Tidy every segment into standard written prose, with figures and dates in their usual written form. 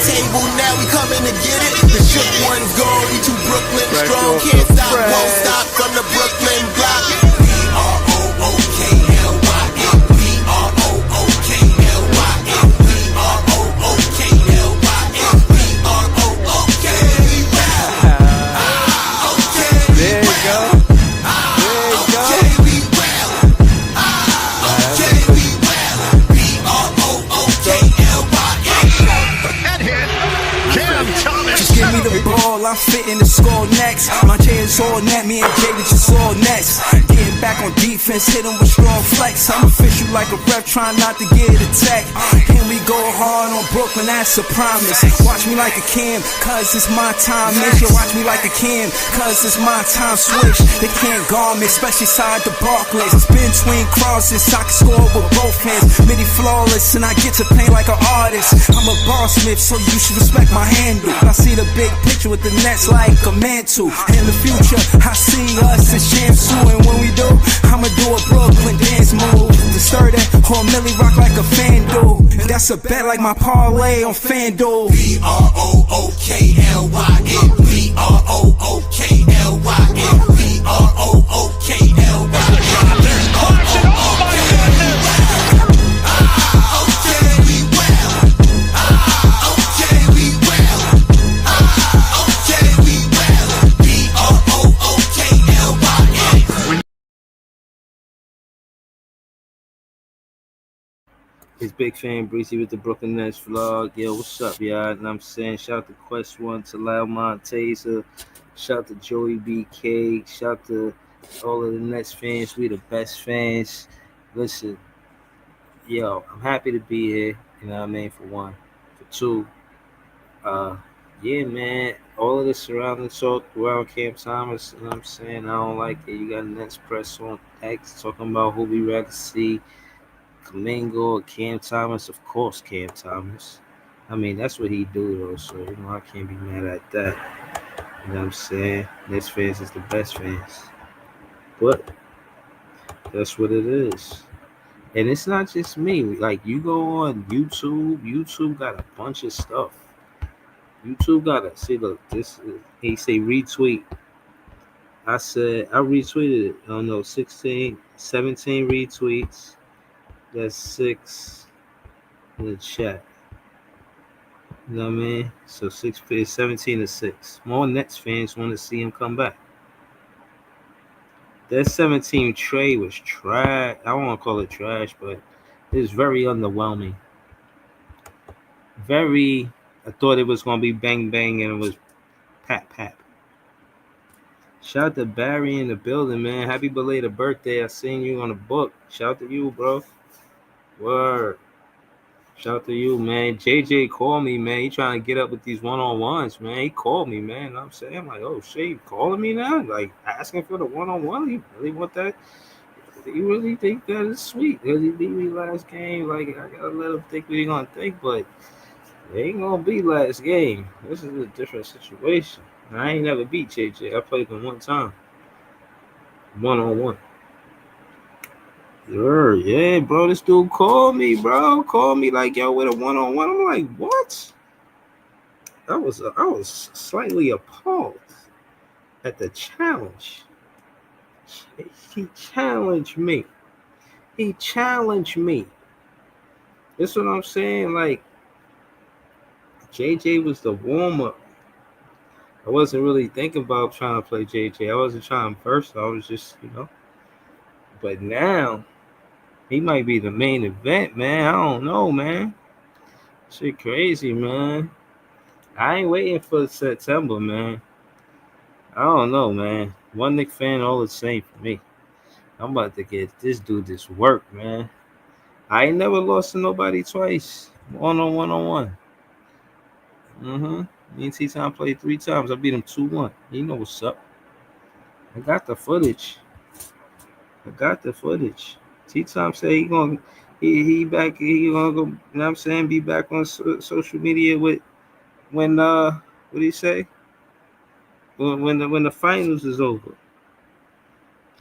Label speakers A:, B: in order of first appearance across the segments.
A: table, now we coming to get it. The shook ones gone, we too Brooklyn strong. Can't stop, won't stop from the Brooklyn block. B-R-O-O-K-L-Y-N. B-R-O-O-K-L-Y-N. B-R-O-O-K-L-Y-N. B-R-O-O-K.
B: There you go.
C: I'm fitting the score next. My J is all net, me and Jada just all next. Getting back on defense, hit him with strong flex. I'm official like a ref, trying not to get attacked. And we go hard on Brooklyn, that's a promise. Watch me like a Cam, cause it's my time. Nash, watch me like a Cam, cause it's my time. Switch, they can't guard me, especially side the Barclays. Spin between crosses, I can score with both hands. Midi flawless, and I get to play like an artist. I'm a bar smith, so you should respect my handle. I see the big picture with the Nets like a mantle. In the future, I see us as champs too. And when we do, I'ma do a Brooklyn dance move. To stir that whole Millie rock like a FanDuel. And that's a bet like my parlay on FanDuel.
A: B-R-O-O-K-L-Y-N. B-R-O-O-K-L-Y-N. B-R-O-O-K-L-Y-N.
B: It's Big Fan Breezy with the Brooklyn Nets vlog. Yo, what's up, y'all? And I'm saying shout out to Quest One, to Lyle Monteza, shout out to Joey BK, shout out to all of the Nets fans. We the best fans. Listen, yo, I'm happy to be here, you know what I mean, for one. For two, yeah, man, all of the surrounding talk around Cam Thomas, you know what I'm saying, I don't like it. You got Nets press on X talking about who we rather see, Kamingo or Cam Thomas. Of course, Cam Thomas. I mean, that's what he do, though, so, you know, I can't be mad at that. You know what I'm saying? Nets fans is the best fans. But that's what it is. And it's not just me. Like, you go on YouTube got a bunch of stuff. YouTube got to see, look, this is, he say retweet. I retweeted it. I don't know, 17 retweets. That's 6 in the chat. You know what I mean? So 17 to 6. More Nets fans want to see him come back. That 17 trade was trash. I don't want to call it trash, but it was very underwhelming. I thought it was going to be bang bang, and it was pat pat. Shout out to Barry in the building, man. Happy belated birthday. I seen you on the book. Shout out to you, bro. Word. Shout out to you, man. JJ called me, man. He trying to get up with these one-on-ones, man. He called me, man. You know what I'm saying? I'm like, oh, shit, you calling me now? Like, asking for the one-on-one? You really want that? You really think that is sweet? Because he beat me last game. Like, I got to let him think what he's going to think, but it ain't going to be last game. This is a different situation. I ain't never beat JJ. I played him one time. One-on-one. Yeah, bro, this dude called me, bro. Called me like, yo, with a one-on-one. I'm like, what? I was slightly appalled at the challenge. He challenged me. That's what I'm saying. Like, JJ was the warm-up. I wasn't really thinking about trying to play JJ. I wasn't trying first. I was just, you know. But now, he might be the main event, man. I don't know, man. Shit crazy, man. I ain't waiting for September, man. I don't know, man. One Knicks fan, all the same for me. I'm about to get this dude this work, man. I ain't never lost to nobody twice. One-on-one. Me and T-Time played 3 times. I beat him 2-1. You know what's up. I got the footage. T-Time say he gonna go, you know what I'm saying, be back on social media with when what do you say? When the finals is over.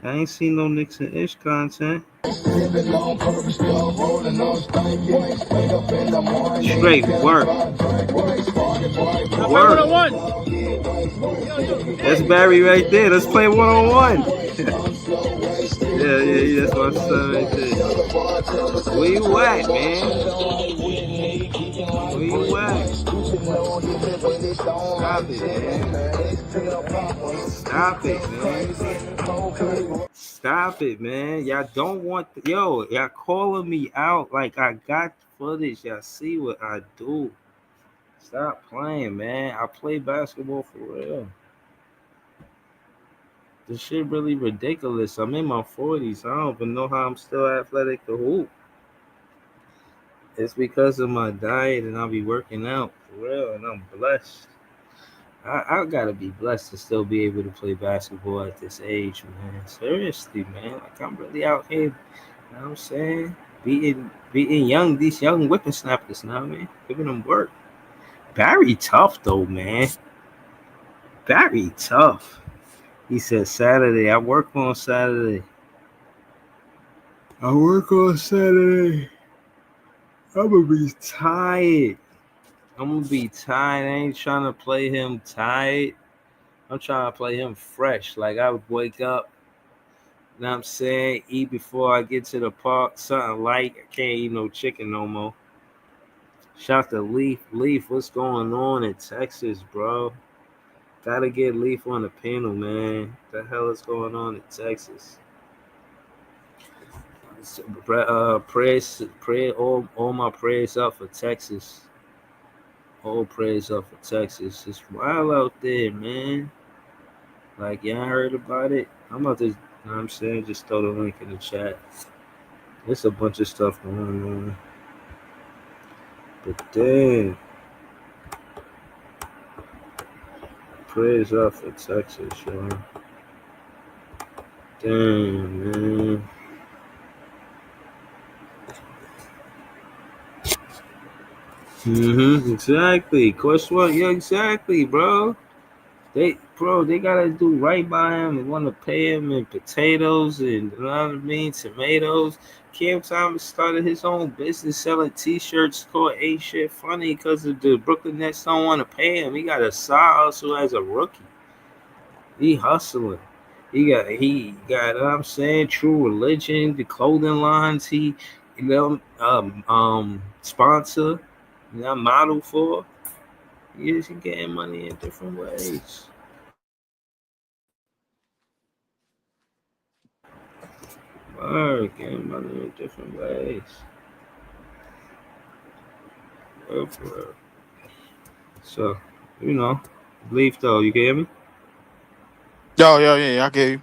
B: I ain't seen no Nicks and Ish content. Straight work.
D: Now play
B: Work.
D: 101.
B: That's Barry right there. Let's play 101. Yeah, yeah, yeah. That's my son right there. Where you at, man? Where you at? Stop it, man. Stop it, man. Stop it, man. Y'all don't want yo, y'all calling me out like I got footage. Y'all see what I do. Stop playing, man. I play basketball for real. This shit really ridiculous. I'm in my 40s. I don't even know how I'm still athletic to hoop. It's because of my diet and I'll be working out for real, and I'm blessed. I gotta be blessed to still be able to play basketball at this age, man. Seriously, man. Like I'm really out here, you know what I'm saying? Beating these young whippersnappers now, man. Giving them work. Barry tough though, man. Barry tough. He said Saturday. I work on Saturday. I work on Saturday. I'm gonna be tired. I'm gonna be tired. I ain't trying to play him tired. I'm trying to play him fresh. Like I would wake up, you know what I'm saying, eat before I get to the park, something light. I can't eat no chicken no more. Shout to Leaf. Leaf, what's going on in Texas, bro? Gotta get Leaf on the panel, man. What the hell is going on in Texas? Prayers, pray all my prayers up for Texas. All prayers up for Texas. It's wild out there, man. Like, y'all heard about it? I'm about to, you know what I'm saying, just throw the link in the chat. There's a bunch of stuff going on. But damn, prayers up for Texas, y'all. Damn, man. Exactly. Question what? Yeah, exactly, bro. They gotta do right by him and want to pay him in potatoes and, you know what I mean, tomatoes. Cam Thomas started his own business selling T-shirts called "Ain't Shit Funny" because of the Brooklyn Nets don't want to pay him. He got a side hustle as a rookie. He hustling. He got, you know what I'm saying, True Religion, the clothing lines he, sponsor, model for. He getting money in different ways. Word, getting money in different ways. Word for real. So, you know, believe though, you can hear me?
E: Yo, yo, yeah, yeah, I get you.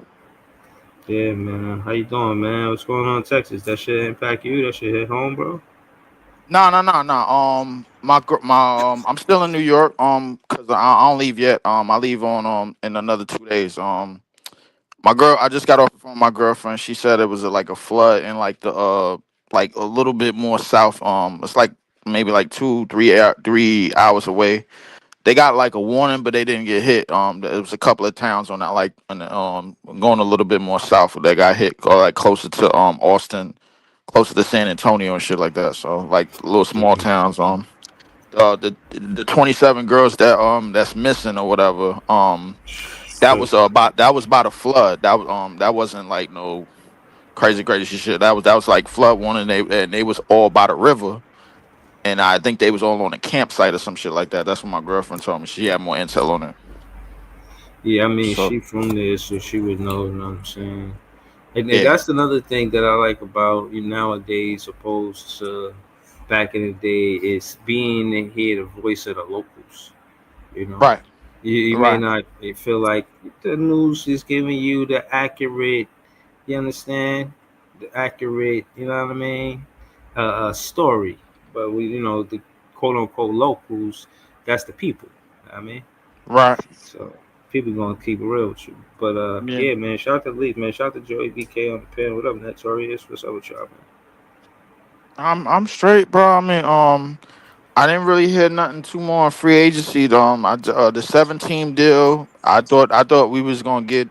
B: Yeah, man. How you doing, man? What's going on in Texas? That shit impact you? That shit hit home, bro?
E: No, no, no, no. I'm still in New York. Cause I don't leave yet. I leave on in another 2 days. My girl, I just got off the phone with my girlfriend. She said it was like a flood in like the like a little bit more south. It's like maybe like 3 hours away. They got like a warning, but they didn't get hit. There was a couple of towns on that, like going a little bit more south that got hit, or like closer to Austin, closer to San Antonio and shit like that. So like little small towns. The 27 girls that's missing or whatever.
B: Shit.
E: That was about a flood. That wasn't like no crazy shit. That was like flood warning. They was all by the river, and I think they was all on a campsite or some shit like that. That's what my girlfriend told me. She had more intel on it.
B: Yeah, I mean,
E: So
B: she from there, so she would know, you know what I'm saying? And
E: yeah,
B: that's another thing that I like about you nowadays, opposed to back in the day, is being in here the voice of the locals. You know,
E: right,
B: you may
E: right,
B: not feel like the news is giving you the accurate. You understand the accurate. You know what I mean? Story, but the quote unquote locals. That's the people. I mean.
E: right.
B: So people gonna keep it real with you. But
E: Yeah,
B: yeah, man, shout out to Leaf, man. Shout out to Joey BK on the pen. What up, Notorious? What's up with y'all, man?
E: I'm straight, bro. I mean, I didn't really hear nothing too more on free agency. The 7 team deal. I thought we was gonna get.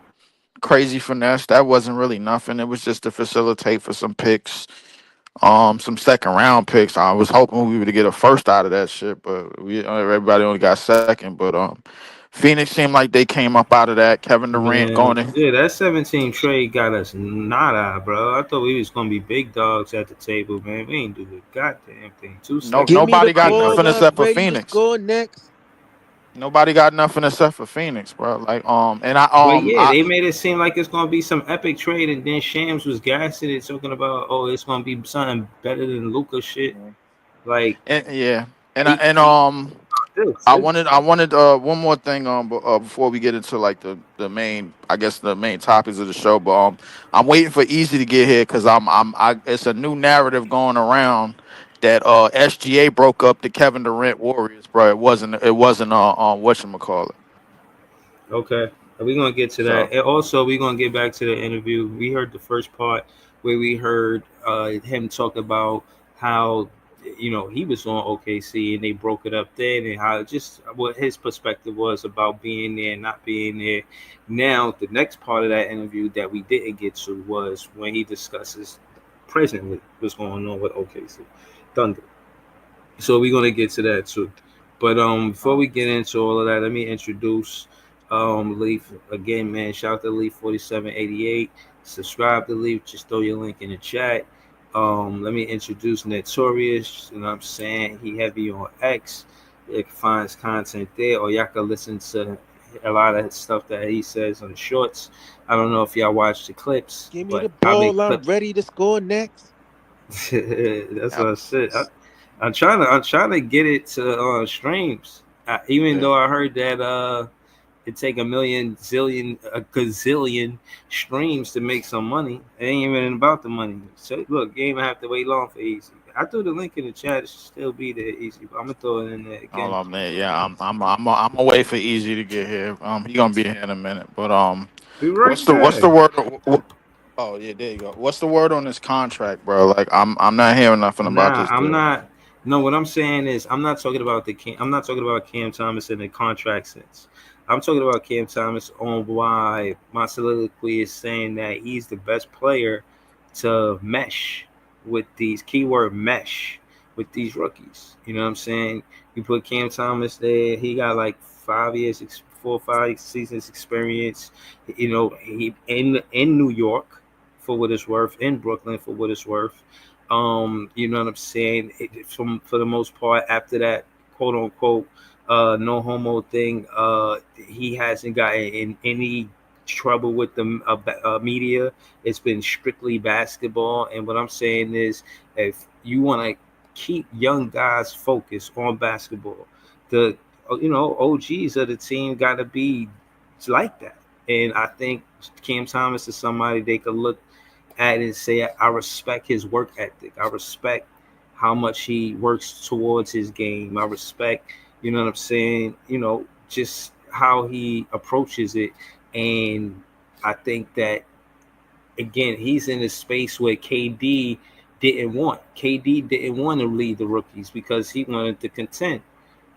E: crazy finesse. That wasn't really nothing. It was just to facilitate for some picks, some second round picks. I was hoping we would get a first out of that shit, but everybody only got second. But Phoenix seemed like they came up out of that. Kevin Durant
B: Man,
E: going in.
B: yeah, that 17 trade got us nada, bro. I thought we was gonna be big dogs at the table, man. We ain't do the goddamn thing. Two
E: No,
B: seconds.
F: Give me the
E: nobody got
B: Nothing.
F: call
E: nothing
F: up
E: except for
F: ready to
E: Phoenix.
F: score next.
E: Nobody got nothing except for Phoenix, bro. Like and
B: But yeah,
E: I
B: they made it seem like it's gonna be some epic trade, and then Shams was gassing it, talking about, oh, it's gonna be something better than Luca shit. Like,
E: and yeah, and I
B: he,
E: and
B: he
E: I wanted one more thing before we get into like the main, I guess, the main topics of the show. But I'm waiting for Easy to get here because it's a new narrative going around that SGA broke up the Kevin Durant Warriors, bro. It wasn't whatchamacallit.
B: Okay, we're gonna get to that,
E: So
B: and also we're gonna get back to the interview. We heard the first part where we heard him talk about how he was on OKC and they broke it up then, and how just what his perspective was about being there and not being there. Now, the next part of that interview that we didn't get to was when he discusses presently what's going on with OKC Thunder. So we're gonna get to that too. But before we get into all of that, let me introduce Leaf again, man. Shout out to Leaf 4788. Subscribe to Leaf. Just throw your link in the chat. Let me introduce Notorious. You know what I'm saying? He heavy on X. You can find his content there, or y'all can listen to a lot of stuff that he says on the shorts. I don't know if y'all watch the clips,
F: Give me
B: but
F: the
B: I make
F: ball. I'm
B: clips.
F: ready to score next.
B: That's
E: yep.
B: what I said. I'm trying to get it to streams. Even
E: Yeah.
B: though I heard that it take a million, zillion, a gazillion streams to make some money. It ain't even about the money. So look, you ain't even have to wait long for Easy. I threw the link in the chat. It should still be there, Easy. But I'm gonna throw it in there
E: All
B: again.
E: on there. Yeah, I'm gonna wait for Easy to get here. He gonna be here in a minute. But
B: Be
E: what's
B: right
E: the
B: back.
E: word? Oh yeah, there you go. What's the word on this contract, bro? Like I'm not hearing nothing about
B: Nah,
E: this
B: I'm
E: deal.
B: not. No, what I'm saying is I'm not talking about I'm not talking about Cam Thomas in the contract sense. I'm talking about Cam Thomas on why my soliloquy is saying that he's the best player to mesh with these keyword mesh with these rookies. You know what I'm saying? You put Cam Thomas there, he got like 5 years, 4 or 5 seasons experience. He in New York for what it's worth, in Brooklyn for what it's worth. You know what I'm saying? From for the most part, after that quote unquote no homo thing, he hasn't gotten in any trouble with the media. It's been strictly basketball, and what I'm saying is, if you want to keep young guys focused on basketball, the OGs of the team got to be like that. And I think Cam Thomas is somebody they could look at and say, I respect his work ethic. I respect how much he works towards his game. I respect, you know what I'm saying, just how he approaches it. And I think that, again, he's in a space where KD didn't want to lead the rookies because he wanted to contend.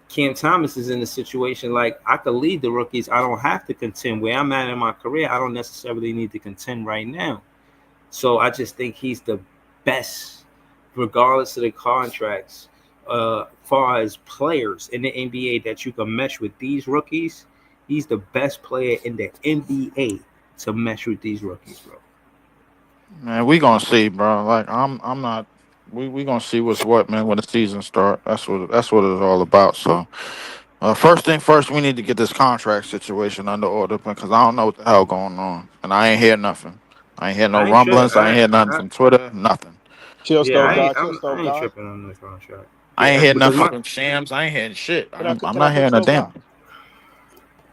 B: Cam Thomas is in a situation like, I could lead the rookies. I don't have to contend. Where I'm at in my career, I don't necessarily need to contend right now. So I just think he's the best, regardless of the contracts, far as players in the NBA that you can mesh with these rookies. He's the best player in the NBA to mesh with these rookies, bro.
E: Man, we gonna see, bro. Like I'm not. We gonna see what's what, man. When the season start, that's what it's all about. So, first thing first, we need to get this contract situation under order because I don't know what the hell going on, and I ain't hear nothing. I ain't hear no
B: I ain't tri-
E: rumblings. I ain't hear nothing from Twitter. Nothing.
F: Chill,
B: yeah,
F: stove
E: Um,
F: God. Chill,
B: I
F: stove
B: ain't
F: God.
B: tripping on the contract.
E: I ain't
B: Yeah,
E: hear
B: because
E: nothing
B: my
E: from Shams. I ain't hearing shit. I'm
F: Can I
E: not
F: cook
E: hearing a
F: stove
E: damn.
F: God?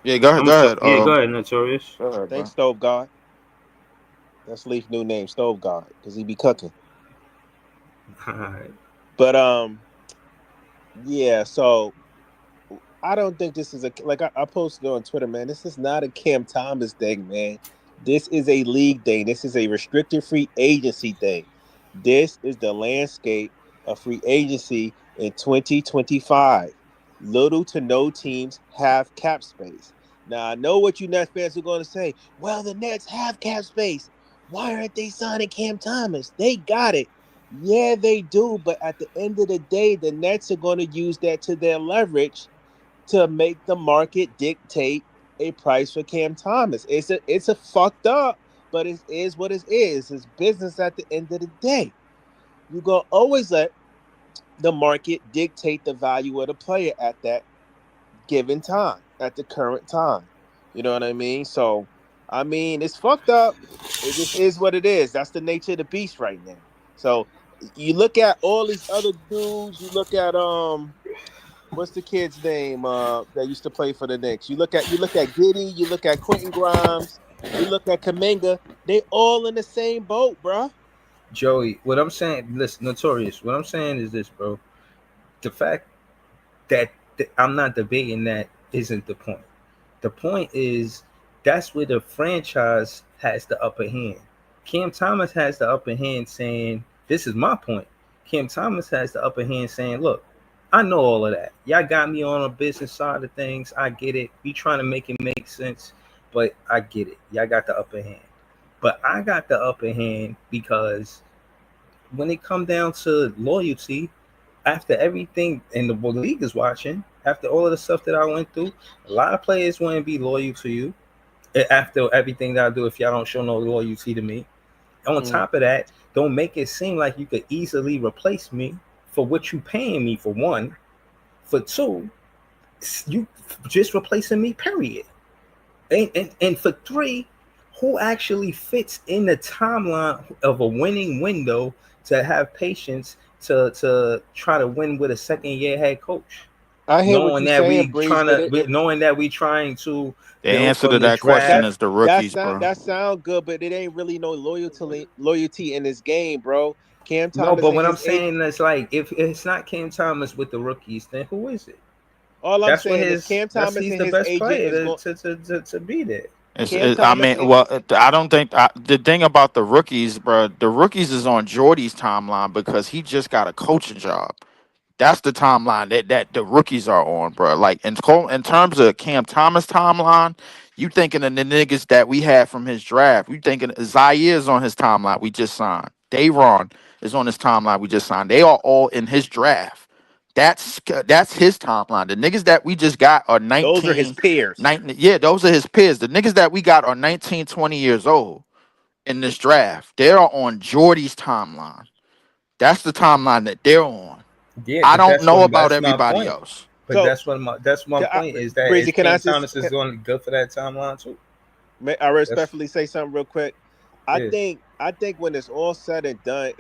E: Yeah, go ahead. Go ahead.
B: go ahead, Notorious.
E: Go ahead,
F: Thanks,
E: bro.
F: stove God. That's Leaf's new name, stove God, because he be cooking.
B: All right.
F: But yeah. So I don't think this is I posted on Twitter, man. This is not a Cam Thomas thing, man. This is a league thing. This is a restricted free agency thing. This is the landscape of free agency in 2025. Little to no teams have cap space. Now I know what you Nets fans are going to say. Well, the Nets have cap space. Why aren't they signing Cam Thomas? They got it. Yeah, they do. But at the end of the day, the Nets are going to use that to their leverage to make the market dictate a price for Cam Thomas. It's a fucked up, but it is what it is. It's business at the end of the day. You're gonna always let the market dictate the value of the player at that given time, at the current time. You know what I mean? So, I mean, it's fucked up. It just is what it is. That's the nature of the beast right now. So you look at all these other dudes. You look at what's the kid's name that used to play for the Knicks? You look at Giddy. You look at Quentin Grimes. You look at Kaminga. They all in the same boat, bruh.
B: Joey, what I'm saying, listen, Notorious, what I'm saying is this, bro. The fact that I'm not debating that isn't the point. The point is that's where the franchise has the upper hand. Cam Thomas has the upper hand saying, this is my point. Cam Thomas has the upper hand saying, look, I know all of that. Y'all got me on a business side of things. I get it. We trying to make it make sense, but I get it. Y'all got the upper hand. But I got the upper hand because when it come down to loyalty, after everything and the league is watching, after all of the stuff that I went through, a lot of players want to be loyal to you. After everything that I do, if y'all don't show no loyalty to me, on top of that, don't make it seem like you could easily replace me for what you paying me for one. For two, you just replacing me, period. And for three, who actually fits in the timeline of a winning window to have patience to try to win with a second year head coach?
F: I hear what
B: Knowing
F: you're
B: that
F: saying,
B: we
F: Breeze, but
B: trying to
E: The
B: build
E: answer to
B: from the
E: that question
F: that
B: draft.
E: is the rookies, bro.
F: that sound good, but it ain't really no loyalty in this game, bro. Cam
B: No,
F: Thomas
B: but
F: and
B: what I'm
F: his age.
B: saying is like if it's not Cam Thomas with the rookies, then who is it?
F: All I'm
B: That's what
F: saying is Cam Thomas
B: he's
F: and
B: the
F: his
B: best
F: agent
B: player
F: is going.
B: to be there.
F: Cam
E: I
F: Thomas
E: mean,
F: and
E: well, I don't think the thing about the rookies, bro. The rookies is on Jordy's timeline because he just got a coaching job. That's the timeline that the rookies are on, bro. Like in terms of Cam Thomas timeline, you thinking of the niggas that we had from his draft. You thinking Zaire is on his timeline. We just signed. Dayron is on his timeline. We just signed. They are all in his draft. That's his timeline. The niggas that we just got are
F: those are his
E: 19,
F: peers.
E: 19. Yeah, those are his peers. The niggas that we got are 19, 20 years old in this draft. They are on Jordy's timeline. That's the timeline that they're on.
B: Yeah,
E: I
B: but
E: don't know about
B: that's my
E: everybody
B: point.
E: else.
B: But
F: So,
B: that's my point is that
F: Breezy,
B: if
F: can I
B: Cam
F: just
B: Thomas is going good for that timeline too.
F: I
B: That's
F: respectfully say something real quick? I
B: yeah.
F: think I think when it's all said and done,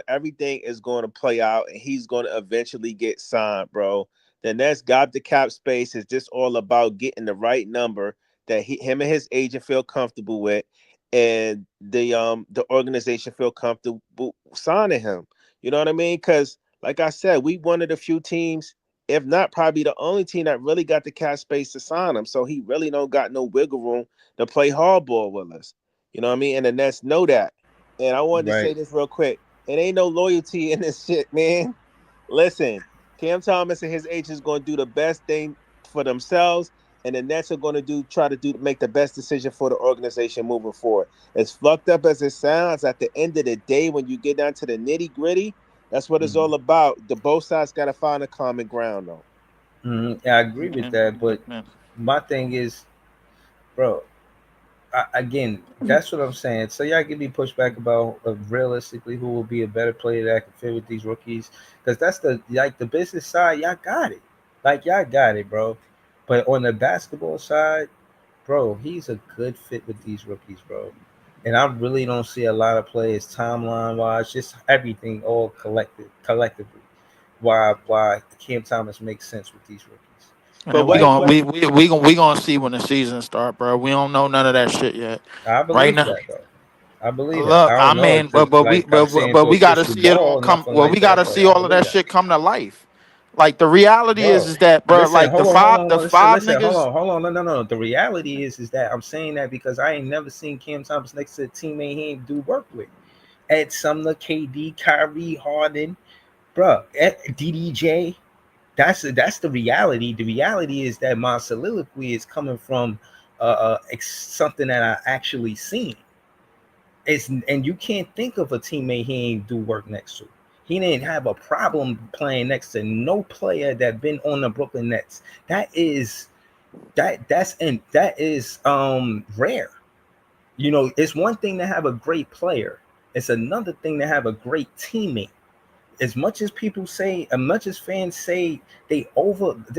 F: everything is going to play out, and he's going to eventually get signed, bro. Then that's got the cap space. Is just all about getting the right number that him and his agent feel comfortable with, and the organization feel comfortable signing him. You know what I mean? Because like I said, we one of the few teams, if not probably the only team that really got the cap space to sign him. So he really don't got no wiggle room to play hardball with us. You know what I mean? And the Nets know that. And I wanted to say
B: Right.
F: this real quick. It ain't no loyalty in this shit, man. Listen, Cam Thomas and his agents going to do the best thing for themselves, and the Nets are going to make the best decision for the organization moving forward. As fucked up as it sounds, at the end of the day, when you get down to the nitty gritty, that's what it's
B: Mm-hmm.
F: all about. The both sides got to find a common ground, though.
B: Mm-hmm. Yeah, I agree with
E: And,
B: that. But
E: and
B: my thing is, bro, again, that's what I'm saying. So y'all give me pushback about realistically who will be a better player that can fit with these rookies, because that's the business side. Y'all got it, like y'all got it, bro. But on the basketball side, bro, he's a good fit with these rookies, bro. And I really don't see a lot of players timeline wise, just everything all collectively. Why Cam Thomas makes sense with these rookies.
F: But
E: and we
F: what?
B: Like
E: gonna
F: What?
E: we gonna see when the season start, bro. We don't know none of that shit yet.
B: I
E: Right
B: believe
E: now,
B: that, though. I believe that.
E: look,
B: I
E: I
B: don't know
E: mean,
B: if to like I'm saying
E: but
B: to a
E: we gotta
B: crystal
E: see it
B: ball
E: on
B: or
E: come.
B: nothing
E: Well,
B: like
E: we
B: that,
E: gotta
B: but
E: see
B: I
E: all of
B: believe
E: that
B: that.
E: shit come to life. Like the reality
B: Bro,
E: is that, bro,
B: listen,
E: like
B: hold
E: the
B: on, listen,
E: five
B: listen,
E: niggas.
B: hold on. No. The reality is that I'm saying that because I ain't never seen Cam Thomas next to a teammate he ain't do work with. Ed Sumner, KD, Kyrie, Harden, bro, DDJ. That's the reality. The reality is that my soliloquy is coming from
G: something that I actually seen. And you can't think of a teammate he ain't do work next to. He didn't have a problem playing next to no player that been on the Brooklyn Nets. That is rare. You know, it's one thing to have a great player. It's another thing to have a great teammate. As much as people say, as much as fans say this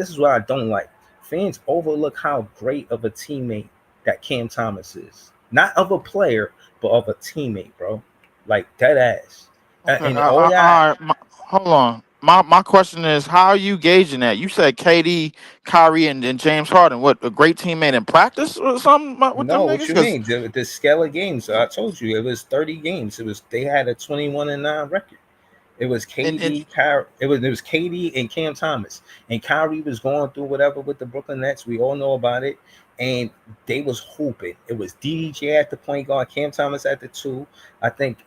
G: is what I don't like. Fans overlook how great of a teammate that Cam Thomas is. Not of a player, but of a teammate, bro. Like dead ass.
E: Okay,
G: And all that,
E: hold on. My question is, how are you gauging that? You said KD, Kyrie, and James Harden. What, a great teammate in practice or something with them
G: no, what
E: niggas?
G: you
E: Because
G: mean? The scale of games. I told you it was 30 games. They had a 21-9 record. It was
E: and
G: KD, it was KD and Cam Thomas, and Kyrie was going through whatever with the Brooklyn Nets. We all know about it, and they was hooping. It was DDJ at the point guard, Cam Thomas at the two. I think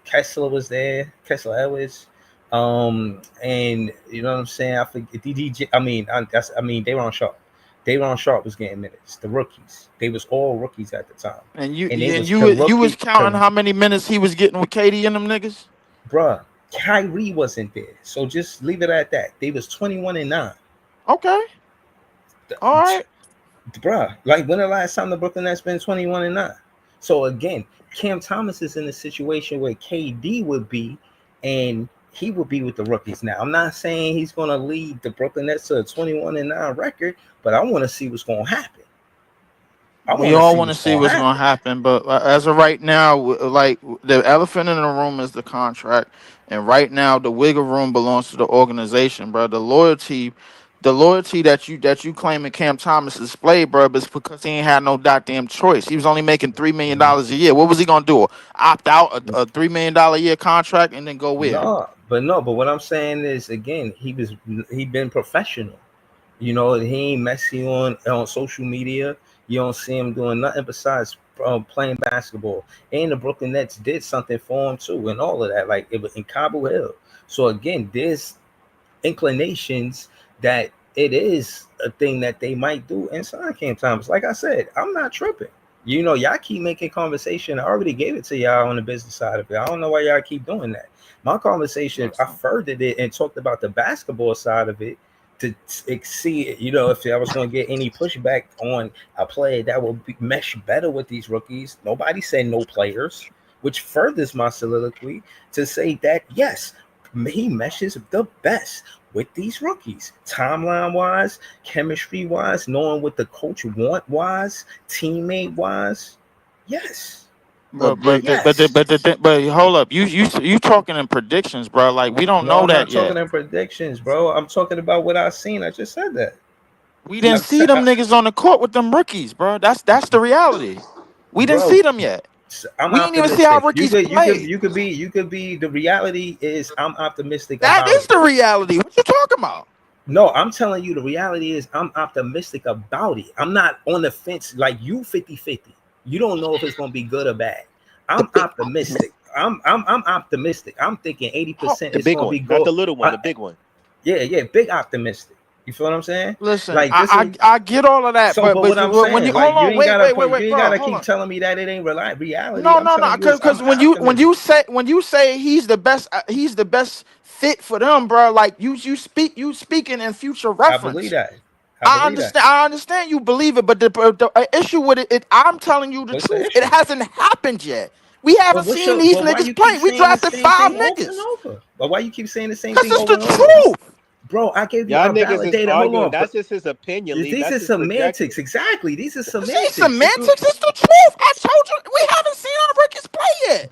G: Kessler was there, Kessler Edwards, and you know what I'm saying. I forget DDJ. Day'Ron Sharp. Day'Ron Sharp was getting minutes. The rookies, they was all rookies at the time,
E: and you
G: and they
E: and
G: was
E: you was counting how many minutes he was getting with KD and them niggas.
G: bruh, Kyrie wasn't there. So just leave it at that. They was 21-9.
E: Okay, all right.
G: Bruh, like when the last time the Brooklyn Nets been 21-9? So again, Cam Thomas is in a situation where KD would be, and he would be with the rookies. Now, I'm not saying he's gonna lead the Brooklyn Nets to a 21-9 record, but I want to see what's gonna happen.
E: We all want to see what's going to happen, but as of right now, like the elephant in the room is the contract, and right now the wiggle room belongs to the organization, bro. The loyalty that you claiming Cam Thomas displayed, bro, is because he ain't had no goddamn choice. He was only making $3 million a year. What was he gonna do? Opt out a $3 million a year contract and then go where?
G: No, but what I'm saying is again, he been professional. You know, he ain't messy on social media. You don't see him doing nothing besides playing basketball. And the Brooklyn Nets did something for him too, and all of that. Like it was in Cabo Hill. So again, there's inclinations that it is a thing that they might do inside Cam Thomas. Like I said, I'm not tripping. You know, y'all keep making conversation. I already gave it to y'all on the business side of it. I don't know why y'all keep doing that. My conversation, I furthered it and talked about the basketball side of it to see, you know, if I was going to get any pushback on a player that will mesh better with these rookies. Nobody said no players, which furthers my soliloquy to say that, yes, he meshes the best with these rookies, timeline wise, chemistry wise, knowing what the coach want wise, teammate wise. Yes.
E: But
G: Yes.
E: but hold up, you talking in predictions, bro? Like we don't
G: No,
E: know
G: I'm
E: that
G: not
E: yet.
G: talking in predictions, bro. I'm talking about what I've seen. I just said that.
E: We didn't see them niggas on the court with them rookies, bro. That's the reality. We didn't
G: Bro,
E: see them yet.
G: I'm
E: We didn't even see how
G: optimistic. You
E: rookies
G: could you could
E: play.
G: you could be you could be the reality is I'm optimistic
E: That
G: about
E: is
G: it.
E: the reality. What you talking about?
G: No, I'm telling you the reality is I'm optimistic about it. I'm not on the fence like you 50-50. You don't know if it's gonna be good or bad. I'm optimistic. I'm optimistic. I'm thinking 80%
F: The
G: it's
F: big
G: gonna
F: one,
G: be
F: not
G: go.
F: the little one, the big one.
G: Yeah, big optimistic. You feel what I'm saying?
E: Listen,
G: Like this is
E: I get all of that,
G: so.
E: but
G: But what I'm
E: when you
G: saying, like
E: hold
G: you
E: on,
G: ain't gotta put, you ain't
E: bro,
G: gotta
E: hold
G: keep
E: on.
G: telling me that it ain't reality.
E: No,
G: I'm telling you, I'm
E: because when
G: optimistic.
E: you say he's the best fit for them, bro. Like you speaking in future
G: I believe
E: reference.
G: that. I believe that.
E: I understand you believe it, but the issue with it, I'm telling you the
G: What's the
E: truth. It
G: issue?
E: hasn't happened yet. We haven't seen these
G: But why
E: niggas
G: you keep
E: play. We
G: saying the
E: drafted
G: same
E: 5
G: thing over and
E: niggas.
G: over? But why you keep saying the same
E: Cause
G: thing
E: it's
G: over
E: the
G: and over?
E: truth.
G: Bro, I gave you
F: Y'all
G: a
F: niggas is
G: validated. Hold
F: arguing.
G: on,
F: That's just his opinion. Lee.
G: these
F: That's
G: are
F: his projection.
G: semantics. Exactly, these are
E: This ain't
G: semantics.
E: semantics. It's the truth. I told you we haven't seen our rookies play yet.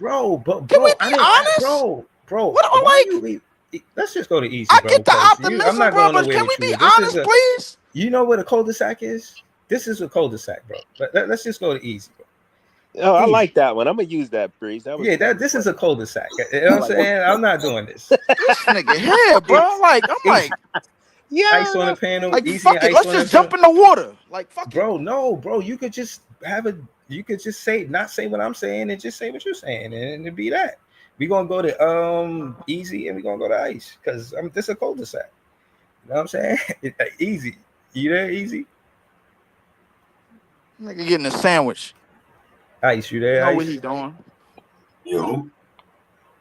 E: Can we
G: I
E: be
G: didn't.
E: honest?
G: Bro,
E: What
G: why
E: like?
G: you leave? Let's just go to easy,
E: I
G: bro.
E: get the
G: Because I'm
E: optimism,
G: not
E: bro,
G: going
E: but
G: nowhere
E: can we
G: with
E: be
G: you. This is
E: honest,
G: a.
E: please?
G: You know what a cul-de-sac is? This is a cul-de-sac, bro. Let's just go to easy, bro.
F: Oh, I
G: Easy.
F: like that one. I'm gonna use that, Breeze.
G: Yeah,
F: That was
G: this is
F: funny.
G: a cul-de-sac. You know
F: I
G: what I'm
F: like that.
G: saying? I'm not doing this.
E: This nigga here, bro.
G: Easy,
E: Like, I'm
G: easy.
E: like,
G: Ice on the
F: Yeah.
G: panel,
E: like,
G: easy
E: fuck
G: and
E: it.
G: ice
E: Let's
G: on the
E: just
G: panel.
E: jump in the water. Like, fuck it.
G: Bro, no, bro. You could just you could just say not say what I'm saying and just say what you're saying, and it'd be that. We're gonna go to easy and we're gonna go to ice because this is a cul-de-sac. You know what I'm saying? Easy. You there, easy?
E: Nigga getting a sandwich.
G: Ice, you
E: You
G: there?
E: know what
G: Ice?
E: he doing?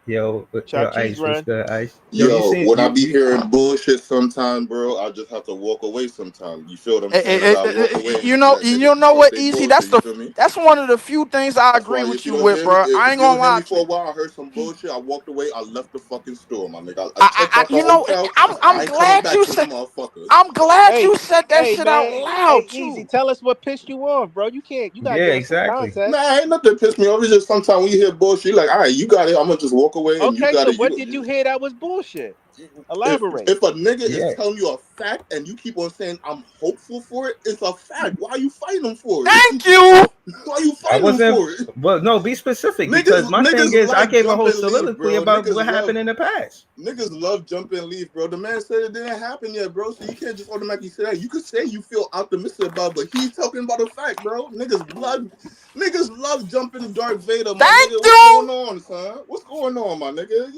G: Yo,
F: Shout cheese
G: Ice, what's
F: run.
G: good, Ice? Yo, you
D: Yo,
G: seen
D: when I be
G: you?
D: hearing bullshit sometimes, bro, I just have to walk away sometimes. You feel what I'm saying? I gotta walk away and
E: You
D: just
E: know,
D: let
E: you
D: niggas
E: know
D: talk
E: what,
D: they
E: Easy?
D: bullshit, you feel me?
E: That's one of the few things I
D: That's
E: agree
D: why if
E: with
D: you
E: you
D: don't
E: with,
D: hear me,
E: bro. I
D: if
E: ain't
D: you
E: gonna
D: don't hear
E: lie
D: me
E: to
D: for a
E: you.
D: while, I heard some bullshit. I walked away. I left the fucking store, my nigga. I checked out the
E: You know,
D: hotel.
E: I'm
D: I ain't coming
E: glad
D: back
E: you
D: to this
E: said.
D: motherfucker.
E: I'm glad
F: Hey,
E: you said that
F: hey,
E: shit out
F: man. Hey,
E: loud
F: easy.
E: too.
F: Tell us what pissed you off, bro. You can't. You gotta
G: Yeah,
F: give us some
G: exactly.
F: context.
D: Nah, ain't nothing piss me off. It's just sometimes when you hear bullshit, like, all right, you got it. I'm gonna just walk away, and you
F: Okay,
D: got
F: so
D: it.
F: what did you hear that was bullshit? Elaborate.
D: If a nigga is
G: Yeah.
D: telling you a fact and you keep on saying I'm hopeful for it, it's a fact. Why are you fighting him for it?
E: Thank you.
D: Why are you
G: I
D: fighting him
G: wasn't.
D: for it?
G: Well, no, be specific because my thing
D: Niggas
G: is, I
D: like
G: gave a
D: jump
G: whole
D: and leave,
G: soliloquy
D: bro.
G: about what happened in the past.
D: Niggas love jump and leave, bro. The man said it didn't happen yet, bro. So you can't just automatically say that. You could say you feel optimistic about it, but he's talking about a fact, bro. Niggas love jumping Darth Vader, my
E: Thank
D: nigga. What's
E: you.
D: going on, son? What's going on, my nigga?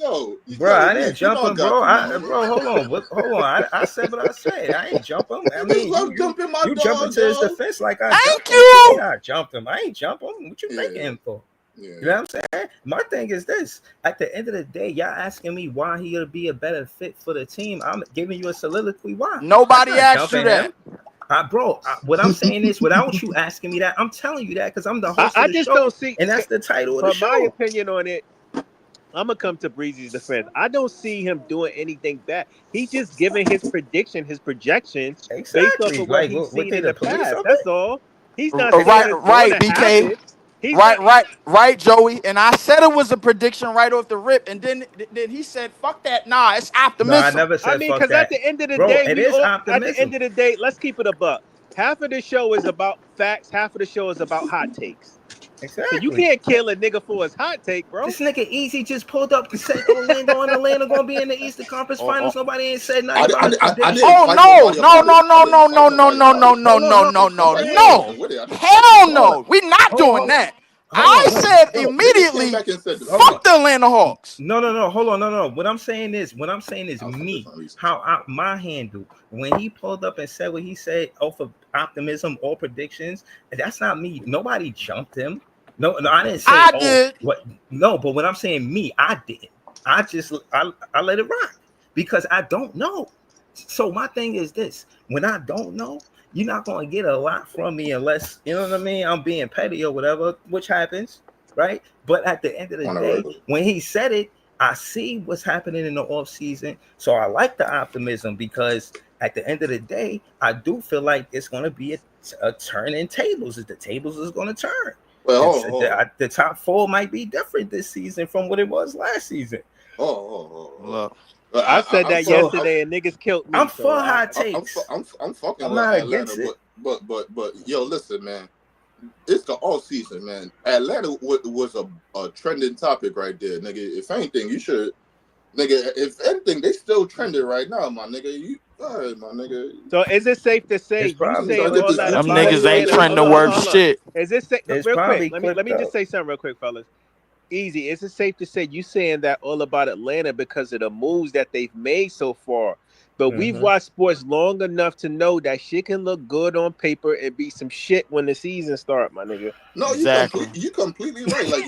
G: Bro, I didn't
D: You
G: jump
D: know I
G: him,
D: got
G: bro.
D: you, my nigga.
G: Bro, hold on. Hold on. I said what I said. I ain't jump him. I
D: Niggas
G: mean,
D: love jumping my
G: you jumping
D: dog,
G: to his
D: yo.
G: defense like I
E: Thank
G: jumped him. What you mean
E: you.
G: I jumped him? I ain't jump him. What you thinking
D: Yeah,
G: him for?
D: yeah.
G: You know what I'm saying? My thing is this. At the end of the day, y'all asking me why he would be a better fit for the team. I'm giving you a soliloquy. Why? That's
E: Nobody
G: not
E: asked you
G: jumping him.
E: that.
G: Bro, what I'm saying is, without you asking me that, I'm telling you that because I'm the host of
F: I
G: the
F: just
G: show,
F: don't see.
G: and that's the title of the
F: From my
G: show.
F: opinion on it, I'm gonna come to Breezy's defense. I don't see him doing anything bad. He just giving his prediction, his projection, based off
G: Exactly.
F: of what
G: Like,
F: he's
G: what
F: seen
G: they
F: in
G: the
F: the
G: police
F: past.
G: of
F: That's
G: it?
F: all. He's not saying
E: Right,
F: it's going
E: right,
F: to
E: BK.
F: happen. He's not.
E: Right, Joey. And I said it was a prediction right off the rip, and then he said, "Fuck that, nah, it's
G: No, I
E: optimism."
G: never
F: I
G: said
F: mean,
G: fuck
F: because at
G: that,
F: the end of the
G: bro.
F: day,
G: It
F: we
G: is
F: all. At the end
G: optimism.
F: of the day, let's keep it a buck. Half of the show is about facts. Half of the show is about hot takes. So you
G: Exactly.
F: can't kill a nigga for his hot take, bro.
G: This nigga Easy just pulled up and said Orlando and Atlanta gonna be in the Eastern Conference
F: Oh,
G: Finals.
F: oh,
G: Nobody ain't said nothing about his
D: I
G: prediction.
D: didn't
E: Oh
D: fight
E: no,
D: nobody
E: no,
D: about it.
E: no,
D: I
E: no,
D: didn't
E: no,
D: fight
E: no, no,
D: nobody
E: no,
D: about
E: no,
D: it.
E: no,
G: Hold on,
E: no,
G: hold
E: no,
D: If
E: no,
D: somebody came back
E: no.
D: and with it, I didn't fight
E: Hell
G: hold on,
E: no. We not
G: hold
E: doing
G: on,
E: that.
G: hold
E: I
G: on, hold on,
E: said
D: no, niggas came
E: immediately,
D: back and said the
G: hold
D: same.
G: on.
E: fuck the Atlanta Hawks.
G: No. Hold on, no. What I'm saying is
D: I was for
G: me.
D: different reasons.
G: My handle when he pulled up and said what he said off of optimism or predictions. That's not me. Nobody jumped him. No, I didn't say.
E: I
G: Oh,
E: did.
G: what? No, but when I'm saying me, I didn't. I let it rock because I don't know. So my thing is this: when I don't know, you're not gonna get a lot from me unless you know what I mean. I'm being petty or whatever, which happens, right? But at the end of the
D: On a
G: day,
D: regular.
G: when he said it, I see what's happening in the off season. So I like the optimism because at the end of the day, I do feel like it's gonna be a turn in tables. The tables is gonna turn.
D: Well,
G: The top four might be different this season from what it was last season.
D: oh.
E: Look,
F: I said that
G: So
F: yesterday, and niggas killed
G: I'm
F: me.
G: for
F: So
G: hot takes.
D: I'm fucking
G: I'm
D: with
G: not
D: Atlanta,
G: against it.
D: but yo, listen, man. It's the all season, man. Atlanta was a trending topic right there, nigga. If anything, you should, nigga. If anything, they still trending right now, my nigga. You, all right, my nigga.
F: is it safe to say
G: It's
F: you
D: I'm
G: probably
F: saying
D: trying to get
F: all
G: clipped
D: this
F: that
G: up.
E: them
D: Gucci
F: about
D: money
E: niggas
D: right
E: ain't
F: Atlanta?
D: here,
E: trending
D: my
E: the
F: Hold on,
D: nigga.
E: word
F: hold on.
E: shit.
G: It's
F: Real quick?
G: probably
F: Let
G: clipped
F: me just
G: up.
F: say something real quick, fellas. Easy. Is it safe to say you saying that all about Atlanta because of the moves that they've made so far? But we've
G: Mm-hmm.
F: watched sports long enough to know that shit can look good on paper and be some shit when the season start, my nigga.
D: No,
E: Exactly.
D: you completely right. Like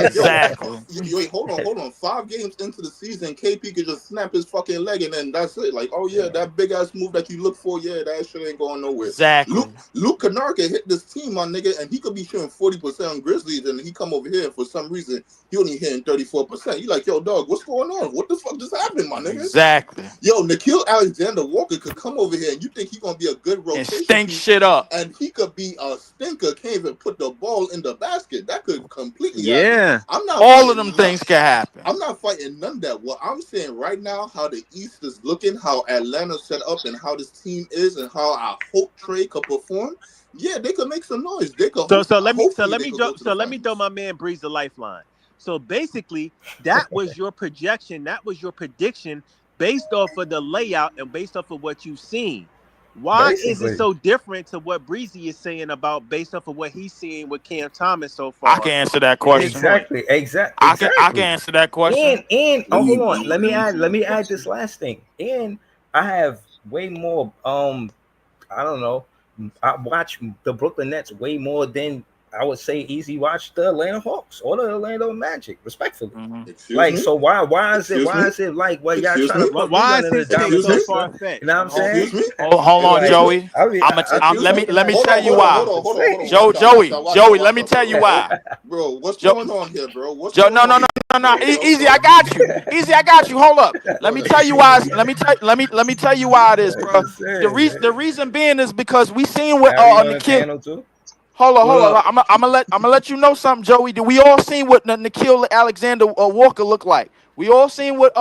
E: Exactly.
D: wait, hold on. 5 games into the season, KP could just snap his fucking leg and then that's it. Like, oh yeah,
G: Yeah.
D: that big ass move that you look for, yeah, that shit ain't going nowhere.
E: Exactly.
D: Luke Kennard can hit this team, my nigga, and he could be shooting 40% on Grizzlies, and he come over here and for some reason he only hitting 34%. You like, yo, dog, what's going on? What the fuck just happened, my nigga?
E: Exactly.
D: Yo, Nikhil Alexander Walker could come over here and you think he's gonna be a good
E: And
D: rotation
E: stink
D: piece,
E: shit up.
D: and he could be a stinker, can't even put the ball in the basket. That could completely happen.
F: Yeah.
D: I'm not
E: All of
D: fighting
E: them
D: none.
E: things can happen.
D: I'm not fighting none of that. What I'm saying right now, how the East is looking, how Atlanta set up, and how this team is, and how I hope Trey could perform. Yeah, they could make some noise. They could hopefully they could go to the
F: Let me throw
D: finals.
F: my man Breeze the lifeline. So basically, that was your projection, that was your prediction based off of the layout and based off of what you've seen. Why is it
G: Basically.
F: so different to what Breezy is saying about based off of what he's seeing with Cam Thomas so
E: I can
F: far
E: answer that
F: in his
E: question.
F: point?
E: I can
G: Exactly.
E: answer that question.
G: And
D: Let
G: hold
D: me
G: on. Let me add
D: question.
G: this last thing. And I have way more I don't know, I watch the Brooklyn Nets way more than I would say Easy watch the Atlanta Hawks or the Orlando Magic, respectfully.
D: Excuse
G: Like,
D: me?
G: so why is
D: Excuse me?
G: it like what y'all
D: Excuse
G: trying to
D: me?
G: put me
F: Why
G: under
F: is
G: the
F: his take
G: diamond
F: so
D: Excuse me?
F: far
G: sister?
F: fetched?
G: You know what I'm saying?
D: Excuse me?
E: Hold on,
G: Like,
E: Joey.
G: I mean,
E: I'm
G: I
E: let me
G: feel like
E: tell you why.
D: Hold on.
E: Joey,
D: Watch
E: let
D: out,
E: me tell you
D: bro.
E: why.
D: Bro, what's
E: Jo-
D: going on here, bro? What's
E: Joe,
D: going
E: no,
D: on?
E: Easy, I got you. Easy, I got you. Hold up. Let me tell you why. Let me tell you why it is,
G: I'm
E: bro.
G: just saying, man.
E: The reason being is because we seen what
G: Harry on the
E: Nikhil.
G: panel too.
E: Hold
G: What
E: on.
G: up?
E: I'm gonna let you know something, Joey. We all seen what Nikhil Alexander Walker looked like. We all seen what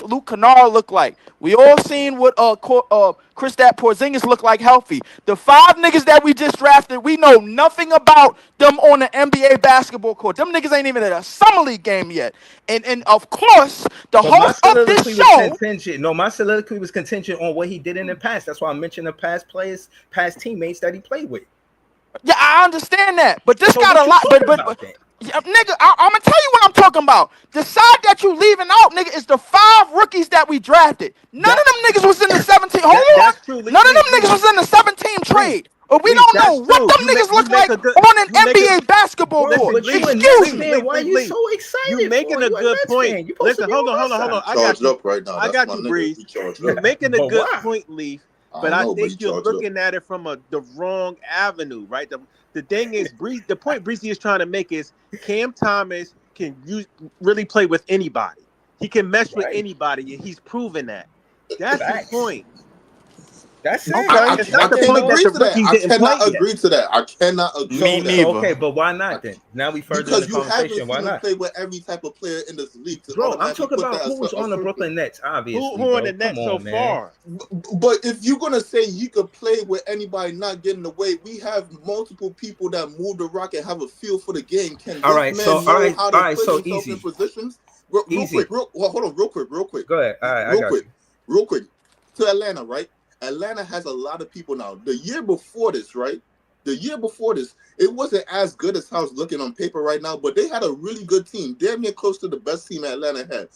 E: Luke Kennard looked like. We all seen what Kristaps Porzingis looked like healthy. The 5 niggas that we just drafted, we know nothing about them on the NBA basketball court. Them niggas ain't even at a summer league game yet. And of course, the
G: But my
E: host of this
G: soliloquy was
E: show.
G: contingent. No, my soliloquy was contingent on what he did in the past. That's why I mentioned the past players, past teammates that he played with.
E: Yeah, I understand that, but this
G: So
E: got
G: what
E: a
G: you
E: lot.
G: talking
E: But
G: about then?
E: yeah, nigga, I'm gonna tell you what I'm talking about. The side that you leaving out, nigga, is the 5 rookies that we drafted. None
F: That
E: of them niggas was in the 17. Hold on,
F: that's true.
E: none of them niggas was in the 17
F: Leaf,
E: trade. But we
F: Leaf,
E: don't
F: that's
E: know what
F: true.
E: them niggas
F: You
E: look
F: make
E: like
F: a good
E: on an
F: you make a
E: NBA basketball
G: Bro,
E: court.
F: listen,
G: but you a
F: Leaf,
G: Nets
E: Excuse me.
G: fan. Why are you so
F: You
G: excited
F: making
G: for?
F: a
G: You a
F: good
G: Nets
F: point.
G: fan. You supposed
F: Listen,
G: to be
F: hold
G: on
F: on.
G: my side.
F: I got
D: Charged
F: you.
D: up right now.
F: I
D: That's
F: got
D: my
F: you,
D: nigga.
F: Breeze.
D: He charged
F: You're
D: up.
F: making a
G: But
F: good
G: why?
F: point, Leaf.
D: I
F: But
D: don't
F: I
D: know, but he
F: think you're
D: charged up.
F: looking at it from the wrong avenue, right? The thing is, the point Breezy is trying to make is Cam Thomas can really play with anybody. He can mesh with
G: Right.
F: anybody, and he's proven that. That's his
G: Facts.
F: point.
G: That's it.
F: Okay,
D: I
F: it's
D: can't
F: not the point that
D: agree
F: the
D: to that.
F: rookies
D: I
F: didn't play
D: cannot
F: yet.
D: agree to that. I cannot agree
E: Me
D: to that.
E: neither.
G: Okay, but why not then? Now we further in
D: Because
G: the
D: you haven't
G: conversation. Why
D: seen him
G: not?
D: play with every type of player in this league to
G: Bro, I'm
D: automatically
G: talking
D: put
G: about
D: that
G: who's on the Brooklyn Nets, obviously,
F: Who on
G: bro.
F: the net
G: Come
F: so
G: on, man.
F: far?
D: But if you're gonna say he could play with anybody not getting away, we have multiple people that move the rock and have a feel for the game. Can
G: All
D: this
G: right, so
D: man know how to put
G: so
D: himself in
G: easy.
D: positions? Real
G: Easy.
D: quick, hold on, real quick,
G: Go ahead. All right, I got you.
D: real quick. To Atlanta, right? Atlanta has a lot of people now. The year before this, right? The year before this, it wasn't as good as how it's looking on paper right now, but they had a really good team, damn near close to the best team Atlanta had.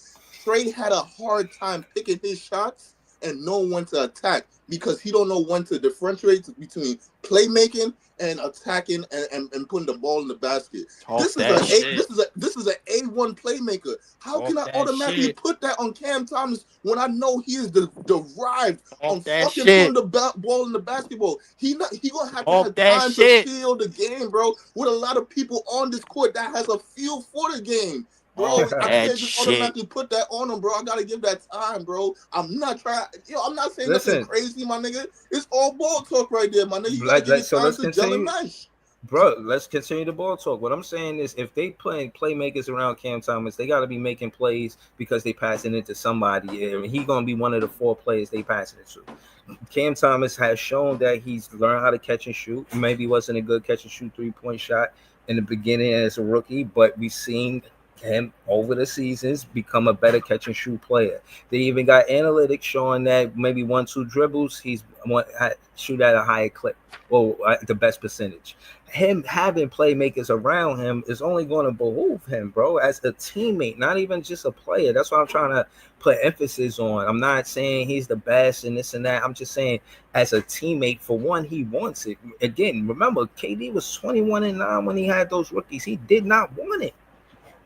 D: Trey had a hard time picking his shots and know when to attack because he don't know when to differentiate between playmaking and attacking and putting the ball in the basket.
E: Talk that shit.
D: This is an A1 playmaker. How can I
E: Talk that
D: automatically
E: shit.
D: put that on Cam Thomas when I know he is derived on
E: Talk that
D: fucking
E: shit.
D: putting the ball in the basketball? He gonna have to
E: Talk
D: have
E: that
D: time
E: shit.
D: to feel the game, bro. With a lot of people on this court that has a feel for the game. Bro,
E: Talk
D: I
E: that
D: can't just
E: shit.
D: automatically put that on him, bro. I gotta give that time, bro. I'm not trying, I'm not saying nothing
G: Listen,
D: crazy, my nigga. It's all ball talk right there, my nigga. You gotta give it
G: so
D: time
G: let's
D: to gel and
G: continue.
D: mesh.
G: Bro, let's continue the ball talk. What I'm saying is if they playing playmakers around Cam Thomas, they got to be making plays because they passing it to somebody. And he going to be one of the 4 players they passing it to. Cam Thomas has shown that he's learned how to catch and shoot. Maybe wasn't a good catch and shoot 3-point shot in the beginning as a rookie, but we've seen him over the seasons become a better catch and shoot player. They even got analytics showing that maybe 1-2 dribbles, he's shoot at a higher clip or the best percentage. Him having playmakers around him is only going to behoove him, bro, as a teammate, not even just a player. That's what I'm trying to put emphasis on. I'm not saying he's the best and this and that. I'm just saying as a teammate, for one, he wants it. Again, remember, KD was 21-9 when he had those rookies. He did not want it.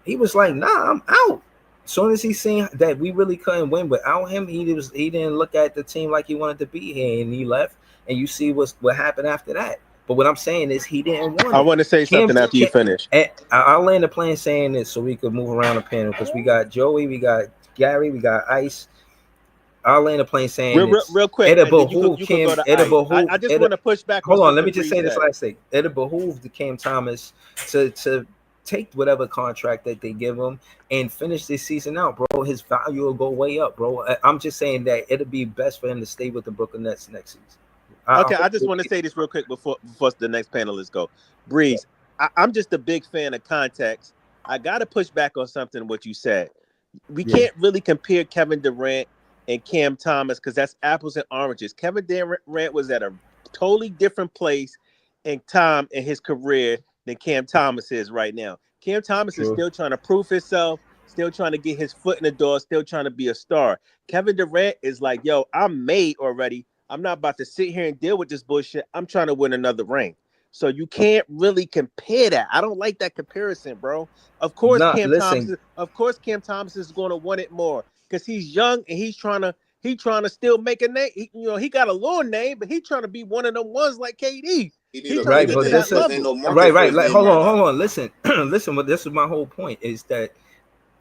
G: He was like, nah, I'm out. As soon as he seen that we really couldn't win without him, he didn't look at the team like he wanted to be here, and he left. And you see what happened after that. But what I'm saying is he didn't want it.
F: I want to say something after you finish.
G: I'll land the plane saying this so we could move around the panel because we got Joey, we got Gary, we got Ice. I'll land the plane saying
F: real quick.
G: It'll behoove
F: You can go to
G: Ice.
F: I just want to push back.
G: Hold on, let me just say this last thing. It'll behoove the Cam Thomas to take whatever contract that they give him and finish this season out, bro. His value will go way up, bro. I'm just saying that it'll be best for him to stay with the Brooklyn Nets next season.
F: Okay, I just want to say this real quick before the next panelists go. Breeze, I'm just a big fan of context. I got to push back on something what you said. We can't really compare Kevin Durant and Cam Thomas because that's apples and oranges. Kevin Durant was at a totally different place and time in his career than Cam Thomas is right now. Cam Thomas is still trying to prove himself, still trying to get his foot in the door, still trying to be a star. Kevin Durant is like, yo, I'm made already. I'm not about to sit here and deal with this bullshit. I'm trying to win another ring. So you can't really compare that. I don't like that comparison, bro.
G: Not listen.
F: Of course, Cam Thomas is going to want it more because he's young and he's trying to still make a name. He got a little name, but he's trying to be one of them ones like KD.
D: He need
F: He's
D: a
F: trying to
G: Right,
F: get
D: bigger
G: but
F: to
D: name
F: that
G: this is
D: because ain't no
F: level.
D: market for
G: right.
D: his
G: Like,
D: name
G: hold
D: right
G: on,
D: now.
G: hold on. Listen, listen. But this is my whole point: is that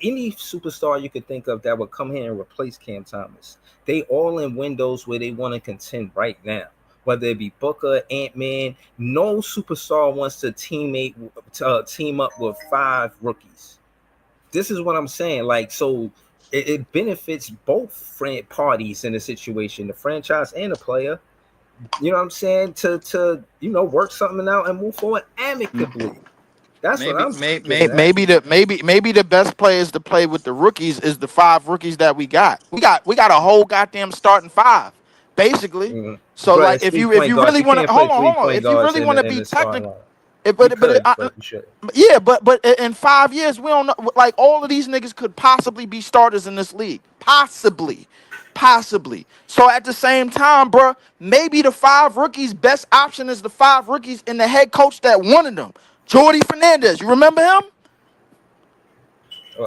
G: any superstar you could think of that would come here and replace Cam Thomas, they all in windows where they want to contend right now. Whether it be Booker, Ant-Man, no superstar wants to team up with 5 rookies. This is what I'm saying. Like, so it benefits both parties in the situation, the franchise and the player. You know what I'm saying? To work something out and move forward amicably. That's what
E: Maybe,
G: I'm
E: may, may,
G: getting at.
E: maybe the best players to play with the rookies is the 5 rookies that we got. We got a whole goddamn starting 5, basically.
G: Mm.
E: So
G: But
E: like,
G: it's
E: if
G: 3
E: you
G: point guards.
E: really
G: You
E: want to
G: can't play
E: hold
G: 3
E: on,
G: point
E: if you
G: guards
E: really
G: in
E: want to
G: the
E: be
G: starting
E: technical,
G: line. You could,
E: I,
G: but you should.
E: yeah, but in 5 years, we don't know. Like, all of these niggas could possibly be starters in this league, possibly. So at the same time, bro, maybe the 5 rookies' best option is the 5 rookies and the head coach that wanted them, Jordy Fernandez. You remember him?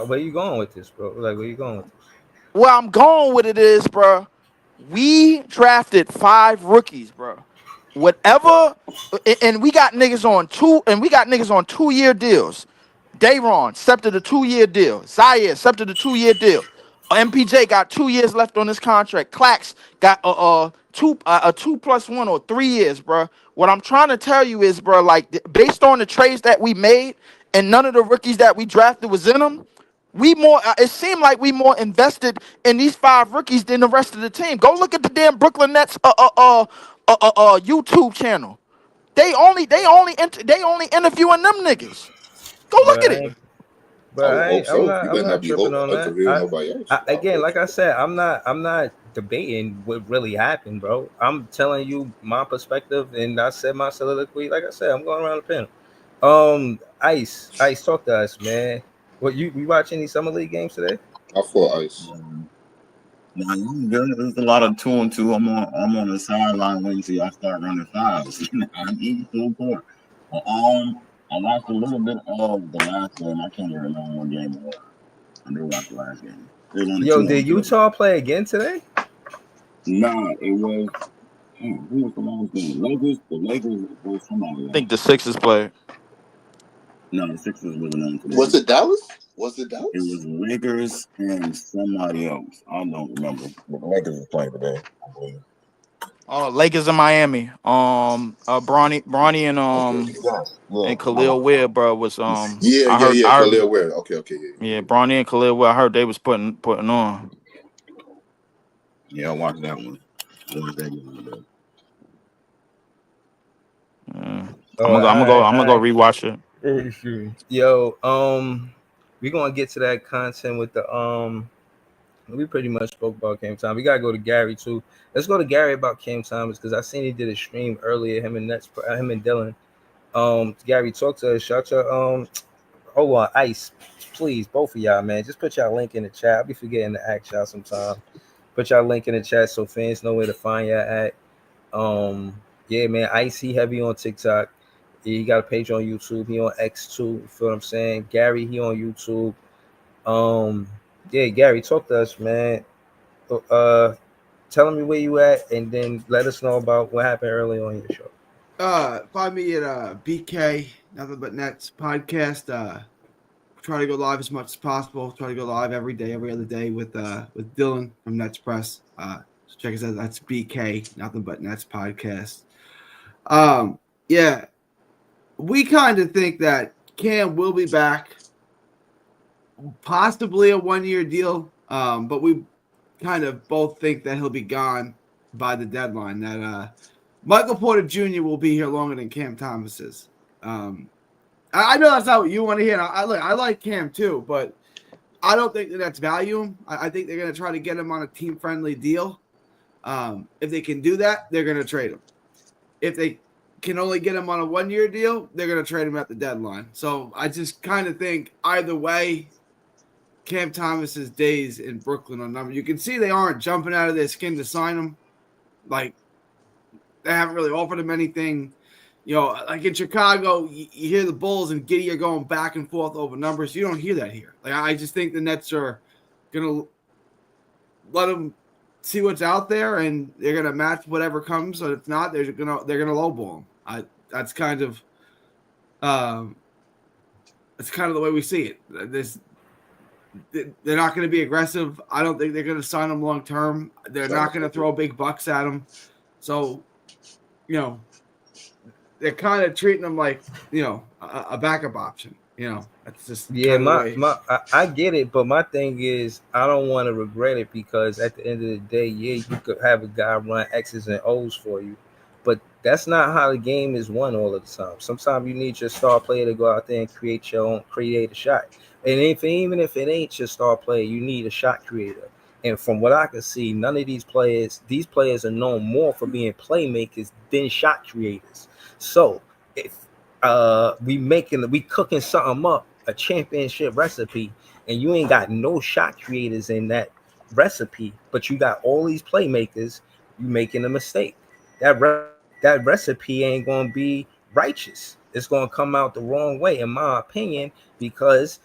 G: Where you going with this, bro? Like, where you going with this?
E: Where I'm going with it is, bro, we drafted 5 rookies, bro. Whatever, and we got niggas on 2-year deals. Dayron stepped to the 2-year deal. Zaire stepped to the 2-year deal. MPJ got 2 years left on his contract. Clax got a 2+1 or 3 years, bro. What I'm trying to tell you is, bro, like, based on the trades that we made and none of the rookies that we drafted was in them, it seemed like we more invested in these 5 rookies than the rest of the team. Go look at the damn Brooklyn Nets YouTube channel. They only interviewing them niggas. Go look
G: But
E: at
G: I
E: it.
G: ain't.
D: I
G: But
D: would
G: I
D: hope
G: ain't, I'm
D: so.
G: not.
D: You
G: I'm
D: better not
G: not
D: be
G: tripping on that.
D: interviewing nobody else. I would
G: Again,
D: hope
G: like I
D: so.
G: said, I'm not. I'm not debating what really happened, bro. I'm telling you my perspective, and I said my soliloquy. Like I said, I'm going around the pen. Ice, talk to us, man. What you watch any summer league games today?
D: I fought Ice.
H: Now I'm good. There's a lot of 2-on-2. I'm on the sideline waiting till y'all start running fouls. I'm eating full court. I watched a little bit of the last game. I can't even remember what game it was. I did watch the last game. It was only
G: Yo,
H: two
G: did
H: on two.
G: Utah play again today?
H: Nah, it was. Who was the last game? Lakers. The Lakers was somebody
E: I
H: else.
E: think the Sixers play.
H: No, the Sixers wasn't on
D: Was
H: today.
D: it Dallas? Was it
H: It
D: Dallas?
H: was Lakers and somebody else. I don't remember. But the Lakers was playing today, I believe.
E: Oh, Lakers in Miami. Bronny
D: Okay.
H: Yeah.
E: and Khalil Ware, bro, was
D: Yeah. Khalil Ware. Okay.
E: yeah, Bronny and Khalil Ware. I heard they was putting on.
H: Yeah, I watched that one. I watched that game today.
E: Yeah.
G: Oh, all right,
E: I'm gonna go rewatch it.
G: Yo, we're gonna get to that content with the we pretty much spoke about Cam Thomas. We gotta go to Gary too. Let's go to Gary about Cam Thomas because I seen he did a stream earlier. Him and Dylan. Gary, talk to us. Shout your hold on, Ice, please, both of y'all, man. Just put y'all link in the chat. I'll be forgetting to ask y'all sometime. Put y'all link in the chat so fans know where to find y'all at. Yeah, man. Ice, he heavy on TikTok. He got a page on YouTube. He on X too. You feel what I'm saying? Gary, he on YouTube. Yeah, Gary, talk to us, man. Tell me where you at, and then let us know about what happened early on your show.
I: Find me at BK Nothing But Nets podcast. Try to go live as much as possible. Try to go live every day, every other day with Dylan from Nets Press. So check us out. That's BK Nothing But Nets podcast. Yeah, we kind of think that Cam will be back, possibly a 1-year deal. But we kind of both think that he'll be gone by the deadline. That Michael Porter Jr. will be here longer than Cam Thomas is. I know that's not what you want to hear. I like Cam too, but I don't think that's value him. I think they're going to try to get him on a team-friendly deal. If they can do that, they're going to trade him. If they can only get him on a 1-year deal, they're going to trade him at the deadline. So I just kind of think either way, Cam Thomas's days in Brooklyn are numbered. You can see they aren't jumping out of their skin to sign him. Like, They haven't really offered him anything. You know, like in Chicago, you hear the Bulls and Giddey are going back and forth over numbers. You don't hear that here. Like, I just think the Nets are going to let them see what's out there, and they're going to match whatever comes. And if not, they're going to lowball them. That's kind of the way we see it. They're not going to be aggressive. I don't think they're going to sign them long term. They're not going to throw big bucks at them. So, you know, they're kind of treating them like, you know, a backup option. You know, that's just
G: I get it, but my thing is I don't want to regret it, because at the end of the day, yeah, you could have a guy run X's and O's for you, but that's not how the game is won all of the time. Sometimes you need your star player to go out there and create a shot. And even if it ain't your star player, you need a shot creator. And from what I can see, none of these players are known more for being playmakers than shot creators. So if we cooking something up, a championship recipe, and you ain't got no shot creators in that recipe, but you got all these playmakers, you making a mistake. That recipe ain't gonna be righteous. It's gonna come out the wrong way, in my opinion, because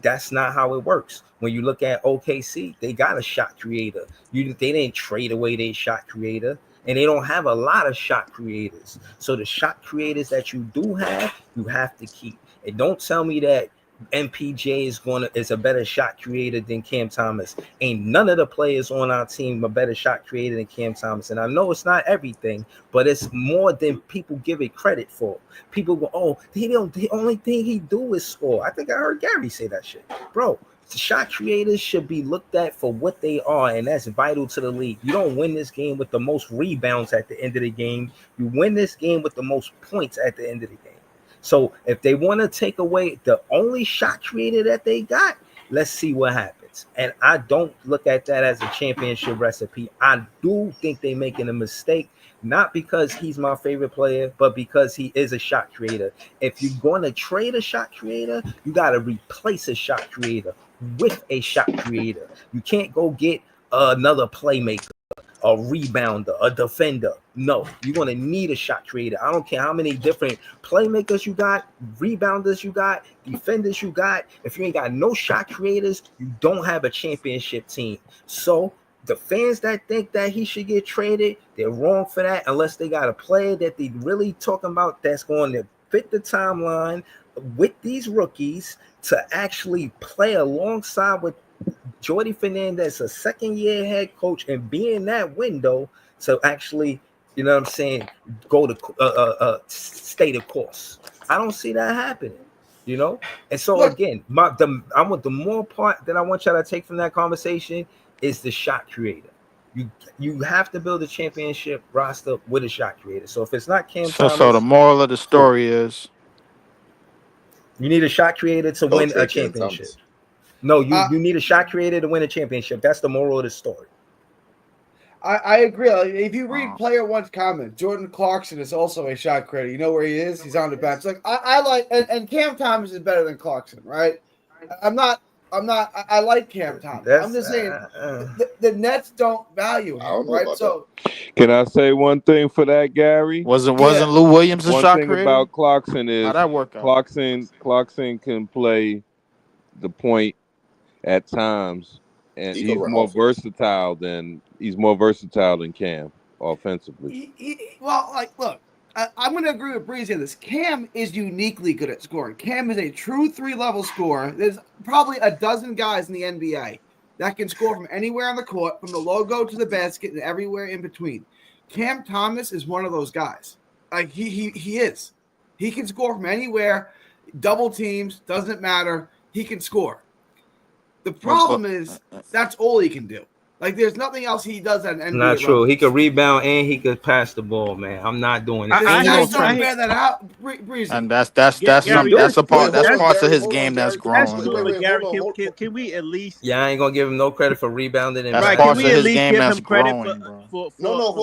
G: that's not how it works. When you look at OKC, they got a shot creator. They didn't trade away their shot creator, and they don't have a lot of shot creators. So the shot creators that you do have, you have to keep. And don't tell me that MPJ is a better shot creator than Cam Thomas. Ain't none of the players on our team a better shot creator than Cam Thomas. And I know it's not everything, but it's more than people give it credit for. People go, oh, the only thing he do is score. I think I heard Gary say that shit. Bro, shot creators should be looked at for what they are, and that's vital to the league. You don't win this game with the most rebounds at the end of the game. You win this game with the most points at the end of the game. So if they want to take away the only shot creator that they got, let's see what happens. And I don't look at that as a championship recipe. I do think they're making a mistake, not because he's my favorite player, but because he is a shot creator. If you're going to trade a shot creator, you got to replace a shot creator with a shot creator. You can't go get another playmaker, a rebounder, a defender. No, you're going to need a shot creator. I don't care how many different playmakers you got, rebounders you got, defenders you got. If you ain't got no shot creators, you don't have a championship team. So the fans that think that he should get traded, they're wrong for that, unless they got a player that they really talking about that's going to fit the timeline with these rookies to actually play alongside with Jordy Fernandez, a second-year head coach, and be in that window to actually, you know what I'm saying, go to stay the course. I don't see that happening, you know? And so, again, the more part that I want y'all to take from that conversation is the shot creator. You have to build a championship roster with a shot creator. So if it's not Cam Thomas...
E: So the moral of the story is...
G: You need a shot creator to win a championship. No, you need a shot creator to win a championship. That's the moral of the story.
I: I agree. If you read Player One's comment, Jordan Clarkson is also a shot creator. You know where he is? He's on the bench. Like I like, and Cam Thomas is better than Clarkson, right? I like Cam Thomas. I'm just saying the Nets don't value him, right? So
J: can I say one thing for that, Gary?
E: Wasn't Lou Williams a shot creator?
J: One thing about Clarkson is
E: how'd that work out?
J: Clarkson can play the point at times, and he's more versatile than Cam offensively.
I: Look, I'm going to agree with Breezy on this. Cam is uniquely good at scoring. Cam is a true 3-level scorer. There's probably a dozen guys in the NBA that can score from anywhere on the court, from the logo to the basket and everywhere in between. Cam Thomas is one of those guys. Like he is. He can score from anywhere, double teams, doesn't matter. He can score. The problem is that's all he can do. Like, there's nothing else he does at NBA.
G: Not true. He could rebound and he could pass the ball, man. I'm not doing it.
I: I bear that out, Breezy.
E: And that's parts of his game that's growing.
F: Gary, can we at least?
G: Yeah, I ain't gonna give him no credit for rebounding. And
F: right? Can we at least give him credit for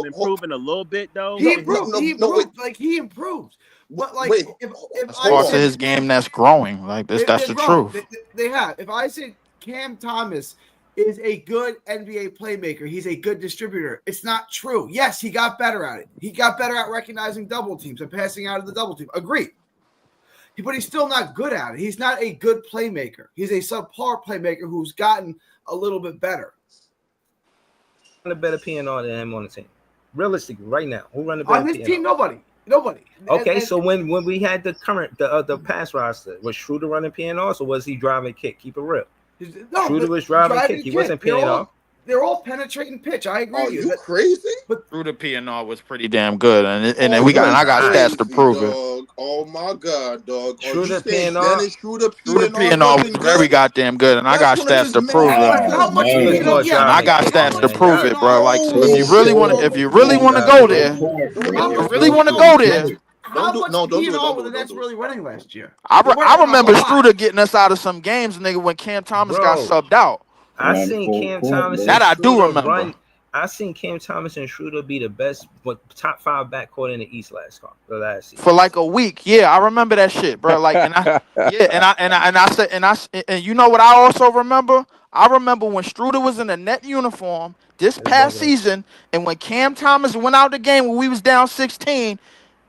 F: improving a little bit, though?
I: He improved. Like he improved. But like, if
E: parts of his game that's growing. Like this, that's the truth.
I: They have. If I said Cam Thomas is a good NBA playmaker. He's a good distributor. It's not true. Yes, he got better at it. He got better at recognizing double teams and passing out of the double team. Agreed. But he's still not good at it. He's not a good playmaker. He's a subpar playmaker who's gotten a little bit better.
G: A better PNR than him on the team. Realistically, right now, who run the better
I: on his
G: PNR?
I: team? Nobody.
G: Okay, so when we had the pass roster, was Schroeder running PNRs or was he driving kick? Keep it real.
I: No,
G: Schroeder was driving kick. He wasn't PNR.
I: They're all penetrating pitch. I agree.
D: Are you crazy?
E: But through the PNR was pretty damn good, and I got stats to prove it.
D: Oh my god, dog!
G: Schroeder
D: PNR.
E: Schroeder PNR was very goddamn good, and I got stats to prove it.
I: How much?
E: And I got stats to prove it, bro. Like, so if you really want to go there,
I: How much PNR were the Nets really running last year?
E: I remember Schroeder getting us out of some games, nigga, when Cam Thomas got subbed out.
G: I seen Cam Thomas.
E: That I do remember.
G: I seen Cam Thomas and Schroeder be the best, top 5 backcourt in the East last season.
E: For like a week. Yeah, I remember that shit, bro. Like, and I said, and you know what I also remember? I remember when Schroeder was in a net uniform this past season, and when Cam Thomas went out the game when we was down 16,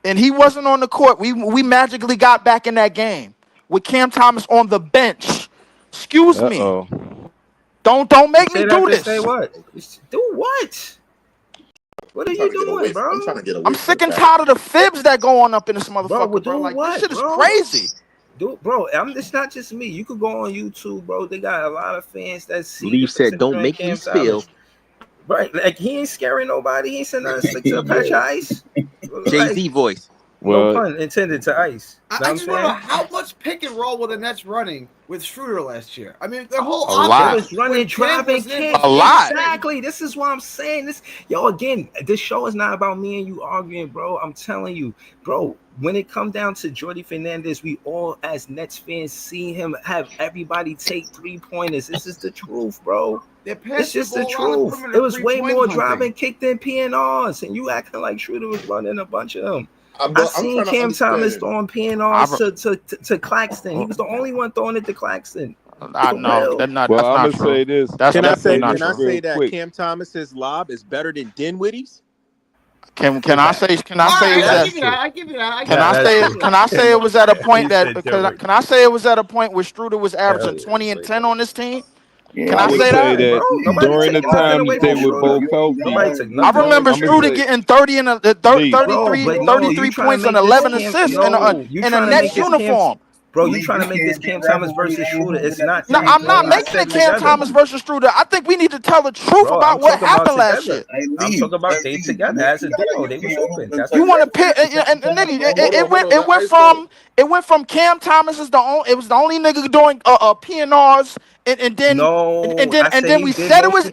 E: and he wasn't on the court, we magically got back in that game with Cam Thomas on the bench. Excuse me. Don't make me do this.
G: Say what? Do what? What are you doing, bro?
D: I'm trying to get away.
E: I'm sick and tired of the fibs that go on up in this motherfucker, bro. Like,
G: what,
E: this shit is
G: bro?
E: crazy.
G: Bro, it's not just me. You could go on YouTube, bro. They got a lot of fans that see.
F: Leaf said, "Don't make me spill."
G: Right, like he ain't scaring nobody. He ain't sending us to a patch of ice.
F: Jay-Z voice.
G: No pun intended to ice.
I: I just want to know how much pick and roll were the Nets running with Schroeder last year? I mean, the whole
G: offense was running, driving kicks.
E: A lot.
G: Exactly. This is why I'm saying this. Yo, again, this show is not about me and you arguing, bro. I'm telling you, bro. When it comes down to Jordy Fernandez, we all, as Nets fans, see him have everybody take 3-pointers. This is the truth, bro. It's just the truth. It was way more driving kick than PNRs, and you acting like Schroeder was running a bunch of them. I seen Cam Thomas throwing PNRs to Claxton. He was the only one throwing it to Claxton.
E: I know. That's not
J: I'm
E: true.
J: gonna say this.
F: Can I say that
J: quick.
F: Cam Thomas's lob is better than Dinwiddie's?
E: Can I say it was at a point where Schroeder was averaging 20 and 10 on this team? Can I say that?
J: During the time they were both healthy.
E: I remember Schroeder getting 33 points and 11 assists in a Nets uniform.
G: Bro, you trying to make this Cam Thomas versus Schroeder? It's not.
E: No, I'm not making it Cam Thomas versus Schroeder. I think we need to tell the truth about what happened last year.
G: I'm talking about they together as a duo. They was open.
E: You want to pick and nigga, it went from Cam Thomas is it was the only nigga doing PNRs and then we said it was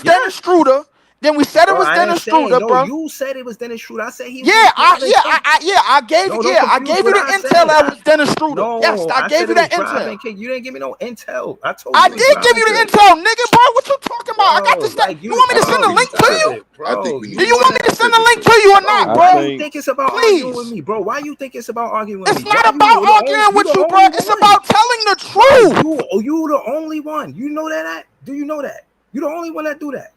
E: Dennis Schroeder. Then we said it was Dennis Schroeder, bro.
G: You said it was Dennis Schroeder. I said he.
E: I gave you the intel that was Dennis Schroeder. Yes, I gave you that intel.
G: You didn't give me no intel. I told you.
E: I did give you the intel, nigga, bro. What you talking about? I got this. You want me to send a link to you? Do you want me to send a link to you or not, bro?
G: Why you think it's about arguing with me, bro? Why you think it's about arguing with me?
E: It's not about arguing with you, bro. It's about telling the truth.
G: You the only one. You know that? Do you know that? You the only one that do that.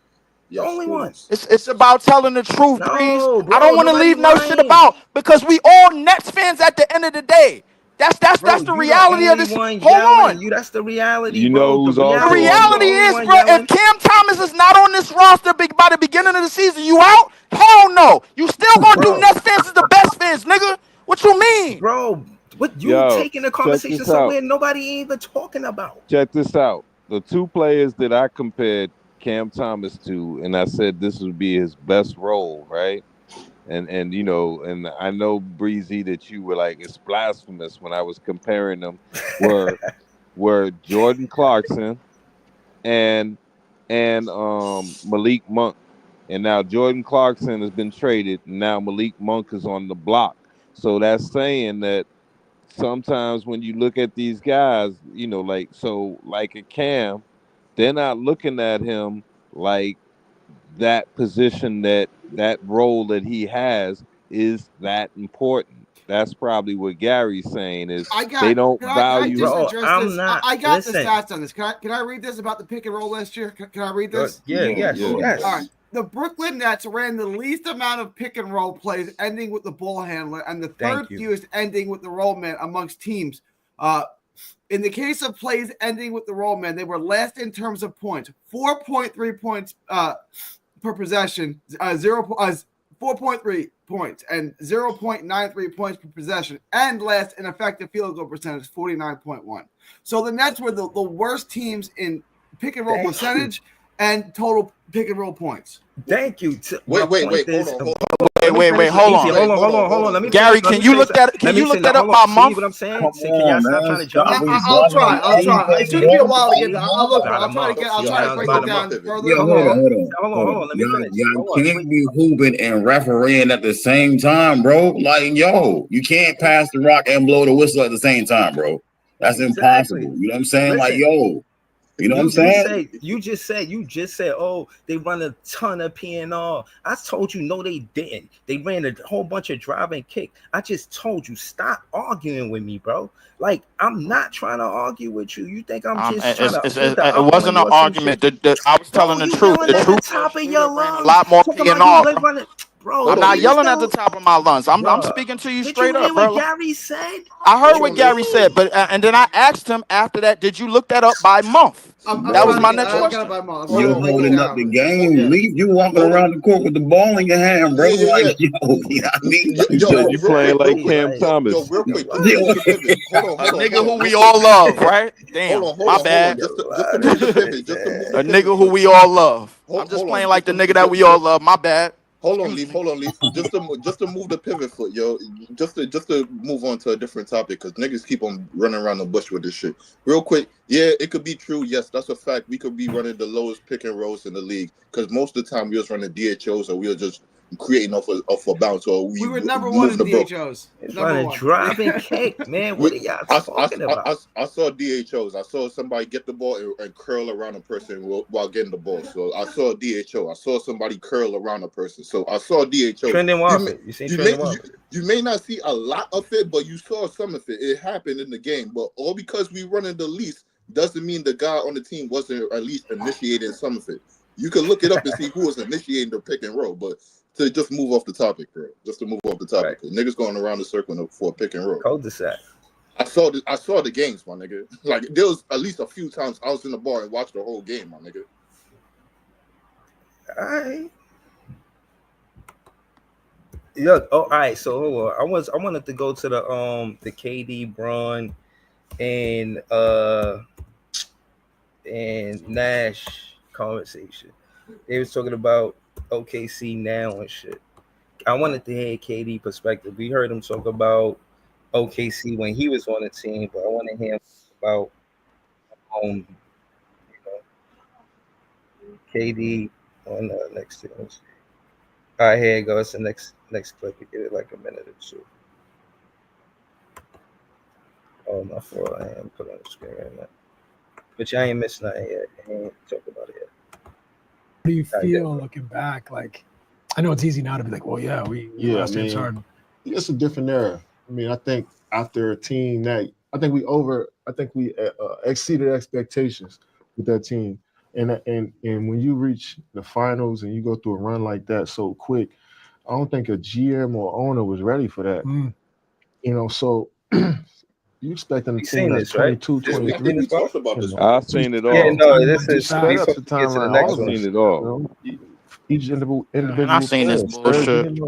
G: The only one.
E: It's about telling the truth, please.
G: Bro,
E: I don't want to leave no shit about because we all Nets fans at the end of the day. That's the reality of this. Hold on.
G: That's the reality.
J: You know who's also
E: the reality is, bro. If Cam Thomas is not on this roster by the beginning of the season, you out? Hell no. You still gonna do Nets fans as the best fans, nigga. What you mean,
G: bro? What you taking the conversation somewhere nobody even talking about?
J: Check this out. The two players that I compared Cam Thomas to, and I said this would be his best role, right? And you know, and I know Breezy that you were like it's blasphemous when I was comparing them were Jordan Clarkson and Malik Monk. And now Jordan Clarkson has been traded, and now Malik Monk is on the block. So that's saying that sometimes when you look at these guys, you know, like a Cam, they're not looking at him like that position, that role that he has is that important. That's probably what Gary's saying is
I: I got.
J: they don't
I: Can I
J: value.
I: just
G: Bro,
I: address
G: I'm
I: this?
G: not-
I: I got
G: listen.
I: the stats on this. Can I read this about the pick and roll last year? Can I read this?
G: Yeah, yes,
J: Yeah.
G: yes.
I: All right. The Brooklyn Nets ran the least amount of pick and roll plays, ending with the ball handler, and the third
G: Thank you.
I: fewest, ending with the roll man amongst teams. In the case of plays ending with the roll man, they were last in terms of points, 4.3 points per possession, 4.3 points, and 0.93 points per possession, and last in effective field goal percentage, 49.1. So the Nets were the worst teams in pick and roll
G: Thank
I: percentage and total pick and roll points.
G: Thank you.
D: Wait,
G: My
D: hold
G: point
D: on,
G: is-
D: hold on.
G: Let me
E: Wait,
G: finish
E: hold
G: it
E: on.
G: easy. Hold on. Let me
E: Gary,
G: finish- let
E: can
G: me
E: you
G: finish
E: look that? Can
G: let
E: you
G: me
E: look
G: finish-
E: that up
G: hold
E: by
G: on. See
E: month?
G: what I'm saying?
H: Come
G: See, can y'all
H: on,
G: stop
H: man.
G: trying to
H: Stop
G: jump?
I: I'll try. It took me a while to get there. I'll look.
G: About a
I: I'll try to
G: month.
I: get. I'll
G: Yeah,
I: try to
G: it's
I: break
G: about
I: it
G: a
I: down
D: month.
I: further.
H: Yeah,
G: Hold on.
H: hold on.
G: Let me finish.
H: Y'all
G: Hold on.
H: can't be hooping and refereeing at the same time, bro. Like, yo, you can't pass the rock and blow the whistle at the same time, bro. That's
G: Exactly.
H: impossible. You know what I'm saying? Like,
G: Listen.
H: yo, you know what I'm saying?
G: You just said, oh, they run a ton of PNR. I told you, no, they didn't. They ran a whole bunch of drive and kick. I just told you, stop arguing with me, bro. Like, I'm not trying to argue with you. You think I'm just trying to put the
E: It
G: up on
E: wasn't
G: you
E: an
G: or some
E: argument.
G: shit?
E: I was
G: Bro,
E: telling the
G: you
E: truth.
G: yelling
E: The
G: at the
E: truth
G: top
E: was
G: of
E: you
G: your
E: would ran a
G: lungs,
E: lot more
G: talking about you
E: PNR.
G: they running. Bro,
E: I'm not
G: you
E: yelling at
G: still-
E: the top of my lungs. I'm
G: Bruh,
E: speaking to you
G: did
E: straight
G: you hear
E: up,
G: what
E: bro.
G: Gary said?
E: I heard
G: What
E: what
G: you
E: Gary
G: mean?
E: said, but and then I asked him after that, did you look that up by month?
I: I'm
E: That was
I: trying to
E: my
I: get.
E: next
I: I got it
E: question.
I: by month. I'm
D: Hold
H: You're
I: trying to
D: on,
I: break it
H: holding up the
I: down.
H: game.
D: Yeah.
H: Leave you walking
D: Hold on.
H: around the court with the ball in your hand, bro.
D: Yeah.
H: Like, yo, you know what I mean?
D: Yo,
J: He
D: yo,
J: said
D: yo,
J: you
D: real
J: playing
D: quick,
J: like Cam Thomas.
D: real quick,
G: What?
D: just to pivot. Hold on,
E: A nigga who
D: real
E: we
D: quick.
E: all love, right? Damn, my bad.
D: Just to move the pivot, just to move the
E: A
D: pivot.
E: nigga who we all love. I'm just
D: Hold
E: playing
D: on,
E: like the nigga that we all love. My bad.
D: hold on,
E: Excuse
D: Leaf.
E: me.
D: Just to move the pivot foot, yo. Just to move on to a different topic, because niggas keep on running around the bush with this shit. Real quick, yeah, it could be true. Yes, that's a fact. We could be running the lowest pick and rolls in the league, because most of the time we was running DHOs, or we were just creating off a bounce, or
I: We were number one
D: moving
I: in
D: the bro.
I: DHOs.
G: It's
I: Number
G: running
I: one.
G: drive and kick, man. What are y'all talking about?
D: I saw DHOs. I saw somebody get the ball and curl around a person while getting the ball. So I saw DHO. I saw somebody curl around a person. So I saw DHO.
G: Trending Waffle. You seen Trending Waffle?
D: You may not see a lot of it, but you saw some of it. It happened in the game. But all because we running the least doesn't mean the guy on the team wasn't at least initiating some of it. You can look it up and see who was initiating the pick and roll. But to just move off the topic, bro. Just to move off the topic.
G: Right.
D: Niggas going around the circle for a pick and roll.
G: Cul-de-sac.
D: I saw the games, my nigga. Like, there was at least a few times I was in the bar and watched the whole game, my nigga.
G: All right. Look, all right. So hold on. I wanted to go to the KD, Bron, and Nash conversation. They was talking about OKC now and shit. I wanted to hear KD perspective. We heard him talk about OKC when he was on the team, but I want to hear him about you know, KD on the next team. All right, here it goes. The next clip. We get it like a minute or two. Oh, my fault. I am put on the screen right now. But y'all ain't missed nothing yet. I ain't talk about it yet.
K: What do you feel looking back? Like, I know it's easy now to be like, well, yeah, we lost James Harden.
L: It's a different era. I mean, I think after a team that I think we exceeded expectations with that team, and when you reach the finals and you go through a run like that so quick, I don't think a GM or owner was ready for that. You know, so you expecting a team that's 22, 23.
D: I think we talked about this.
J: I've seen it all.
G: Yeah, no, this is
L: sped up the timeline. All of
J: I've
L: us,
J: seen it all.
L: each individual
E: I seen this bullshit.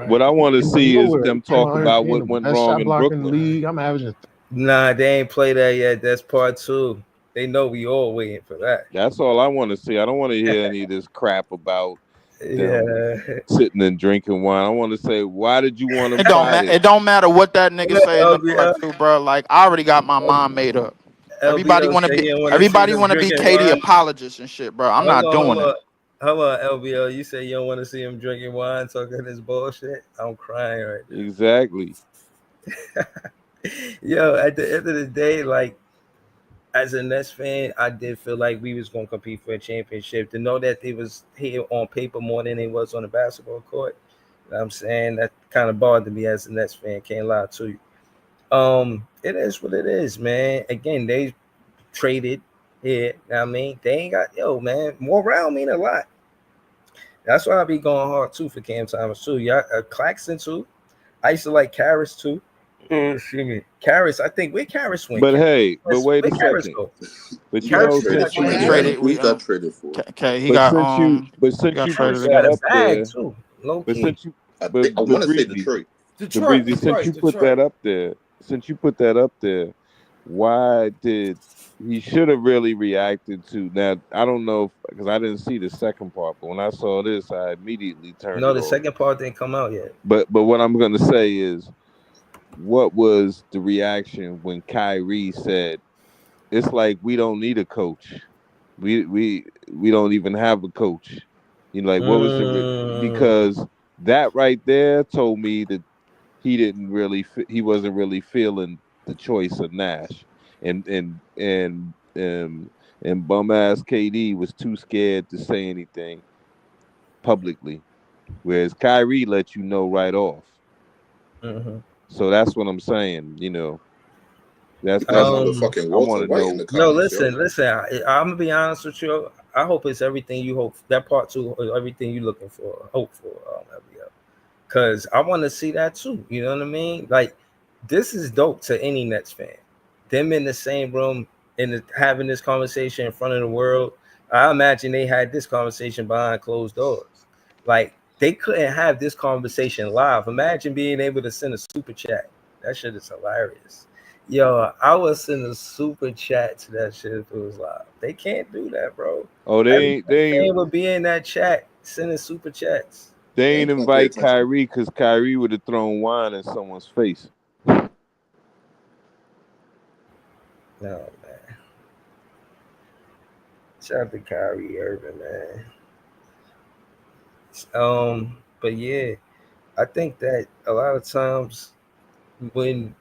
J: What I want to see is them talk about what went wrong in
L: blocking
J: Brooklyn.
L: league. I'm averaging.
G: Nah, they ain't play that yet. That's part 2. They know we all waiting for that.
J: That's all I want to see. I don't want to hear any of this crap about them
G: Yeah.
J: sitting and drinking wine. I want to say, why did you want to try this?
E: It don't matter what that nigga say in the
G: LBL.
E: part 2, bro. Like, I already got my mind made up. Everybody
G: LBL
E: want to
G: say
E: be
G: he don't wanna see them
E: KD
G: drinking wine.
E: apologist and shit, bro. I'm not doing it.
G: Hold on, LBL. You say you don't want to see him drinking wine, talking this bullshit. I'm crying right now.
J: Exactly.
G: Yo, at the end of the day, like, as a Nets fan, I did feel like we was gonna compete for a championship. To know that they was here on paper more than they was on the basketball court, know what I'm saying? That kind of bothered me as a Nets fan, can't lie to you. It is what it is, man. Again, they traded here. I mean, they ain't got man. More round mean a lot. That's why I be going hard too for Cam Thomas too. Yeah, Claxton too. I used to like Karras too. Excuse me, Karras. I think where Karras went.
J: But hey, but wait a
G: Where Karras
J: second.
G: go?
J: But you
D: He got
J: know,
D: traded
J: since
D: for.
J: you
D: Who got traded for?
E: He
J: but
E: got
J: since you put
G: Karras
J: that
G: got a
J: up
G: bag
J: there,
G: too. Low
J: but
G: key.
J: since you
D: I
J: but
D: want to say
J: Breezy,
D: Detroit.
J: Breezy, since you put that up there, why did he should have really reacted to now? I don't know because I didn't see the second part, but when I saw this, I immediately turned
G: No,
J: it
G: the
J: off.
G: second part didn't come out yet.
J: But what I'm gonna say is, what was the reaction when Kyrie said, "It's like we don't need a coach. We don't even have a coach." You know, like what was because that right there told me that he wasn't really feeling the choice of Nash, and bum ass KD was too scared to say anything publicly, whereas Kyrie let you know right off. So that's what I'm saying. You know, that's
D: He got
J: what
D: motherfucking
J: I
D: Walter
J: want to
D: White in
J: know.
D: the comments.
G: Listen. I'm gonna be honest with you. I hope it's everything you hope. That part two, everything you looking for, hope for. Because I want to see that too. You know what I mean? Like, this is dope to any Nets fan. Them in the same room and having this conversation in front of the world. I imagine they had this conversation behind closed doors. Like, they couldn't have this conversation live. Imagine being able to send a super chat. That shit is hilarious. Yo, I would send a super chat to that shit if it was live. They can't do that, bro.
J: Oh,
G: Every fan would be in that chat sending super chats.
J: They ain't invite Kyrie because Kyrie would have thrown wine in someone's face.
G: No, man. Shout out to Kyrie Irving, man. But yeah, I think that a lot of times when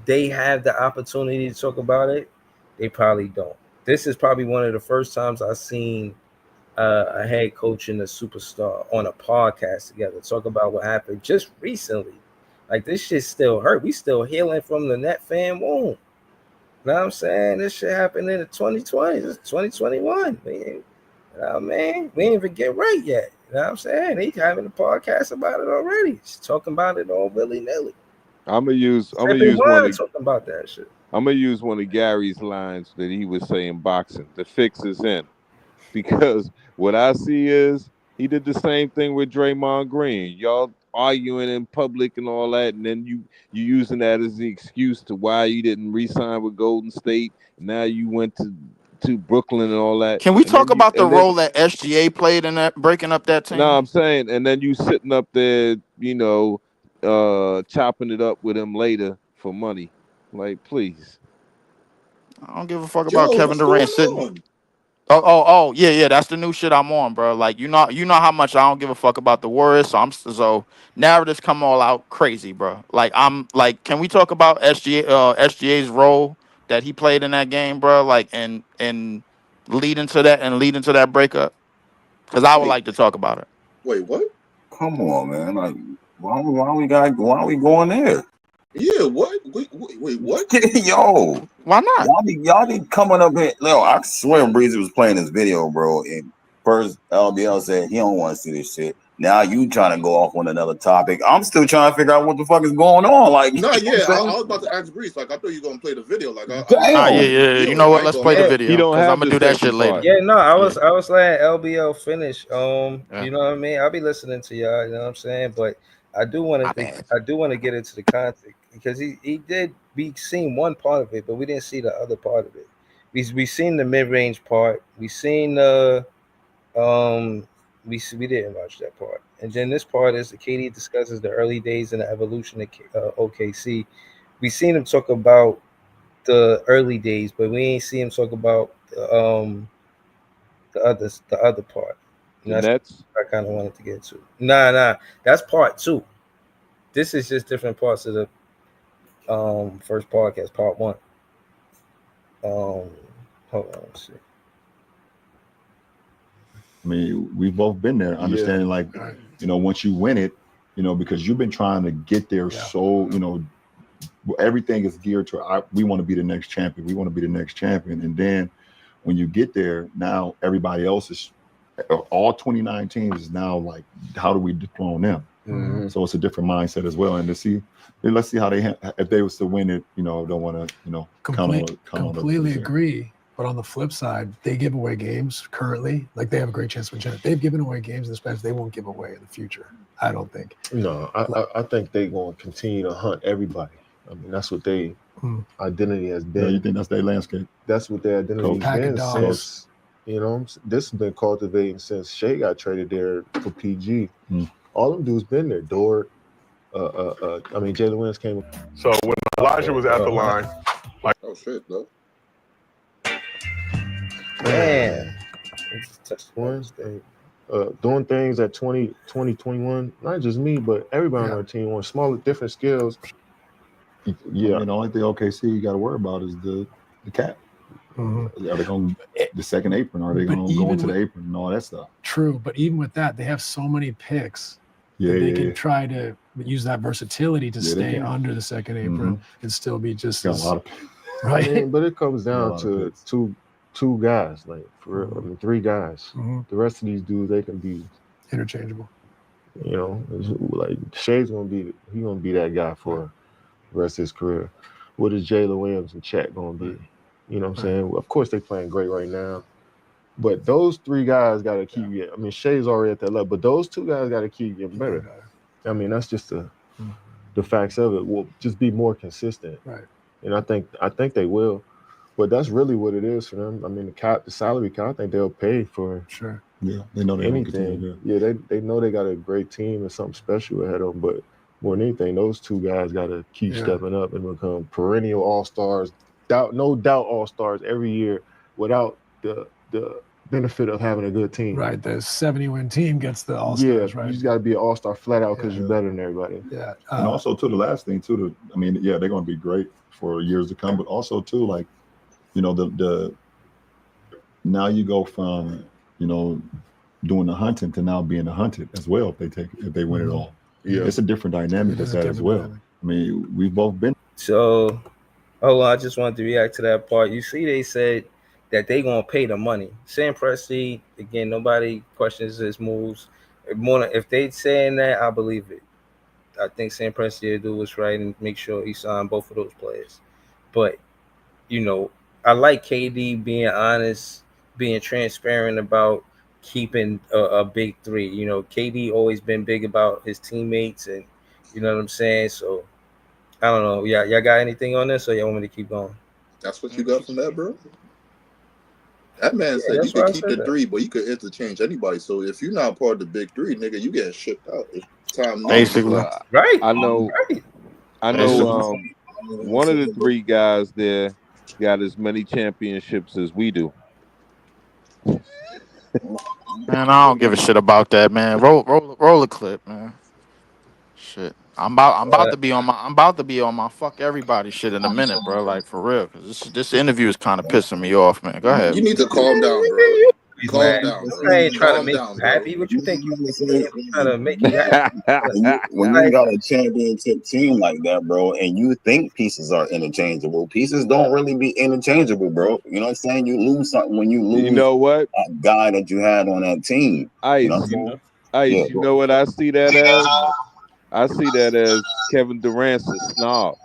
G: they have the opportunity to talk about it, they probably don't. This is probably one of the first times I've seen a head coach and a superstar on a podcast together talk about what happened just recently. Like, this shit still hurt. We still healing from the net fan wound. You know what I'm saying? This shit happened in the 2020s. This is 2021. Man, we ain't even get right yet. You know what I'm saying? They having a podcast about it already. Just talking about it all willy-nilly.
J: I'm gonna use
G: talking about that shit.
J: I'm gonna use one of Gary's lines that he was saying boxing. The fix is in. Because what I see is he did the same thing with Draymond Green. Y'all arguing in public and all that, and then you using that as the excuse to why you didn't re-sign with Golden State. And now you went to Brooklyn and all that.
E: Can we talk about the role that SGA played in that breaking up that team?
J: No, I'm saying, and then you sitting up there, chopping it up with him later for money. Like, please.
E: I don't give a fuck about Kevin Durant sitting. Yeah, that's the new shit I'm on, bro. Like, you know how much I don't give a fuck about the Warriors. So narratives come all out crazy, bro. Like, I'm like, can we talk about SGA's role that he played in that game, bro? Like, and leading to that breakup, because I would like to talk about it.
D: Wait, what?
H: Come on, man. Like, why we going there?
D: Yeah, what? Wait, what?
H: Yo,
E: why not?
H: Y'all be coming up here. No, I swear Breezy was playing this video, bro. And first LBL said he don't want to see this shit. Now you trying to go off on another topic. I'm still trying to figure out what the fuck is going on. Like,
D: no,
H: you know
D: yeah, I was about to ask Breeze. Like, I thought you were gonna play the video. Like,
E: yeah. You know what? Let's play the video.
J: He don't have
E: I'm gonna do that shit later.
G: Yeah, no, I was letting LBL finish. You know what I mean? I'll be listening to y'all. You know what I'm saying? But I do want to get into the content because we seen one part of it, but we didn't see the other part of it. We seen the mid range part. We seen we didn't watch that part. And then this part is the KD discusses the early days and the evolution of OKC. We seen him talk about the early days, but we ain't see him talk about the other part.
J: The Nets.
G: I kind of wanted to get to. Nah, that's part 2. This is just different parts of the first podcast, part 1. Hold on, let's see.
M: I mean, we've both been there, understanding like, once you win it, because you've been trying to get there. So, everything is geared to, we want to be the next champion. We want to be the next champion. And then when you get there, now everybody else is, all 29 teams is now like, how do we dethrone them?
L: Mhm.
M: So it's a different mindset as well. And let's see how if they was to win it, don't want to,
K: completely agree. But on the flip side, they give away games currently. Like, they have a great chance to win. They've given away games in this match they won't give away in the future. I don't think.
L: No, I think they're going to continue to hunt everybody. I mean, that's what they identity has been.
M: Yeah, you think that's their landscape?
L: That's what their identity has been since, this has been cultivating since Shea got traded there for PG. All them dudes been there. Dort, Jalen Williams came.
N: So when Elijah was at the line, like,
D: oh shit, though.
G: Man.
L: Doing things at 20, 21, not just me, but everybody on our team wants smaller, different skills.
M: Yeah, the only thing OKC you got to worry about is the cap. Are they going the second apron? Are they going to go into the apron and all that stuff?
K: True, but even with that, they have so many picks. They can try to use that versatility to stay under the second apron and still be just
M: got a lot of picks.
K: right.
L: I mean, but it comes down to two guys, like for real. I mean, three guys. The rest of these dudes, they can be
K: interchangeable.
L: Like Shea's gonna be that guy for the rest of his career. What is Jalen Williams and Chet gonna be? You know what I'm saying? Of course, they're playing great right now, but those three guys got to keep getting. I mean, Shea's already at that level, but those two guys got to keep getting better. I mean, that's just the facts of it. Will just be more consistent,
K: right?
L: And I think they will. But that's really what it is for them. I mean, the salary cap, I think they'll pay for
M: Yeah, they know they
L: anything. They know they got a great team and something special ahead of them. But more than anything, those two guys got to keep stepping up and become perennial all-stars. No doubt all-stars every year without the benefit of having a good team.
K: Right, the 70-win team gets the all-stars, right?
L: You just got to be an all-star flat out because you're better than everybody.
K: Yeah.
M: And also, too, the last thing, too, they're going to be great for years to come. But also, too, like, the now you go from, doing the hunting to now being the hunted as well if they win it all. Yeah. It's a different dynamic with that as well. Dynamic. I mean, we've both been.
G: So, I just wanted to react to that part. You see, they said that they gonna pay the money. Sam Presti, again, nobody questions his moves. If they saying that, I believe it. I think Sam Presti will do what's right and make sure he signed both of those players. But, I like KD being honest, being transparent about keeping a big three. KD always been big about his teammates, and you know what I'm saying. So I don't know. Y'all got anything on this, or y'all want me to keep going?
D: That's what you got from that, bro. That man said you could keep the three, but you could interchange anybody. So if you're not part of the big three, nigga, you getting shipped out. It's time
E: basically,
G: right?
J: I know.
G: Right.
J: I know. One of the three guys there got as many championships as we do.
E: Man, I don't give a shit about that, man. Roll a clip, man. Shit, I'm about to be on my fuck everybody shit in a minute, bro. Like, for real, because this interview is kind of pissing me off, man. Go ahead.
D: You need to calm down, bro. Calm down, bro.
G: I ain't trying to make you happy. What you think you trying to make you happy?
H: When you got a championship team like that, bro, and you think pieces are interchangeable, pieces don't really be interchangeable, bro. You know what I'm saying? You lose something when you lose.
J: You know what?
H: A guy that you had on that team.
J: Ice.
H: You know what I'm saying?
J: You know what I see that as? I see that as Kevin Durant's a snob.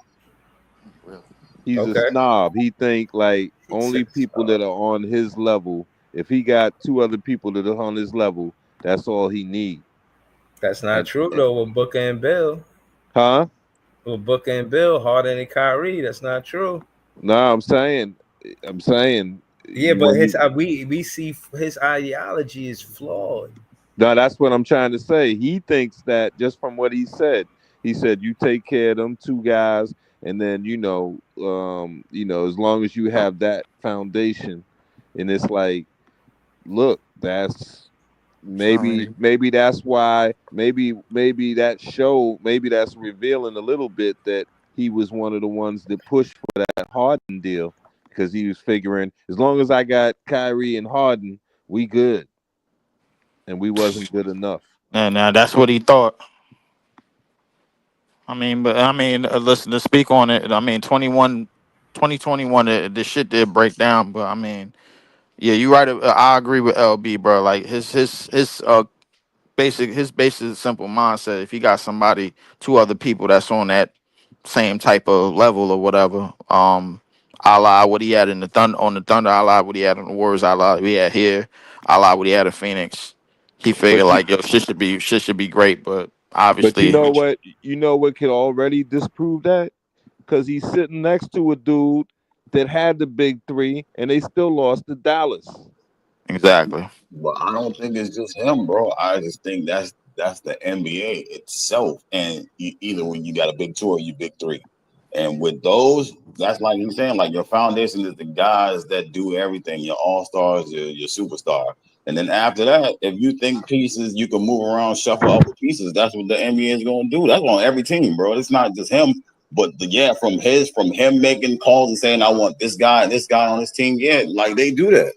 J: He's a snob. He think like only people that are on his level. If he got two other people that are on his level, that's all he need.
G: That's not true though. With Booker and Bill, with Booker and Bill, Harden and Kyrie, that's not true.
J: No, I'm saying.
G: Yeah, but we see his ideology is flawed.
J: No, that's what I'm trying to say. He thinks that just from what he said you take care of them two guys, and then as long as you have that foundation, and it's like, look, that's maybe that's why maybe that's revealing a little bit that he was one of the ones that pushed for that Harden deal, because he was figuring as long as I got Kyrie and Harden, we good. And we wasn't good enough.
E: And that's what he thought. I mean, listen, to speak on it, I mean, 2021, the shit did break down, but I mean, yeah, you right. I agree with LB, bro. Like his basic simple mindset. If he got somebody, two other people that's on that same type of level or whatever, a la what he had in the Thunder, a la what he had on the Warriors, a la what he had here, a la what he had in Phoenix. He figured
J: But you,
E: like, yo, shit should be great, but
J: but you
E: obviously,
J: know what? You know what can already disprove that? Because he's sitting next to a dude that had the big three, and they still lost to Dallas.
E: exactly.
H: But I don't think it's just him, bro. I just think that's the NBA itself. And either when you got a big two or you big three. And with those, that's like you're saying, like your foundation is the guys that do everything, your all-stars, your superstar. And then after that, if you think pieces, you can move around, shuffle other pieces. That's what the NBA is going to do. That's on every team, bro. It's not just him. But from him making calls and saying, I want this guy on this team. Yeah, like they do that.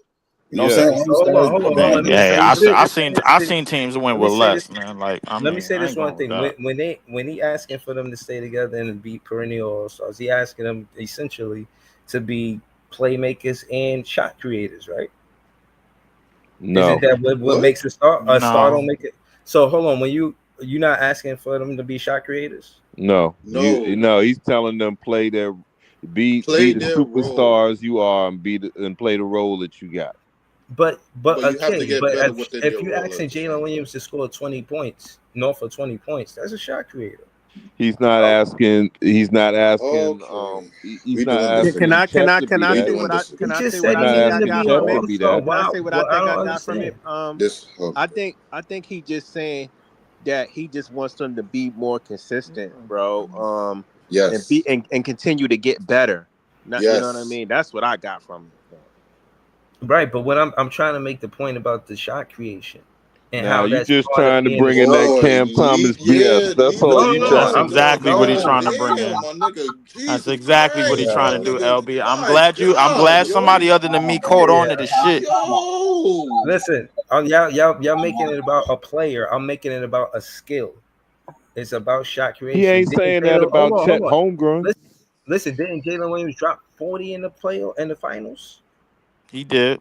H: You know what
J: Yeah.
H: I'm saying?
G: So hold on.
E: Man,
G: Let me
E: yeah,
G: say
E: I seen teams win
G: let me
E: with
G: say this.
E: less, man. Like, I
G: Let me
E: mean,
G: say
E: I
G: this
E: ain't
G: one
E: going with
G: thing.
E: that.
G: When he asking for them to stay together and be perennial all-stars, he asking them essentially to be playmakers and shot creators, right? Isn't
J: No.
G: that what
D: What?
G: makes a star? A star
E: No,
G: don't make it. So hold on. When you're not asking for them to be shot creators,
J: No.
D: No.
J: He's telling them be
D: Play
J: the
D: their role,
J: superstars you are and play the role that you got.
G: but
D: but you have to
G: okay,
D: get
G: but
D: better within
G: if
D: your
G: you
D: role
G: asking
D: at the
G: Jalen
D: same time.
G: Williams to score 20 points, north of 20 points, that's a shot creator.
J: He's not
G: So
J: asking. He's not asking.
D: Okay,
J: He's
D: we
J: not
D: doing this
J: asking
D: again.
J: Chet to be
D: We
J: that.
D: doing this
G: he
F: Can
D: again.
F: I
G: just
F: say what
J: He's
G: said
F: I
G: he
J: not
F: think
G: needed
F: I
G: to
J: asking
F: got
G: be an
J: Chet
F: from
J: to
F: it?
J: be
G: all-star.
J: that.
F: Can I
G: Wow,
F: say what I
G: well, I
F: think
G: don't
F: I got from
G: understand.
F: it?
D: This okay.
F: I think he just saying that he just wants them to be more consistent, bro. And
D: Yes.
F: be and continue to get better. Not, you know what I
D: Yes.
F: mean? That's what I got from it.
G: Right, but what I'm trying to make the point about the shot creation and
J: Now
G: how
J: you
G: that's
J: just
G: part of
J: trying to
G: being the
J: bring in
G: star.
J: that
D: Boy,
J: Cam Thomas
D: yeah,
J: BS. That's
D: leave
J: all
D: it
J: you
G: No,
E: that's
J: trying to
D: alone,
J: do.
D: yo.
E: exactly what he's
D: God
E: trying to bring
D: damn,
E: in.
D: my nigga.
E: That's
D: Jesus
E: exactly what he's
D: Christ,
E: trying
D: my
E: to do,
D: nigga.
E: LB. I'm
D: My
E: glad I'm
D: God,
E: glad
D: yo.
E: somebody other than me caught on to
G: Yeah.
E: this shit.
D: Yo.
G: Listen, y'all making it about a player. I'm making it about a skill. It's about shot
J: He
G: creation.
J: ain't saying that
G: Hold
J: about
G: on, hold
J: Chet
G: on.
J: Holmgren.
G: Listen, didn't Jalen Williams drop 40 in the finals?
E: He did.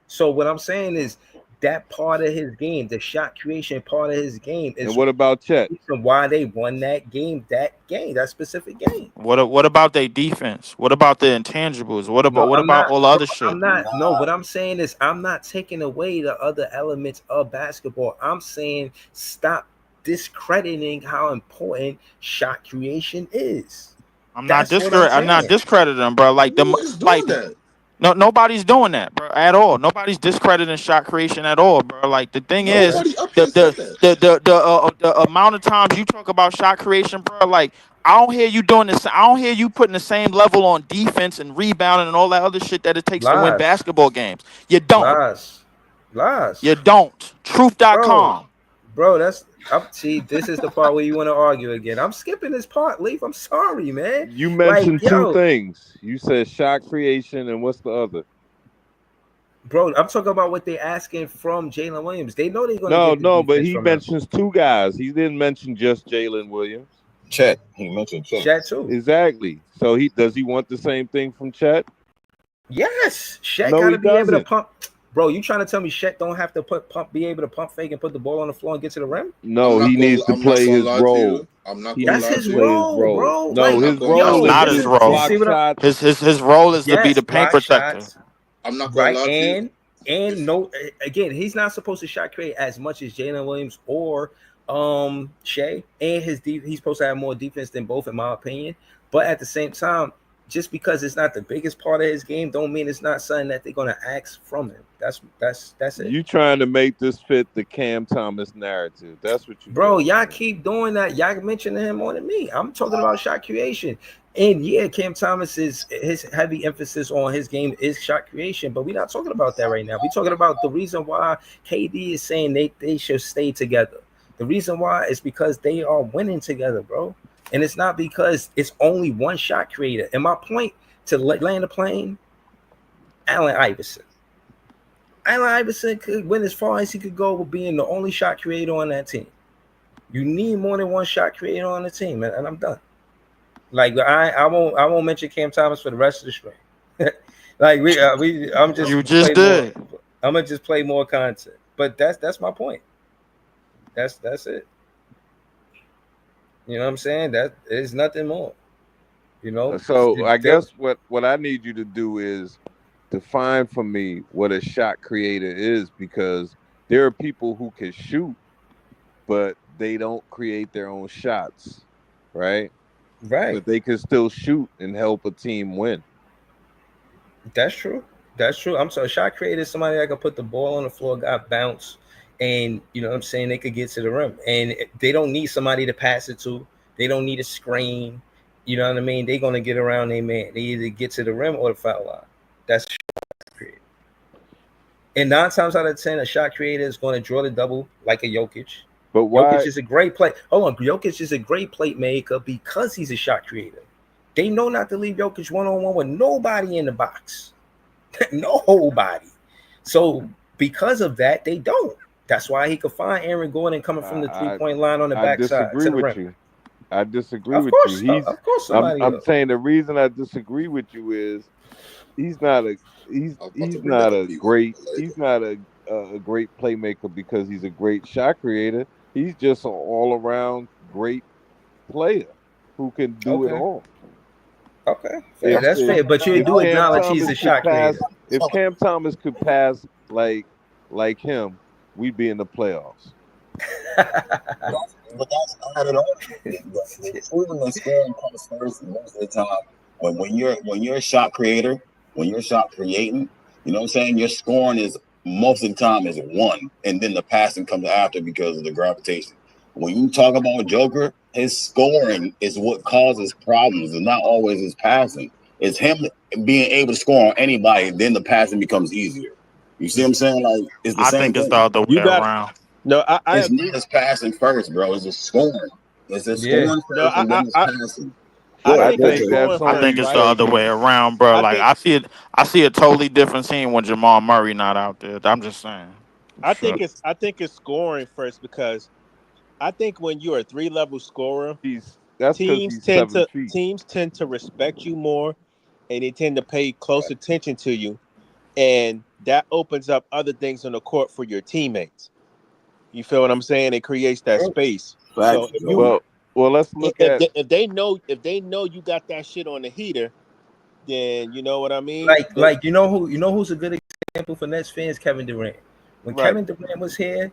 G: So what I'm saying is that part of his game, the shot creation part of his game,
J: And
G: is
J: what about Chet?
G: the reason why they won that specific game.
E: What about their defense? What about the intangibles?
G: No,
E: What
G: I'm
E: about
G: not,
E: all the
G: bro.
E: other
G: I'm
E: shit?
G: not. No, what I'm saying is I'm not taking away the other elements of basketball. I'm saying stop discrediting how important shot creation is. That's what I'm
E: I'm not
G: saying.
E: discrediting them, bro.
D: Who is doing that?
E: No, nobody's doing that, bro, at all. Nobody's discrediting shot creation at all, bro. Like the thing is,
D: Nobody up here said that.
E: the amount of times you talk about shot creation, bro. Like I don't hear you doing this. I don't hear you putting the same level on defense and rebounding and all that other shit that it takes to win
G: Lies,
E: basketball games. You don't.
G: lies, lies,
E: You don't.
G: bro.
E: Truth.com.
G: Bro, that's up. See, this is the part where you want to argue again. I'm skipping this part, Leaf. I'm sorry, man.
J: You
G: Like,
J: mentioned two
G: yo,
J: things. You said shot creation, and what's the other?
G: bro, I'm talking about what they're asking from Jalen Williams. They know they're going to get the
J: No, but
G: defense
J: he
G: from him.
J: mentions two guys. He didn't mention just Jalen Williams.
H: Chet. He mentioned Chet.
G: Shat too.
J: Exactly. So does he want the same thing from Chet?
G: Yes, Shaq
J: No,
G: got
J: he
G: to be able to
J: doesn't.
G: pump. Bro, you trying to tell me Shaq don't have to be able to pump fake and put the ball on the floor and get to the rim?
J: No, he needs to
D: I'm not
J: play
D: gonna
J: his
D: lie to
J: role.
D: you. I'm not
J: He
D: gonna
G: That's
J: needs
D: lie
J: to
G: his
D: to you.
J: play his
G: role,
J: role.
G: bro.
J: No,
D: I'm
G: Like,
D: not
J: his
D: gonna lie
E: That's
J: role
D: to
J: is
E: not
G: this
D: you.
E: his
G: is.
J: to
G: You
E: role.
J: block
G: see what I?
J: shots.
E: His role is to be the
G: Yes,
E: paint
G: block
E: protector.
G: shots,
D: I'm not gonna
G: right?
D: lie to you.
G: And no, again, he's not supposed to shot create as much as Jalen Williams or Shea, and he's supposed to have more defense than both, in my opinion. But at the same time, just because it's not the biggest part of his game, don't mean it's not something that they're gonna ask from him. That's it.
J: You trying to make this fit the Cam Thomas narrative. That's what you're
G: Bro,
J: doing.
G: y'all keep doing that. Y'all mentioning him more than me. I'm talking about shot creation. And yeah, Cam Thomas is his heavy emphasis on his game is shot creation, but we're not talking about that right now. We're talking about the reason why KD is saying they should stay together. The reason why is because they are winning together, bro. And it's not because it's only one shot creator. And my point to land the plane, Allen Iverson. Allen Iverson could win as far as he could go with being the only shot creator on that team. You need more than one shot creator on the team, and I'm done. Like I won't mention Cam Thomas for the rest of the stream. Like I'm just
E: You just
G: play more.
E: did.
G: I'm gonna just play more content. But that's my point. That's it. You know what I'm saying? That is nothing more. You know.
J: So I guess what I need you to do is define for me what a shot creator is, because there are people who can shoot, but they don't create their own shots, right?
G: Right.
J: But they can still shoot and help a team win.
G: That's true. That's true. I'm sorry. Shot creator is somebody that can put the ball on the floor, got bounce, and you know what I'm saying, they could get to the rim. And they don't need somebody to pass it to. They don't need a screen. You know what I mean? They're gonna get around their man. They either get to the rim or the foul line. That's shot creator. And 9 times out of 10, a shot creator is going to draw the double like a Jokic.
J: But why?
G: Jokic is a great play. Hold on, Jokic is a great plate maker because he's a shot creator. They know not to leave Jokic one-on-one with nobody in the box. Nobody. So because of that, they don't. That's why he could find Aaron Gordon coming from the 3-point line on the backside.
J: I disagree with you. I disagree
G: Of
J: with
G: course,
J: you.
G: of course somebody
J: I'm
G: else.
J: saying the reason I disagree with you is he's not a great playmaker because he's a great shot creator. He's just an all-around great player who can do it all.
G: Okay, fair. That's fair. But you do acknowledge he's a shot creator.
J: If Cam Thomas could pass like him, we'd be in the playoffs.
H: But that's not at all. Proven the scoring comes first most of the time. When you're a shot creator, when you're shot creating, you know what I'm saying? Your scoring is most of the time is 1, and then the passing comes after because of the gravitation. When you talk about Joker, his scoring is what causes problems. It's not always his passing. It's him being able to score on anybody, then the passing becomes easier. You see what I'm saying? Like it's the same
E: think it's
H: thing.
E: the other way around.
F: No,
H: it's not his passing first, bro. It's just scoring. It's just scoring first, and then it's passing.
E: I think it's the other way around, bro. Like I see a totally different team when Jamal Murray not out there. I'm just saying.
F: I think it's scoring first, because I think when you're a 3-level scorer, teams tend to respect you more, and they tend to pay close attention to you, and that opens up other things on the court for your teammates. You feel what I'm saying? It creates that space. So if
J: let's look at
F: if they know you got that shit on the heater, then you know what I mean.
G: Like you know who's a good example for Nets fans? Kevin Durant. When Kevin Durant was here,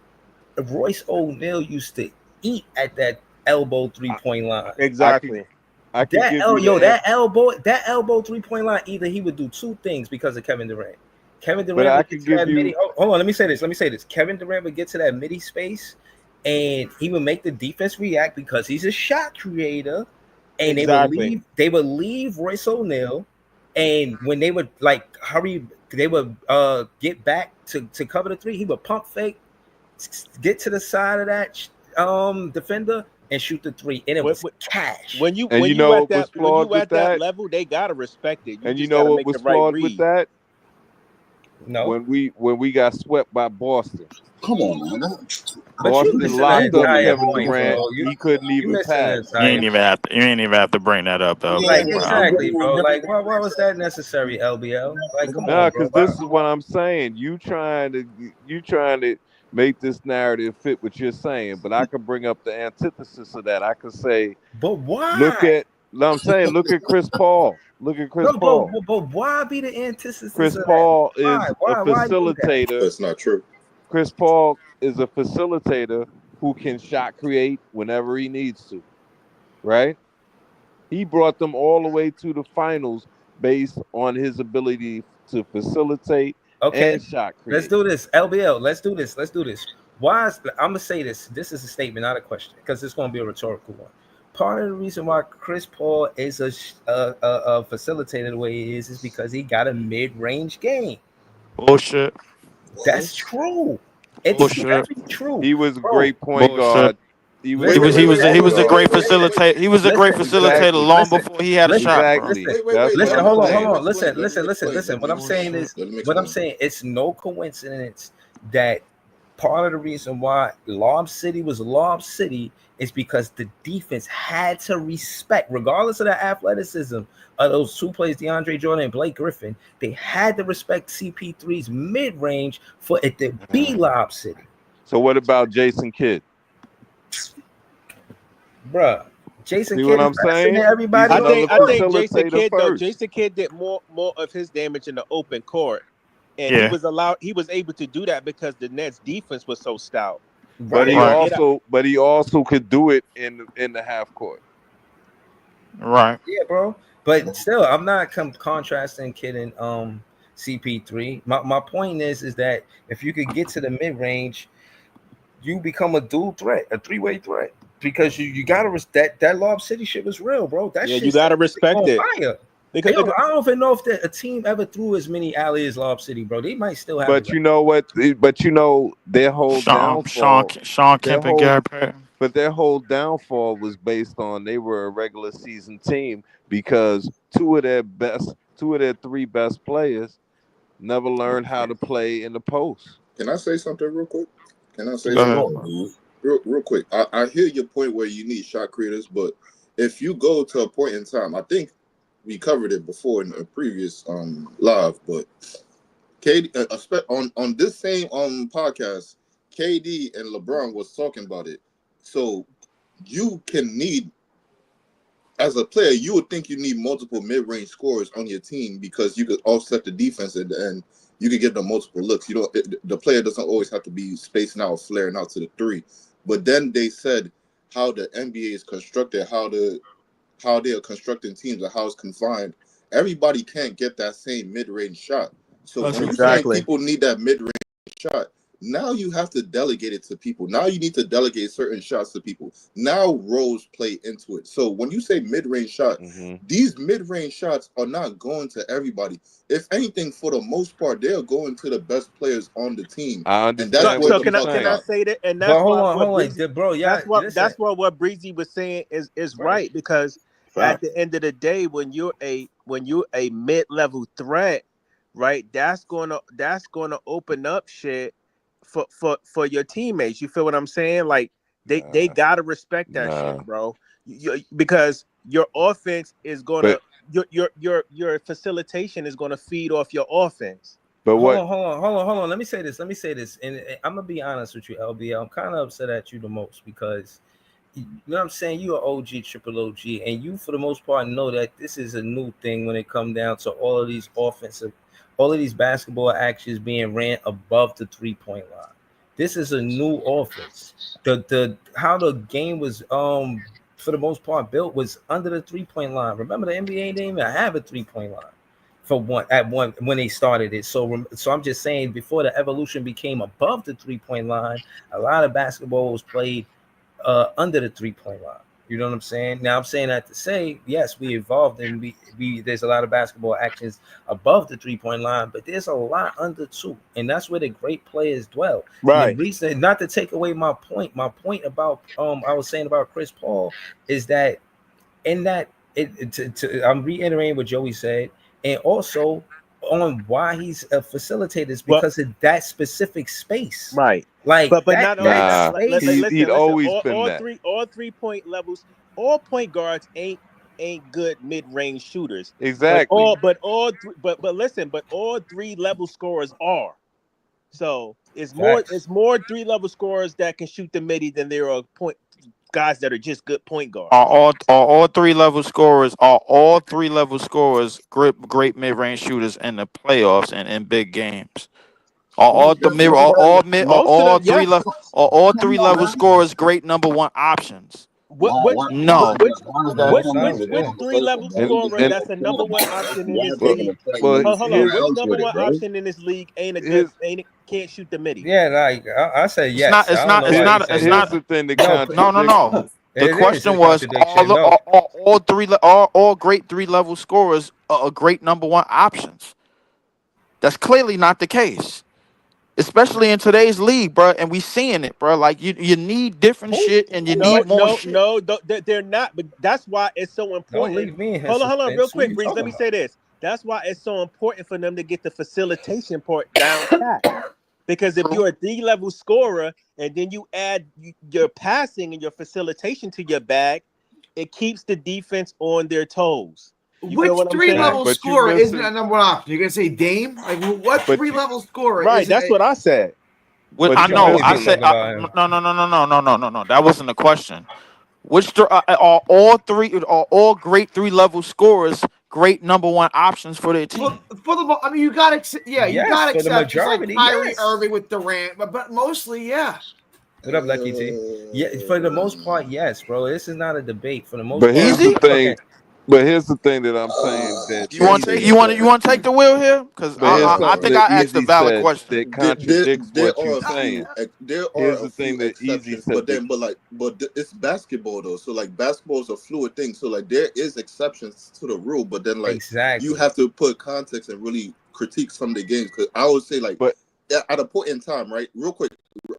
G: Royce O'Neal used to eat at that elbow 3-point line.
F: Exactly.
G: That elbow 3-point line. Either he would do 2 things because of Kevin Durant. Kevin Durant would get to that midi. Hold on, let me say this. Kevin Durant would get to that midi space, and he would make the defense react because he's a shot creator. And they would leave Royce O'Neal, and when they would they would get back to cover the 3. He would pump fake, get to the side of that defender, and shoot the 3, and it was cash.
F: When you at that level, they gotta respect it.
J: You know what was flawed with that?
G: No.
J: When we got swept by Boston.
H: Come on, man.
J: Boston locked up Kevin Durant. He couldn't even pass.
E: You ain't even have to bring that up, though.
G: Like exactly, bro. Like why was that necessary, LBL? Like come on,
J: because this is what I'm saying. You trying to make this narrative fit what you're saying, but I could bring up the antithesis of that. I could say,
G: but why?
J: Look at Chris Paul. Look at Chris Paul.
G: But why be the antithesis?
J: Chris Paul is a facilitator.
D: That's not true.
J: Chris Paul is a facilitator who can shot create whenever he needs to, right? He brought them all the way to the finals based on his ability to facilitate and shot create.
G: Let's do this, LBL. Let's do this. Why I'm gonna say this. This is a statement, not a question, because it's gonna be a rhetorical one. Part of the reason why Chris Paul is a facilitator the way he is because he got a mid-range game.
E: Bullshit.
G: That's true. It's very true.
J: He was a great point guard. He was a
E: great facilitator. He was a great facilitator long before he had a shot.
G: Listen, hold on. Listen. What I'm saying is, it's no coincidence that part of the reason why Lob City was Lob City is because the defense had to respect, regardless of the athleticism of those two players, DeAndre Jordan and Blake Griffin, they had to respect CP3's mid-range for it to be Lob City.
J: So what about Jason Kidd?
G: Bruh, Jason
J: See
G: Kidd
J: what I'm
G: is faster
J: saying?
G: than everybody.
L: I think Jason
J: facilitator
L: Kidd though.
J: first.
L: Jason Kidd did more of his damage in the open court, and
E: Yeah.
L: he was able to do that because the Nets defense was so stout.
J: But he also could do it in the half court.
E: Right.
G: Yeah, bro. But still, I'm not contrasting Kidd and CP3. My point is that if you could get to the mid range, you become a dual threat, a three-way threat. Because you gotta that Lob City shit was real, bro. That
L: Yeah,
G: shit
L: you gotta respect
G: on
L: it.
G: fire.
L: Because,
G: I don't even know if a team ever threw as many alleys as Lob City, bro. They might still have.
J: But you know what? But you know their whole downfall.
E: Sean Kemp and Gary Payton.
J: But their whole downfall was based on they were a regular season team because two of their three best players never learned how to play in the post.
D: Can I say something real quick? Can I say
E: Go
D: something?
E: ahead.
D: Real quick. I hear your point where you need shot creators, but if you go to a point in time, I think we covered it before in a previous live, but KD on this same podcast, KD and LeBron was talking about it. So you can need, as a player, you would think you need multiple mid-range scorers on your team because you could offset the defense at the end. You could give them multiple looks. The player doesn't always have to be spacing out, flaring out to the three. But then they said how the NBA is constructed, how they are constructing teams, and how it's confined. Everybody can't get that same mid-range shot. So when you're saying people need that mid-range shot, now you have to delegate it to people. Now you need to delegate certain shots to people. Now roles play into it. So when you say mid-range shot, these mid-range shots are not going to everybody. If anything, for the most part, they're going to the best players on the team.
J: I
D: understand. And that's what
L: can I say that? And that's
G: hold
L: why
G: on,
L: Breezy,
G: bro. Yeah,
L: that's what Breezy was saying is right because at the end of the day, when you're a mid-level threat, right, that's gonna open up shit for your teammates. You feel what I'm saying? Like they gotta respect that shit, bro. Because your offense is gonna your facilitation is gonna feed off your offense.
J: But
G: hold on. Let me say this, and I'm gonna be honest with you, LB. I'm kind of upset at you the most because you know what I'm saying. You are OG, triple OG, and you for the most part know that this is a new thing when it comes down to all of these basketball actions being ran above the 3-point line. This is a new offense. The how the game was for the most part built was under the 3-point line. Remember, the NBA didn't even have a 3-point line for one when they started it. So I'm just saying, before the evolution became above the 3-point line, a lot of basketball was played under the 3-point line. You know what I'm saying? Now I'm saying that to say, yes, we evolved and we there's a lot of basketball actions above the 3-point line, but there's a lot under 2, and that's where the great players dwell.
L: Right.
G: And the reason, not to take away my point about I was saying about Chris Paul is that in that I'm reiterating what Joey said, and also on why he's a facilitator is because of that specific space.
L: Right.
G: Like,
L: but not only that, listen,
J: he'd always
L: all,
J: been
L: all
J: that.
L: all 3-point levels, all point guards ain't good mid-range shooters.
J: Exactly.
L: But all 3-level scorers are. So it's more 3-level scorers that can shoot the midi than there are guys that are just good point guards.
E: Are all 3-level scorers great mid-range shooters in the playoffs and in big games? Are all 3-level scorers great number one options?
L: Which 3-level scorer that's a number one option in this league? Hold on, which number one option in this league can't shoot the midi?
G: Yeah, like I say yes.
E: It's not.
J: Here's the thing that
E: No. The question was, all great 3-level scorers are great number one options. That's clearly not the case, especially in today's league, bro. And we seeing it, bro. Like you need different shit, and you need more shit.
L: No, they're not. But that's why it's so important.
G: Don't leave me in
L: Hold on, real quick,
G: Breeze.
L: Let me say this. That's why it's so important for them to get the facilitation part down pat.
F: Because if you're a D-level scorer and then you add your passing and your facilitation to your bag, it keeps the defense on their toes. You
I: Which
F: feel what I'm saying?
I: three-level
J: But you
I: scorer isn't
J: missing.
I: a number one option? You're gonna say Dame? Like what
J: But
I: three-level scorer
F: Right,
I: is
F: that's what I said.
E: Well,
J: but
E: I
G: We can
J: you
E: know.
G: only
E: I
G: be
J: missing.
E: said
G: talking about him.
E: no. That wasn't the question. Are all great three-level scorers great number one options for their team?
I: for the I mean, you got to you
G: Yes,
I: got to
G: for the
I: accept just like
G: majority,
I: Kyrie
G: yes.
I: Irving with Durant, but mostly, yeah.
G: What up, Lucky T? Yeah, for the most part, yes, bro. This is not a debate. For the most
J: But
G: part,
J: here's
G: I'm
J: the
E: Easy.
G: not looking.
J: thing. But here's the thing that I'm saying that
E: You want to
J: Easy
E: take? You
J: said.
E: want to take the wheel here? Because
J: But here's
E: I
J: something
E: think
J: that
E: I asked a
J: Easy
E: valid
J: said
E: question.
J: that contradicts
D: There
J: what you're
D: are a
J: saying.
D: there
J: Here's
D: are a
J: the thing
D: few
J: that Easy
D: exceptions,
J: said.
D: but it's basketball though. So like basketball is a fluid thing. So like there is exceptions to the rule, but then like you
G: Exactly.
D: have to put context and really critique some of the games. Because I would say like
J: But
D: at a point in time, right? Real quick,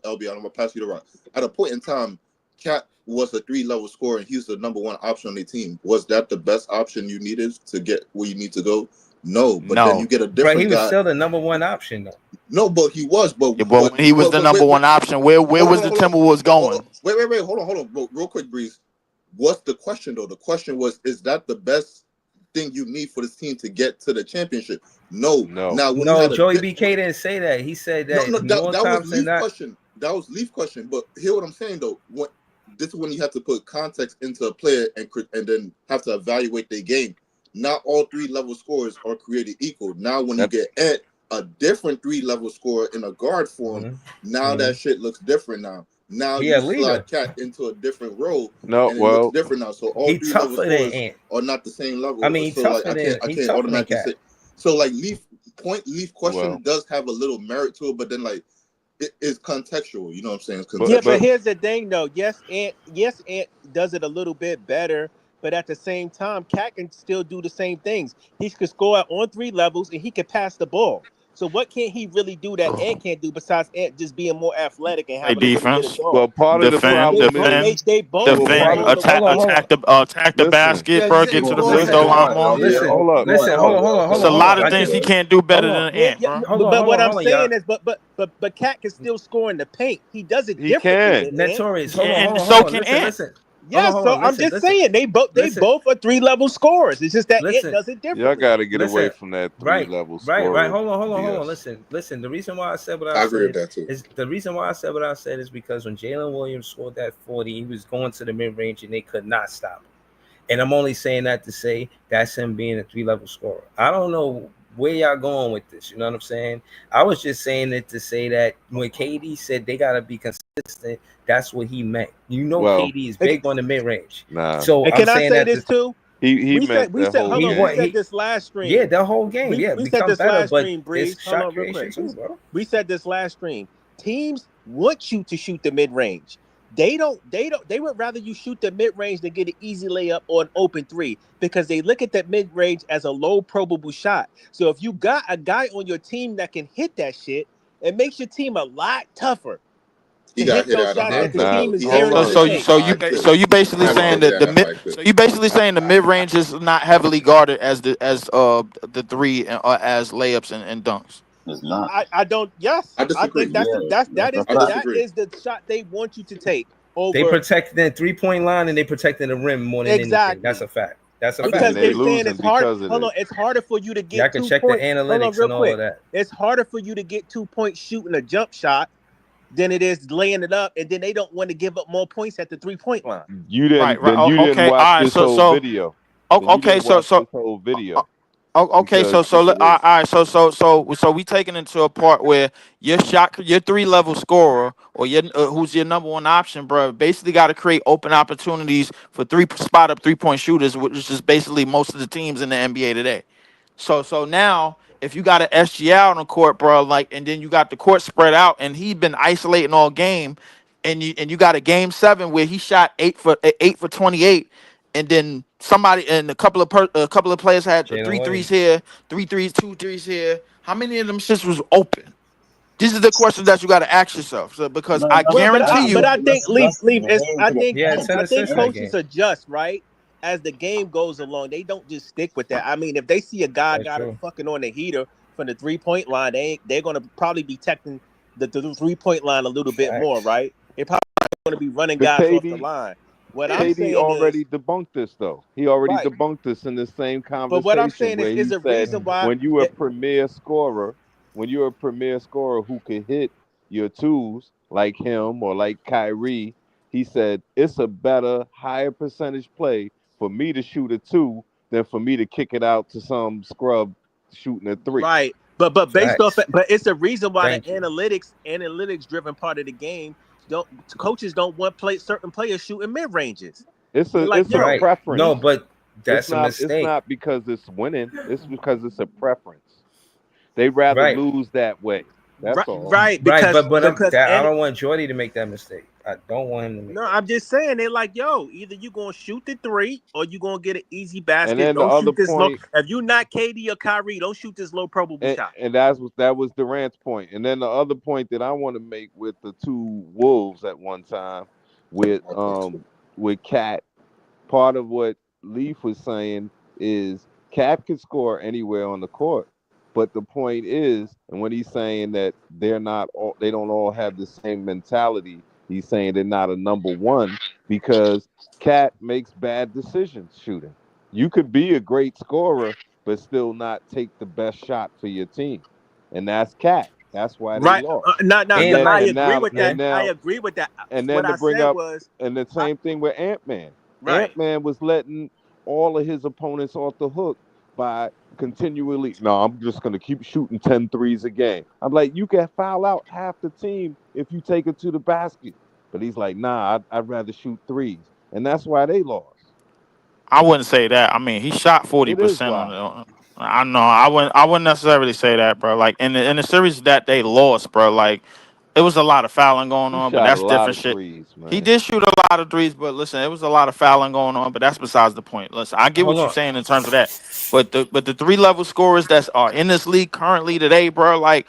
D: LB, I'm gonna pass you the rock. At a point in time, Cat was a 3-level scorer and he's the number one option on the team. Was that the best option you needed to get where you need to go? No, but then
E: No.
D: you get a
G: But
D: different
G: he was
D: guy.
G: still the number one option, though.
D: No, but he was,
E: Yeah, but when he was the number one option, where was the Timberwolves going?
D: Wait, hold on, bro, real quick, Breeze. What's the question though? The question was, is that the best thing you need for this team to get to the championship? No. Now when you
G: No,
D: had
G: Joey BK didn't say that. He said that more
D: that was
G: times than
D: Leaf
G: not.
D: question. That was Leaf question. But hear what I'm saying though. What this is when you have to put context into a player and then have to evaluate their game. Not all 3-level scorers are created equal. Now when you get a different 3-level scorer in a guard form, now that shit looks different now. Now
G: He a
D: you
G: leader.
D: slide Cat into a different role,
J: No,
D: and it looks
J: well,
D: different now. So all
G: He
D: 3-level
G: tougher than
D: scorers
G: Ant.
D: are not the same level.
G: I mean, he
D: So like
G: tougher than
D: I
G: he
D: can't
G: tougher than
D: automatically
G: Cat.
D: say. So like Leaf question
J: well,
D: does have a little merit to it, but then like it is contextual. You know what I'm saying? It's
F: Yeah, but
D: contextual.
F: here's the thing though. Yes, Ant does it a little bit better, but at the same time, Cat can still do the same things. He can score on 3 levels and he can pass the ball. So what can't he really do that Ant can't do besides Ant just being more athletic and
E: Play
F: having a little bit of
E: defense.
F: dog?
J: well, part of the problem is
F: They both
J: well,
F: can
J: part of
F: score,
J: the
F: but one can more.
E: attack the
J: listen,
E: basket, bro. Get to the free throw line more.
G: Listen,
J: hold up.
G: listen, hold on.
E: It's a lot of
G: I
E: things
G: just
E: he can't do better than
F: Yeah,
E: Ant, bro.
F: but what I'm
G: y'all.
F: saying is, but Cat can still score in the paint. He does it
J: He
F: differently
J: can.
F: than Ant.
G: Notorious.
E: And so can Ant.
G: Listen.
F: Yes, so I'm just saying they both are 3-level scorers. It's just that Ant does it
J: Y'all
F: differently.
J: got to get away
G: Listen.
J: from that
G: Right.
J: 3-level score.
G: Hold on.
J: BS.
G: Listen. The reason why I said what
D: I
G: I
D: agree with
G: said
D: that too.
G: is the reason why I said what I said is because when Jalen Williams scored that 40, he was going to the mid range and they could not stop him. And I'm only saying that to say that's him being a 3-level scorer. I don't know where y'all going with this. You know what I'm saying? I was just saying it to say that when KD said they gotta be consistent, that's what he meant. You know,
J: Well,
G: KD is big on the mid range.
J: Nah.
G: So
F: And
G: I'm
F: can I
G: saying
F: say
G: that
F: this too?
J: He meant
F: We
J: that
F: said
J: whole
F: hold on.
J: game.
F: We said this last stream.
G: Yeah, the whole game.
F: We said
G: become
F: this
G: better,
F: last
G: but
F: stream, Breeze.
G: it's
F: Hold
G: shot
F: on, real
G: creation
F: quick.
G: too, bro.
F: We said this last stream. Teams want you to shoot the mid range. They would rather you shoot the mid range than get an easy layup or an open 3 because they look at that mid range as a low probable shot. So if you got a guy on your team that can hit that shit, it makes your team a lot tougher
D: He
F: to
D: got
F: hit
D: hit
F: those
D: at a
F: shots
D: high
F: that the
D: clip
J: Nah,
F: team
D: though.
F: is
D: He has
J: hold
D: been
F: guaranteed
J: on.
F: to
D: hit
F: take.
D: at a high clip.
E: So you basically
D: Has been
E: saying
D: hit
E: that
D: at a high clip.
E: so you basically saying the mid range is not heavily guarded as the 3 as layups and dunks.
H: It's not.
F: I don't. Yes,
D: I
F: I
D: disagree.
F: think that
H: That's a
D: I
H: fact.
D: disagree.
F: is the shot they want you to take
G: They
F: over
G: protect the 3-point line and they protecting the rim more than anything. That's
F: exactly
G: a fact. That's a
J: And
F: because
G: fact.
J: they
F: they're saying
J: losing
F: it's hard.
J: because of
F: Hold on,
J: it.
F: it's harder for you to
G: Y'all
F: get
G: can
F: 2
G: check the
F: point. Hold on,
G: analytics
F: real
G: and all of
F: quick.
G: that.
F: It's harder for you to get 2 points shooting a jump shot than it is laying it up, and then they don't want to give up more points at the 3-point line.
J: You
E: Right.
J: didn't. Then you didn't
E: Okay.
J: watch
E: All right.
J: this whole video. Then you
E: Okay.
J: didn't watch this whole video
E: Okay,
J: because
E: all right, so we taking into a part where your 3-level scorer or your who's your number one option, bro, basically got to create open opportunities for spot up 3-point shooters, which is basically most of the teams in the NBA today. So now if you got an SGA on the court, bro, like, and then you got the court spread out, and he been isolating all game, and you got a game 7 where he shot 8 for 28. And then somebody and a couple of players had
G: Jalen
E: 3 threes
G: Williams.
E: here, 3 threes, 2 threes here. How many of them shits was open? These are the questions that you got to ask yourself. So because
H: No,
E: I guarantee
H: that's
E: you,
F: I think leave
H: the
F: is
H: hand
F: I
H: to the
F: think
G: Yeah,
H: paint
G: 10
F: I think
G: assists in that
F: coaches
G: game.
F: adjust right as the game goes along. They don't just stick with that. I mean, if they see a guy
G: That's
F: got it
G: true.
F: fucking on the heater from the 3-point line, they're gonna probably be the 3-point line a little bit more, right? They're probably going to be running
J: But
F: guys off the
J: KD,
F: line. What I'm
J: KD
F: saying is
J: already debunked this, though. He already
F: right.
J: debunked this in the same
F: But what I'm
J: conversation
F: saying
J: where
F: is
J: he
F: a
J: said,
F: reason why
J: when you're a premier scorer, who can hit your twos like him or like Kyrie, he said it's a better, higher percentage play for me to shoot a 2 than for me to kick it out to some scrub shooting a 3.
F: right. But based off,
G: Facts.
F: but it's the reason why
G: Thank
F: the
G: you.
F: analytics driven part of the game coaches don't want certain players shooting mid ranges.
J: It's
F: They're
J: a
F: like,
J: it's a
F: yo,
G: Right. No,
J: preference.
G: but
J: It's
G: that's a
J: not it's
G: mistake.
J: not because it's winning. It's because it's a preference. They rather
G: Right.
J: lose that way. That's all.
F: right,
G: Right.
F: because
G: But I
F: and
G: don't want Jordy to make that mistake. I don't want him to make
F: no,
G: that
F: I'm
G: mistake.
F: just saying they're like, yo, either you gonna shoot the 3 or you gonna get an easy
J: And
F: basket.
J: then the
F: Don't
J: other
F: shoot this low.
J: point,
F: If you not KD or Kyrie, don't shoot this low probable shot.
J: and that was Durant's point. And then the other point that I want to make with the two Wolves at one time with Cat, part of what Leaf was saying is Cat could score anywhere on the court. But the point is, and when he's saying that they don't all have the same mentality, he's saying they're not a number one because Cat makes bad decisions shooting. You could be a great scorer, but still not take the best shot for your team. And that's Cat. That's why they
F: Right?
J: lost.
F: No,
J: And
G: And
J: then
F: I
J: and
G: like,
F: agree
J: now
F: with that.
J: and
F: I
J: now
F: agree with that.
J: and
F: What
J: then to
F: I
J: bring
F: said
J: up
F: was,
J: and the same thing with Ant-Man.
F: right.
J: Ant-Man was letting all of his opponents off the hook by continually, no, I'm just going to keep shooting 10 threes a game. I'm like, you can foul out half the team if you take it to the basket. But he's like, nah, I'd rather shoot threes. And that's why they lost.
E: I wouldn't say that. I mean, he shot
J: It is
E: 40% on
J: why.
E: the. I know. I wouldn't necessarily say that, bro. Like in the series that they lost, bro. Like it was a lot of fouling going
J: He
E: on, but
J: shot a
E: that's
J: lot
E: different
J: of
E: shit.
J: threes,
E: He
J: man.
E: did shoot a lot of threes, but listen, it was a lot of fouling going on, but that's besides the point. Listen, I get
G: hold
E: what you're
G: on.
E: saying in terms of that, but the 3 level scorers that are in this league currently today, bro, like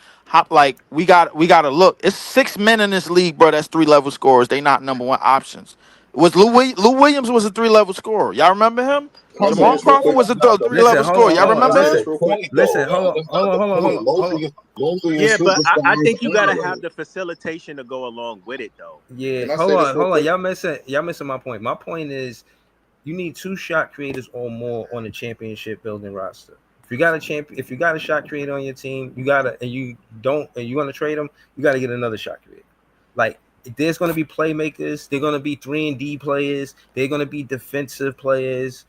E: we got to look. It's 6 men in this league, bro. That's 3 level scorers. They not number one options. Was Lou Williams was a 3 level scorer? Y'all remember him?
D: Can I say
E: Jamal
D: this real
E: Crawford
D: quick?
E: was a
H: Not the
E: 3 level
G: Listen,
E: scorer. Y'all
D: Can I
E: remember
D: say
E: him?
D: this real quick?
H: point though.
G: Listen, hold
H: That's not
G: on,
H: the
G: hold on, hold
H: point.
G: on, hold on.
H: Most of your
F: Yeah, but I
H: superstars
F: think you gotta
H: are.
F: have the facilitation to go along with it, though.
G: Yeah,
D: Can I
G: hold
D: say this
G: on,
D: real
G: hold on.
D: quick?
G: Y'all missing my point. My point is you need 2 shot creators or more on the championship building roster. If you got a shot creator on your team, you want to trade them, you gotta get another shot creator. Like there's gonna be playmakers, they're gonna be 3-and-D players, they're gonna be defensive players,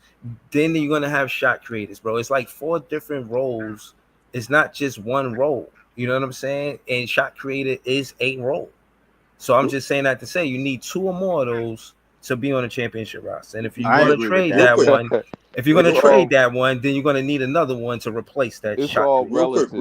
G: then you're gonna have shot creators, bro. It's like 4 different roles. It's not just one role. You know what I'm saying? And shot creator is a role. So I'm just saying that to say you need 2 or more of those to be on a championship roster. And if you're
F: I
G: going to
F: agree with
G: trade
F: that.
D: Real
G: that
D: quick,
G: one,
D: real quick,
G: then you're going to need another one to replace that
J: It's
G: shot
J: all
G: creator.
J: relative.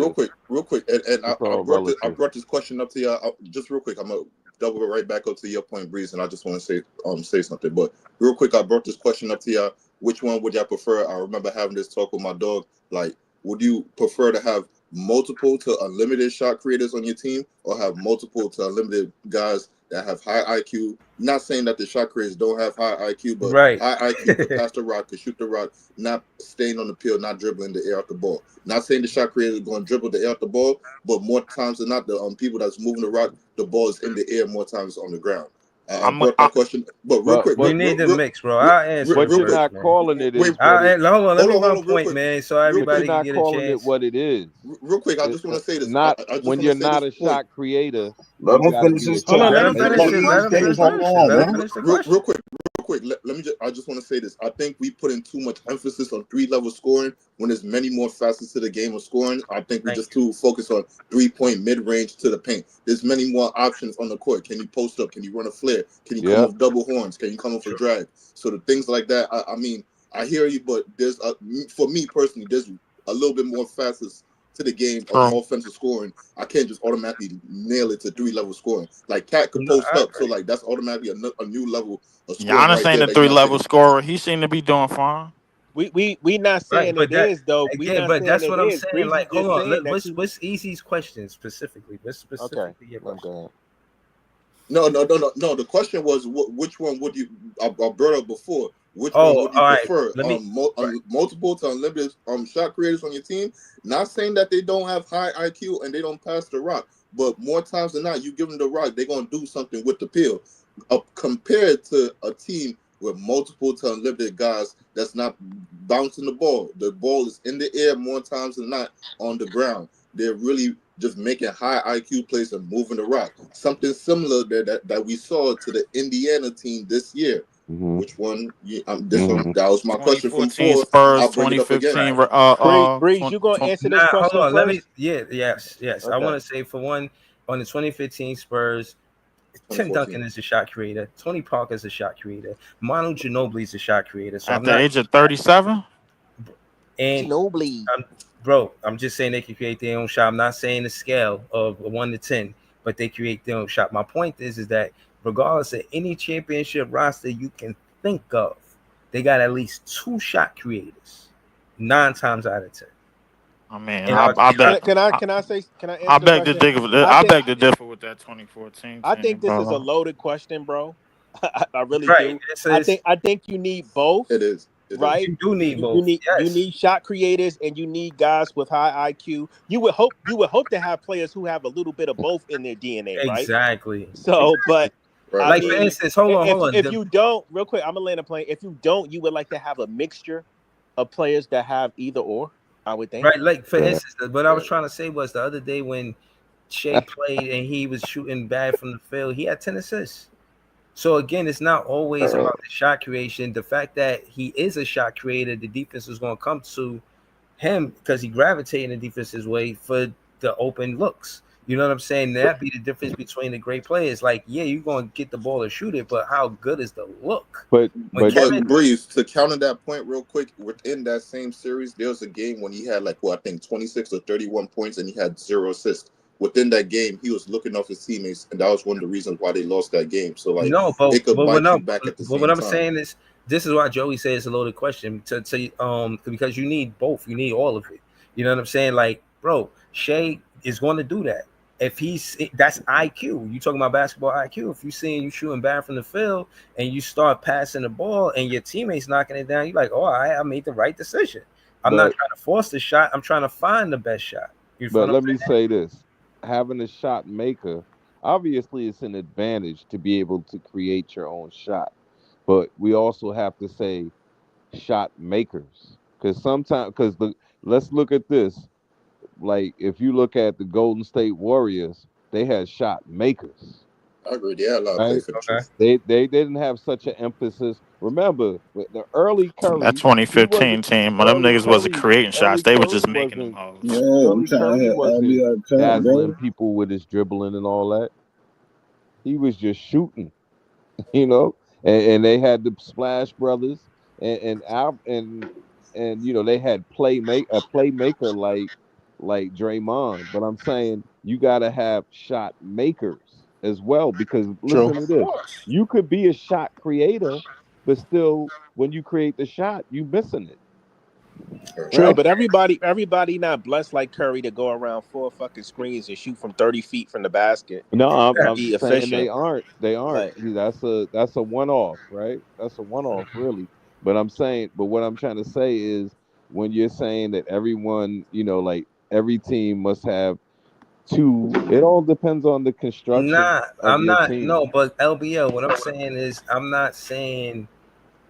D: real quick, and
J: It's
D: I
J: all
D: I
J: relative.
D: brought this question up to you just real quick. I'm gonna double it right back up to your point, Breeze, and I just want to say something. But real quick, I brought this question up to you. Which one would y'all prefer? I remember having this talk with my dog. Like, would you prefer to have multiple to unlimited shot creators on your team, or have multiple to unlimited guys that have high IQ? Not saying that the shot creators don't have high IQ, but
G: Right.
D: high IQ could pass the rock, could shoot the rock, not staying on the field, not dribbling the air out the ball. Not saying the shot creator is going to dribble the air out the ball, but more times than not, the people that's moving the rock, the ball is in the air more times on the ground. I
E: I'm
D: brought that question, but real quick,
G: You
J: But
G: need the mix, bro. I'll answer it
J: but you're
G: first,
J: not
G: man.
J: calling it
D: wait,
J: is what it.
G: Hold on, let me
D: hold
G: my
D: on, real
G: point,
D: quick,
G: man, so
D: real
J: But you're
D: quick,
G: everybody can
J: not
G: get a
J: calling it
G: chance.
J: what it is.
D: real quick. I just want to say this.
J: Not
D: I just
J: when
D: want to
J: you're
D: say
J: not
D: this
J: a
D: point.
J: shot creator.
H: Let
J: You
H: him
J: got to
H: finish
J: be a
H: his
G: Hold
J: shot
G: on,
H: point.
G: let him
J: creator.
G: finish it. Let him finish the question. Let him finish the question.
D: Real quick. Let me just. I just want to say this. I think we put in too much emphasis on 3-level scoring when there's many more facets to the game of scoring. I think we just too focused on 3-point mid-range to the paint. There's many more options on the court. Can you post up? Can you run a flare? Can you come
J: Yep.
D: off double horns? Can you come off a drag? So the things like that. I mean, I hear you, but there's for me personally, there's a little bit more facets to the game of
E: True.
D: offensive scoring. I can't just automatically nail it to 3-level scoring. Like Cat could
G: No,
D: post
G: I
D: up, so
G: agree.
D: like that's automatically a new level of scoring
E: Giannis
D: right
E: ain't
D: there
E: a
D: that you're not
E: 3 level
D: getting.
E: scorer. He seemed to be doing fine.
F: We not
G: Right,
F: saying
G: but
F: it
G: that
F: is though. We
G: again,
F: not
G: but
F: saying
G: that's
F: it
G: what I'm
F: is.
G: saying.
F: Breezy
G: Like, hold
F: just
G: on,
F: saying that
G: what's Easy's question specifically? What's
J: Okay.
G: specifically your
J: Let him
G: question?
J: go ahead.
D: No. The question was, which one would you? I brought up before. Which one
G: Oh,
D: would you
G: all right.
D: prefer?
G: Let me. Right.
D: Multiple to unlimited shot creators on your team. Not saying that they don't have high IQ and they don't pass the rock, but more times than not, you give them the rock, they're gonna do something with the pill. Compared to a team with multiple to unlimited guys that's not bouncing the ball. The ball is in the air more times than not on the ground. They're really just making high IQ plays and moving the rock. Something similar that we saw to the Indiana team this year. Which one? That was my question from
E: 2014
D: before.
E: Spurs,
D: I'll bring it up again.
E: 2015.
F: Breeze, you gonna answer this
G: Hold
F: question
G: on.
F: first?
G: Yes. I
F: Okay.
G: want to say for one, on the 2015 Spurs, Tim
D: 2014.
G: Duncan is a shot creator. Tony Parker is a shot creator. Manu Ginobili is a shot creator. So
E: At the age of 37?
G: And
F: Ginobili.
G: I'm just saying they can create their own shot. I'm not saying the scale of 1 to 10, but they create their own shot. My point is that regardless of any championship roster you can think of, they got at least 2 shot creators 9 times out of 10.
E: I mean,
G: I bet.
F: Can I answer
E: I
F: the
E: beg to
F: question?
E: differ. I beg to differ with that 2014
F: I
E: team.
F: think this is a loaded question, bro. I really
G: Right.
F: do. I think you need both.
D: It is.
F: Right?
G: You do need both.
F: You
G: Yes.
F: need shot creators and you need guys with high IQ. You would hope to have players who have a little bit of both in their DNA, right?
G: Exactly.
F: So, but
D: Right.
G: Like, for instance, hold on.
F: If you don't, real quick, I'm gonna land a plane. If you don't, you would like to have a mixture of players that have either or. I would think.
G: Right, like for instance, what I was trying to say was the other day when Shea played and he was shooting bad from the field, he had 10 assists. So again, it's not always about the shot creation. The fact that he is a shot creator, the defense is going to come to him because he gravitated the defense's way for the open looks. You know what I'm saying? That'd be the difference between the great players. Like, yeah, you're going to get the ball and shoot it, but how good is the look?
J: But
D: Breeze, to counter that point real quick, within that same series, there was a game when he had I think 26 or 31 points and he had 0 assists. Within that game, he was looking off his teammates, and that was one of the reasons why they lost that game. So it could bite you back at the same time.
G: What I'm saying is, this is why Joey says it's a loaded question because you need both. You need all of it. You know what I'm saying? Like, bro, Shea is going to do that. If that's IQ. You talking about basketball IQ. If you seeing you shooting bad from the field and you start passing the ball and your teammates knocking it down, you're like, oh, I made the right decision. I'm not trying to force the shot. I'm trying to find the best shot.
J: But let me say this. Having a shot maker, obviously it's an advantage to be able to create your own shot. But we also have to say shot makers. Let's look at this. Like, if you look at the Golden State Warriors, they had shot makers.
D: I agree. They had a lot of play for the truth.
J: They didn't have such an emphasis. Remember, the early Curry.
E: That 2015 team, when them niggas wasn't creating shots, they were just making them hoes.
J: Curry wasn't dazzling people with his dribbling and all that. He was just shooting, you know. And they had the Splash Brothers, and you know, they had a playmaker like Draymond. But I'm saying you got to have shot makers as well, because listen to this: you could be a shot creator, but still, when you create the shot, you missing it.
F: True, but everybody not blessed like Curry to go around 4 fucking screens and shoot from 30 feet from the basket.
J: No, I'm
F: be
J: saying
F: efficient.
J: they aren't. That's a one-off, right? That's a one-off, really. But what I'm trying to say is, when you're saying that everyone, you know, like every team must have 2, it all depends on the construction.
G: I'm not.
J: Team.
G: No, but LBL, what I'm saying is, I'm not saying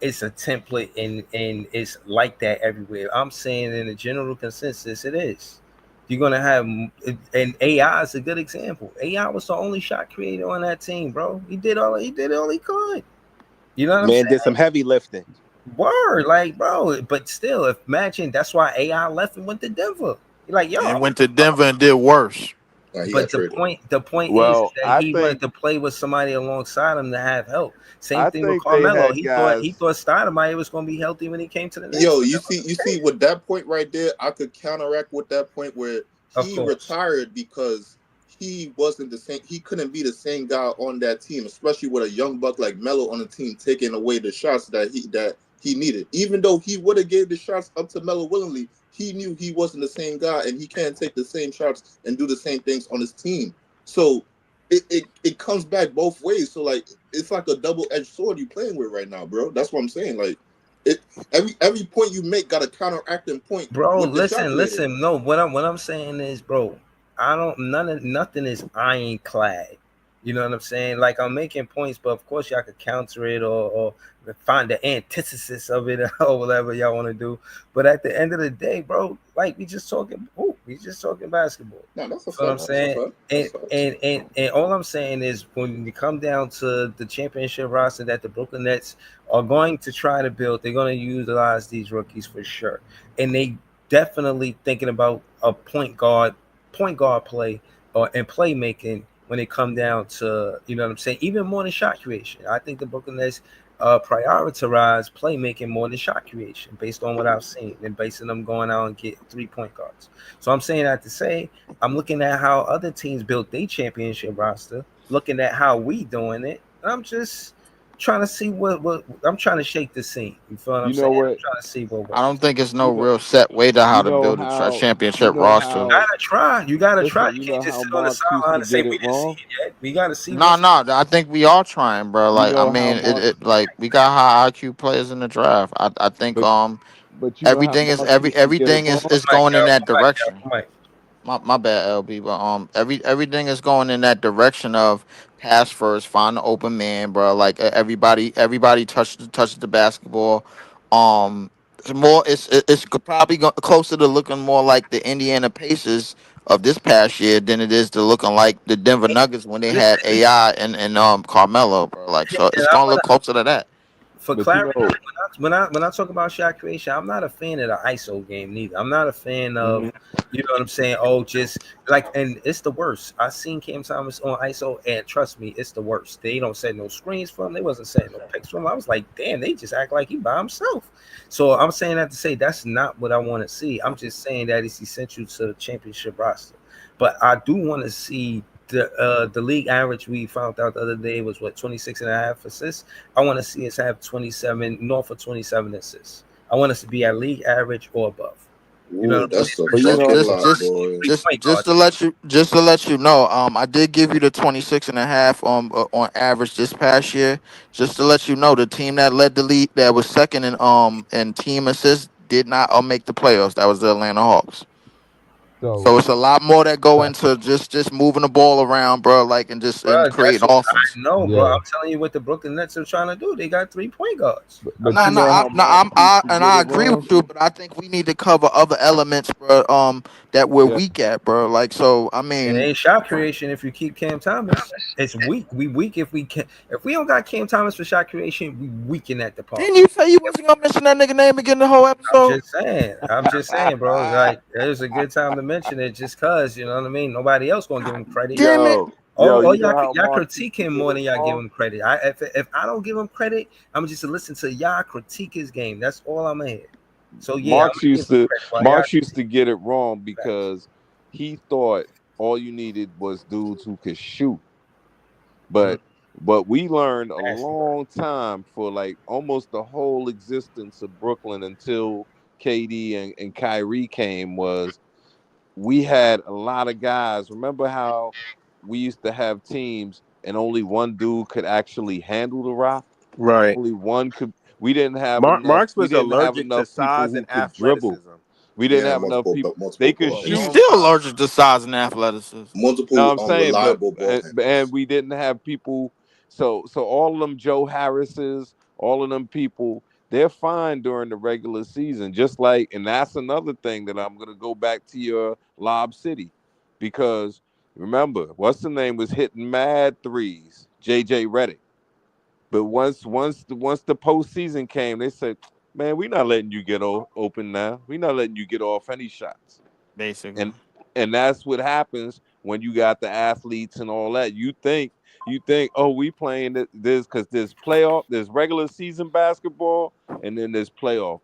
G: it's a template and it's like that everywhere. I'm saying in the general consensus, it is. You're gonna have, and AI is a good example. AI was the only shot creator on that team, bro. He did all he could. You know what I'm saying?
F: Man did some heavy lifting.
G: Word, like, bro. But still, imagine that's why AI left and went to Denver. You're like, yo,
E: and went to Denver and did worse.
G: But the point is that he wanted to play with somebody alongside him to have help. Same thing with Carmelo. He thought Stoudemire was going to be healthy when he came to the Knicks.
D: Yo, you see, with that point right there, I could counteract with that point where he retired because he wasn't the same. He couldn't be the same guy on that team, especially with a young buck like Melo on the team taking away the shots that he needed. Even though he would have gave the shots up to Melo willingly, he knew he wasn't the same guy, and he can't take the same shots and do the same things on his team. So it comes back both ways. So like, it's like a double-edged sword you playing with right now, bro. That's what I'm saying. Like, every point you make got a counteracting point.
G: Bro, listen. No, what I'm saying is, bro, I don't nothing is ironclad. You know what I'm saying? Like I'm making points, but of course y'all could counter it or find the antithesis of it or whatever y'all want to do. But at the end of the day, bro, like we just talking basketball.
D: No, that's a
G: You know what I'm
D: fact. That's a
G: saying?
D: fact.
G: And
D: That's a fact.
G: and all I'm saying is when you come down to the championship roster that the Brooklyn Nets are going to try to build, they're going to utilize these rookies for sure. And they definitely thinking about a point guard play or and playmaking when it come down to, you know what I'm saying, even more than shot creation. I think the Brooklyn Nets prioritize playmaking more than shot creation based on what I've seen and based on them going out and get 3 point guards. So I'm saying that to say I'm looking at how other teams built their championship roster, looking at how we doing it. I'm just trying to see what I'm trying to shake the scene. You feel what I'm
J: You
G: saying?
J: know
G: I'm
J: what?
G: trying to see what
E: I don't
G: works.
E: think it's no
J: You know,
E: real set way to how
J: you
E: to
J: know
E: build a
J: how, you
E: championship
J: know
E: roster.
J: how.
G: You gotta try.
J: Listen,
G: You
J: you
G: can't
J: know
G: just
J: how
G: sit on the
J: Marks used
G: sideline
J: to
G: and say
J: get
G: we
J: it
G: didn't see
J: wrong.
G: it yet. We gotta see
E: No,
G: what's
E: no, I think we are trying, bro.
J: You
E: Like, I
J: know how
E: mean,
J: Marks,
E: like we got high IQ players in the draft. I think
J: but you know how Marks used to get it
E: everything
J: wrong.
E: is
G: Mike,
E: going in that
G: Mike,
E: direction.
G: Mike.
E: My bad, LB. But everything is going in that direction of pass first, find the open man, bro. Like everybody touches the basketball. It's more. It's probably closer to looking more like the Indiana Pacers of this past year than it is to looking like the Denver Nuggets when they had
G: Listen,
E: AI and Carmelo, bro. Like, so
G: and
E: it's
G: I
E: gonna look
G: wanna
E: closer to that.
G: for
J: But you
G: clarity,
J: know,
G: when I talk about shot creation, I'm not a fan of the ISO game neither. I'm not a fan of,
J: mhm.
G: you know what I'm saying. Oh, just like, and it's the worst. I seen Cam Thomas on ISO, and trust me, it's the worst. They don't set no screens for him. They wasn't setting no picks for him. I was like, damn, they just act like he by himself. So I'm saying that to say that's not what I want to see. I'm just saying that it's essential to the championship roster. But I do want to see the league average we found out the other day was what 26 and a half assists. I want to see us have 27 north of 27 assists. I want us to be at league average or above. You know
D: Ooh,
G: what I'm saying?
D: that's a
J: But you
E: Just,
J: know,
D: fucking
E: just,
D: lot,
E: just,
D: boy.
E: just,
G: Point
E: just
G: guard.
E: to let you know, I did give you the 26 and a half on average this past year. Just to let you know, the team that led the league, that was second in team assists, did not make the playoffs. That was the Atlanta Hawks.
K: So,
E: So it's a lot more that go into just moving the ball around, bro. Like, and
G: Bro, that's
E: creating
G: what
E: offense.
G: I know, bro.
K: yeah.
G: I'm telling you what the Brooklyn Nets are trying to do. They got 3 point guards. I'm
J: but
G: not
J: you
E: No,
J: know
G: saying
J: how Marks used to get
E: I
J: it
E: agree
J: wrong.
E: with you, but I think we need to cover other elements, bro. That we're
J: Yeah,
E: weak at, bro. Like, so I
G: it
E: mean,
G: ain't shot creation if you keep Cam Thomas. It's weak. We weak if we can. If we don't got Cam Thomas for shot creation, we weak in that
E: didn't
G: department.
E: you say you wasn't gonna mention that nigga name again the whole
G: I'm
E: episode?
G: just saying. I'm just saying, bro. Like, there's a good time to mention it, just cause you know what I mean. Nobody else gonna give him credit.
E: Damn it!
G: Oh,
J: you know
G: y'all,
J: how
G: y'all
J: Marks used
G: critique
J: to
G: him
J: get
G: more
J: it
G: than y'all give
J: wrong.
G: him credit. If I don't give him credit, I'm just to listen to y'all critique his game. That's all I'm here. So yeah, I'm
J: Marks
G: gonna give
J: used
G: him
J: to
G: credit while y'all
J: Marks used to
G: critique
J: get it wrong
G: facts.
J: because he thought all you needed was dudes who could shoot.
G: Mm,
J: But we learned a
G: nasty.
J: long time for like almost the whole existence of Brooklyn until KD and Kyrie came was we had a lot of guys. Remember how we used to have teams and only one dude could actually handle the rock?
F: Right.
J: Only one could. We didn't have enough.
F: Marks
J: We
F: was
J: didn't have
F: allergic to
J: enough people
F: size
J: who
F: and
J: could dribble.
F: athleticism.
J: We
D: He
J: didn't
D: had
J: have enough people. They
D: multiple
J: could
D: ball
E: He's
J: shoot.
D: handlers,
E: still allergic to size and athleticism.
J: No,
D: multiple
J: I'm saying, but
D: unreliable ball
J: and
D: handlers.
J: we didn't have people. So all of them Joe Harrises, all of them people, they're fine during the regular season. Just like, and that's another thing that I'm gonna go back to your Lob City, because remember, what's the name was hitting mad threes, JJ Redick. But once the postseason came, they said, "Man, we're not letting you get open now. We're not letting you get off any shots."
E: Basically,
J: and and that's what happens when you got the athletes and all that. You think, oh, we playing this because there's regular season basketball, and then there's playoff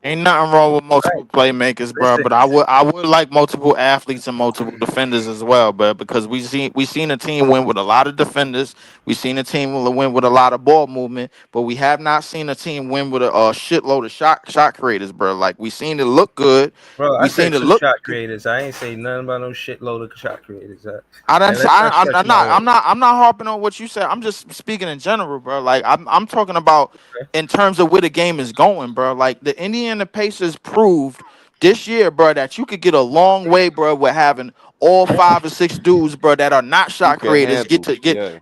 E: ain't
J: basketball.
E: nothing wrong with
G: Right.
E: multiple playmakers, bro.
G: Listen,
E: But I would like multiple athletes and multiple defenders as well, but because we seen a team win with a lot of defenders, we seen a team win with a lot of ball movement, but we have not seen a team win with a shitload of shot creators, bro. Like we seen it look good,
G: bro. I
E: we
G: said
E: seen it
G: two
E: look.
G: shot creators. I ain't say nothing about no shitload of shot creators.
E: I don't.
G: And let's not stretch
E: I'm
G: my
E: not. I'm
G: words.
E: not. I'm not harping on what you said. I'm just speaking in general, bro. Like I'm talking about
G: Okay?
E: in terms of where the game is going, bro. Like the Indiana Pacers proved this year, bro, that you could get a long way, bro, with having all 5 or 6 dudes, bro, that are not
J: Who
E: shot
J: can
E: creators
J: handle? Yeah.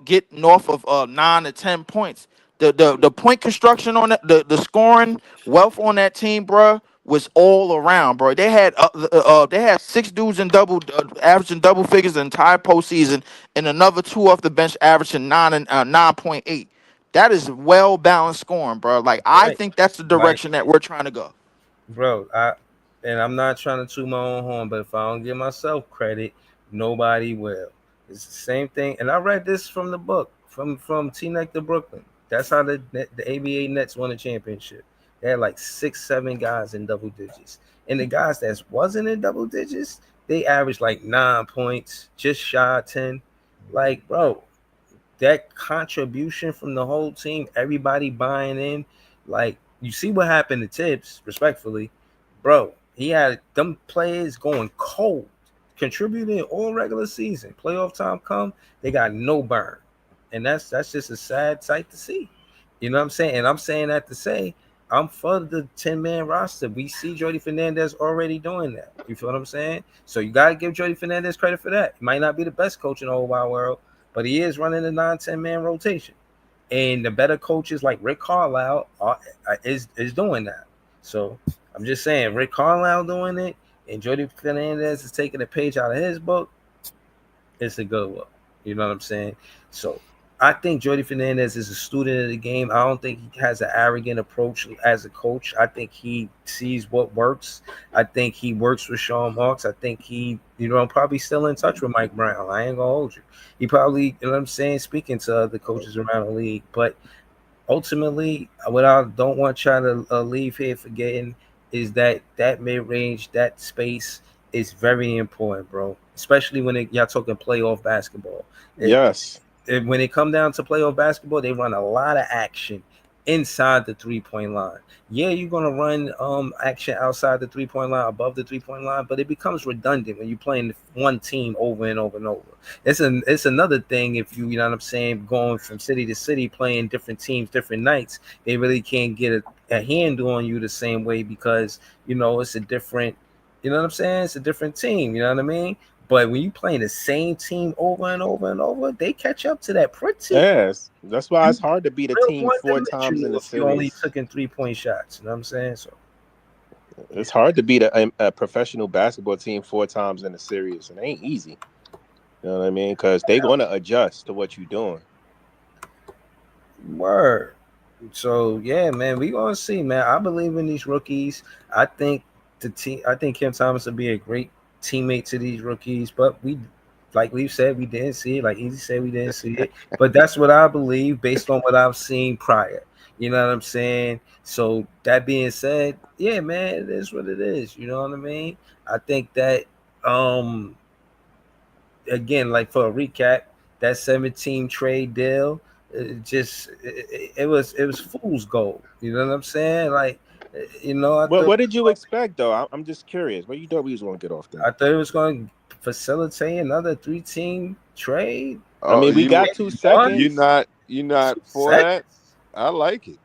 E: get north of 9 to 10 points. The point construction on the scoring wealth on that team, bro, was all around, bro. They had 6 dudes in averaging double figures the entire postseason, and another 2 off the bench averaging 9.8. That is well balanced scoring, bro. Like I
G: Right.
E: think that's the
G: Like,
E: direction that we're trying to go.
G: bro, and I'm not trying to toot my own horn, but if I don't give myself credit, nobody will. It's the same thing. And I read this from the book from T-Neck to Brooklyn. That's how the ABA Nets won a championship. They had like 6, 7 guys in double digits. And the guys that wasn't in double digits, they averaged like 9 points, just shy of 10. Like, bro, that contribution from the whole team, everybody buying in, like you see what happened to Tibbs, respectfully, bro. He had them players going cold, contributing all regular season. Playoff time come, they got no burn, and that's just a sad sight to see. You know what I'm saying? And I'm saying that to say I'm for the 10-man roster. We see Jordy Fernandez already doing that. You feel what I'm saying? So you gotta give Jordy Fernandez credit for that. He might not be the best coach in the whole wide world, but he is running a 9-10-man rotation. And the better coaches like Rick Carlisle is doing that. So I'm just saying, Rick Carlisle doing it and Jordy Fernandez is taking a page out of his book. It's a good one. You know what I'm saying? So I think Jordy Fernandez is a student of the game. I don't think he has an arrogant approach as a coach. I think he sees what works. I think he works with Sean Marks. I think he, probably still in touch with Mike Brown. I ain't gonna hold you. He probably, you know what I'm saying, speaking to other coaches around the league. But ultimately, what I don't want y'all to leave here forgetting is that mid-range, that space is very important, bro. Especially when y'all talking playoff basketball.
F: Yes.
G: When it come down to playoff basketball, they run a lot of action inside the 3-point line. Yeah, you're gonna run action outside the 3-point line, above the 3-point line, but it becomes redundant when you're playing one team over and over and over. It's another thing if you know what I'm saying, going from city to city, playing different teams, different nights. They really can't get a handle on you the same way because it's a different, you know what I'm saying? It's a different team. You know what I mean? But when you playing the same team over and over and over, they catch up to that pretty.
F: Yes. That's why it's hard to beat a team 4 times in a
G: You only
F: series.
G: took in 3-point shots. You know what I'm saying? So
F: it's hard to beat a professional basketball team 4 times in a series. It ain't easy. You know what I mean? Because they're going to adjust to what you're doing.
G: Word. So yeah, man, we gonna see, man. I believe in these rookies. I think I think Kim Thomas will be a great teammate to these rookies, but like we said, we didn't see it. Like Easy said, we didn't see it. But that's what I believe based on what I've seen prior. You know what I'm saying? So that being said, yeah, man, it is what it is. You know what I mean? I think that again, like for a recap, that 17 trade deal, it was fool's gold. You know what I'm saying? Like,
F: What did you expect though? I'm just curious. What you thought we was going to get off there?
G: I thought it was going to facilitate another 3-team trade.
F: I mean, we got 2 seconds.
J: You're not for that? I like it.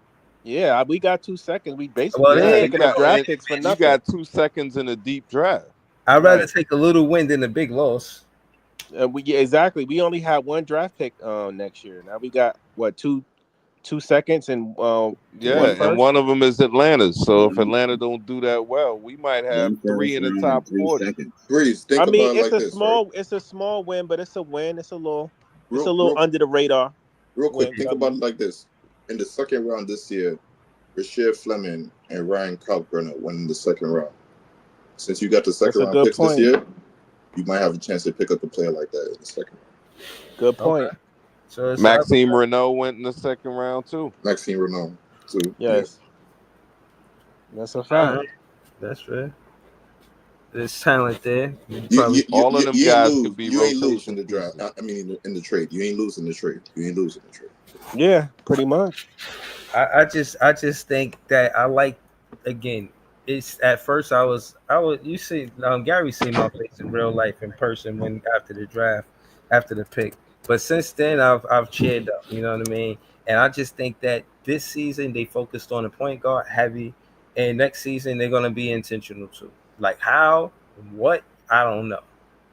F: Yeah, we got 2 seconds. We basically taking the draft picks for nothing.
J: You got 2 seconds in a deep draft.
G: I'd rather take a little win than a big loss.
F: Exactly. We only had 1 draft pick next year. Now we got what 2 seconds and
J: and one of them is Atlanta's. So if Atlanta don't do that well, we might have 3 in the top 40.
D: Breeze, think about it like this.
F: It's a small win, but it's a win. It's a little under the radar.
D: Real quick, think about it like this. In the second round this year, Rasheed Fleming and Ryan Kalkbrenner went in the second round. Since you got the second round picks this year, you might have a chance to pick up a player like that in the second round.
F: Good point.
G: Okay. So
J: Maxime Renault went in the second round too.
D: Maxime Renault too.
F: Yes. Yeah. That's a fact.
G: That's fair. There's talent there.
J: All of them guys could be
D: you ain't
J: rotation
D: losing the draft. I mean, in the trade, you ain't losing the trade.
F: Yeah, pretty much.
G: I just think that I like, again, it's at first I was you see Gary seen my face in real life in person when after the draft, after the pick. But since then I've cheered up, you know what I mean? And I just think that this season they focused on the point guard heavy, and next season they're gonna be intentional too. Like how, what, I don't know.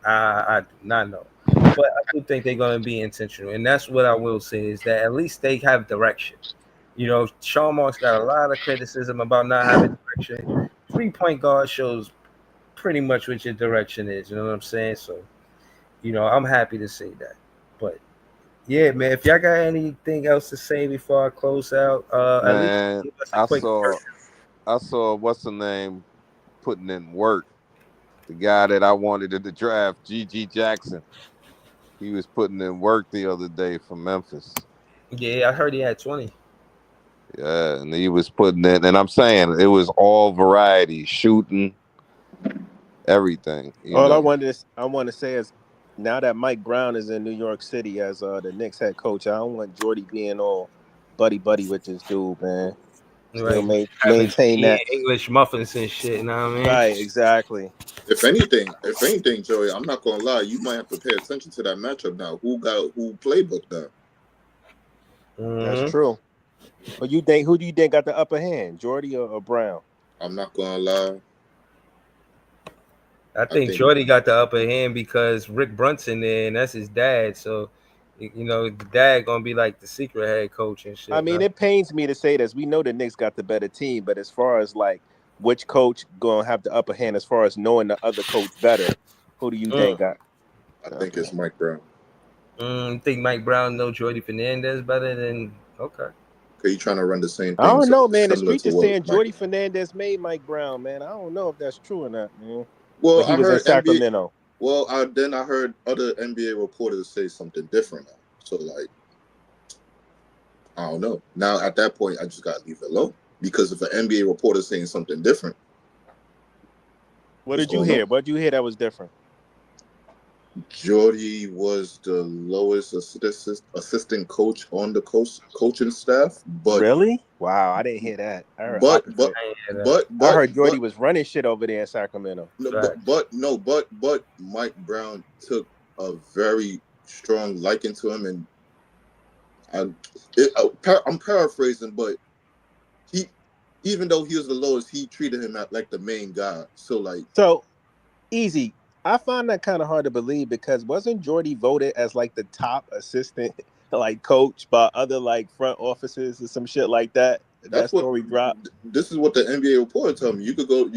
G: I do not know, but I do think they're gonna be intentional, and that's what I will say is that at least they have direction. You know, Sean Marks got a lot of criticism about not having direction. 3-point guard shows pretty much what your direction is. You know what I'm saying? So, you know, I'm happy to say that. But yeah, man, if y'all got anything else to say before I close out, at least
J: Man,
G: give us a
J: I
G: quick.
J: saw what's the name putting in work. The guy that I wanted in the draft, G.G. Jackson. He was putting in work the other day for Memphis.
G: Yeah, I heard he had 20.
J: Yeah, and he was putting it, and I'm saying it was all variety, shooting, everything. You
F: All
J: know,
F: I want to say is now that Mike Brown is in New York City as the Knicks head coach, I don't want Jordy being all buddy with this dude, man. Still
G: Right. Having
F: maintain
G: eating
F: that.
G: English muffins and shit, you know what I mean?
F: Right, exactly.
D: If anything, Joey, I'm not gonna lie, you might have to pay attention to that matchup now. Who playbook now?
F: That's
G: Mm-hmm.
F: true. Who do you think got the upper hand, Jordy or Brown?
D: I'm not gonna lie.
G: I think Jordy got the upper hand because Rick Brunson there, and that's his dad. So, you know, the dad gonna be like the secret head coach and shit.
F: I mean,
G: Man.
F: it pains me to say this. We know the Knicks got the better team, but as far as like which coach gonna have the upper hand as far as knowing the other coach better, who do you think got?
D: I think it's Mike Brown.
G: Think Mike Brown know Jordy Fernandez better than okay.
D: Cause you trying to run the same
F: I
D: thing
F: don't know, man. The
D: similar
F: streets
D: to
F: are
D: what
F: saying
D: Mike.
F: Jordy Fernandez made Mike Brown, man. I don't know if that's true or not, man.
D: Well,
F: But he
D: I
F: was in
D: heard NBA.
F: Sacramento.
D: Well, I heard other NBA reporters say something different now. So like, I don't know. Now at that point, I just gotta leave it alone because if an NBA reporter is saying something different,
F: What did you hear? What did you hear that was different?
D: Jordy was the lowest assistant coach on the coaching staff, but
F: Really? Wow, I didn't hear that. I heard
D: but
F: opposite.
D: but
F: I heard Jordy was running shit over there in Sacramento.
D: but Mike Brown took a very strong liking to him, and I'm paraphrasing, but he, even though he was the lowest, he treated him like the main guy.
F: So easy. I find that kind of hard to believe because wasn't Jordy voted as like the top assistant, like coach by other like front offices or some shit like that? That
D: That's what.
F: story dropped.
D: This is what the NBA reporter told me. You could go.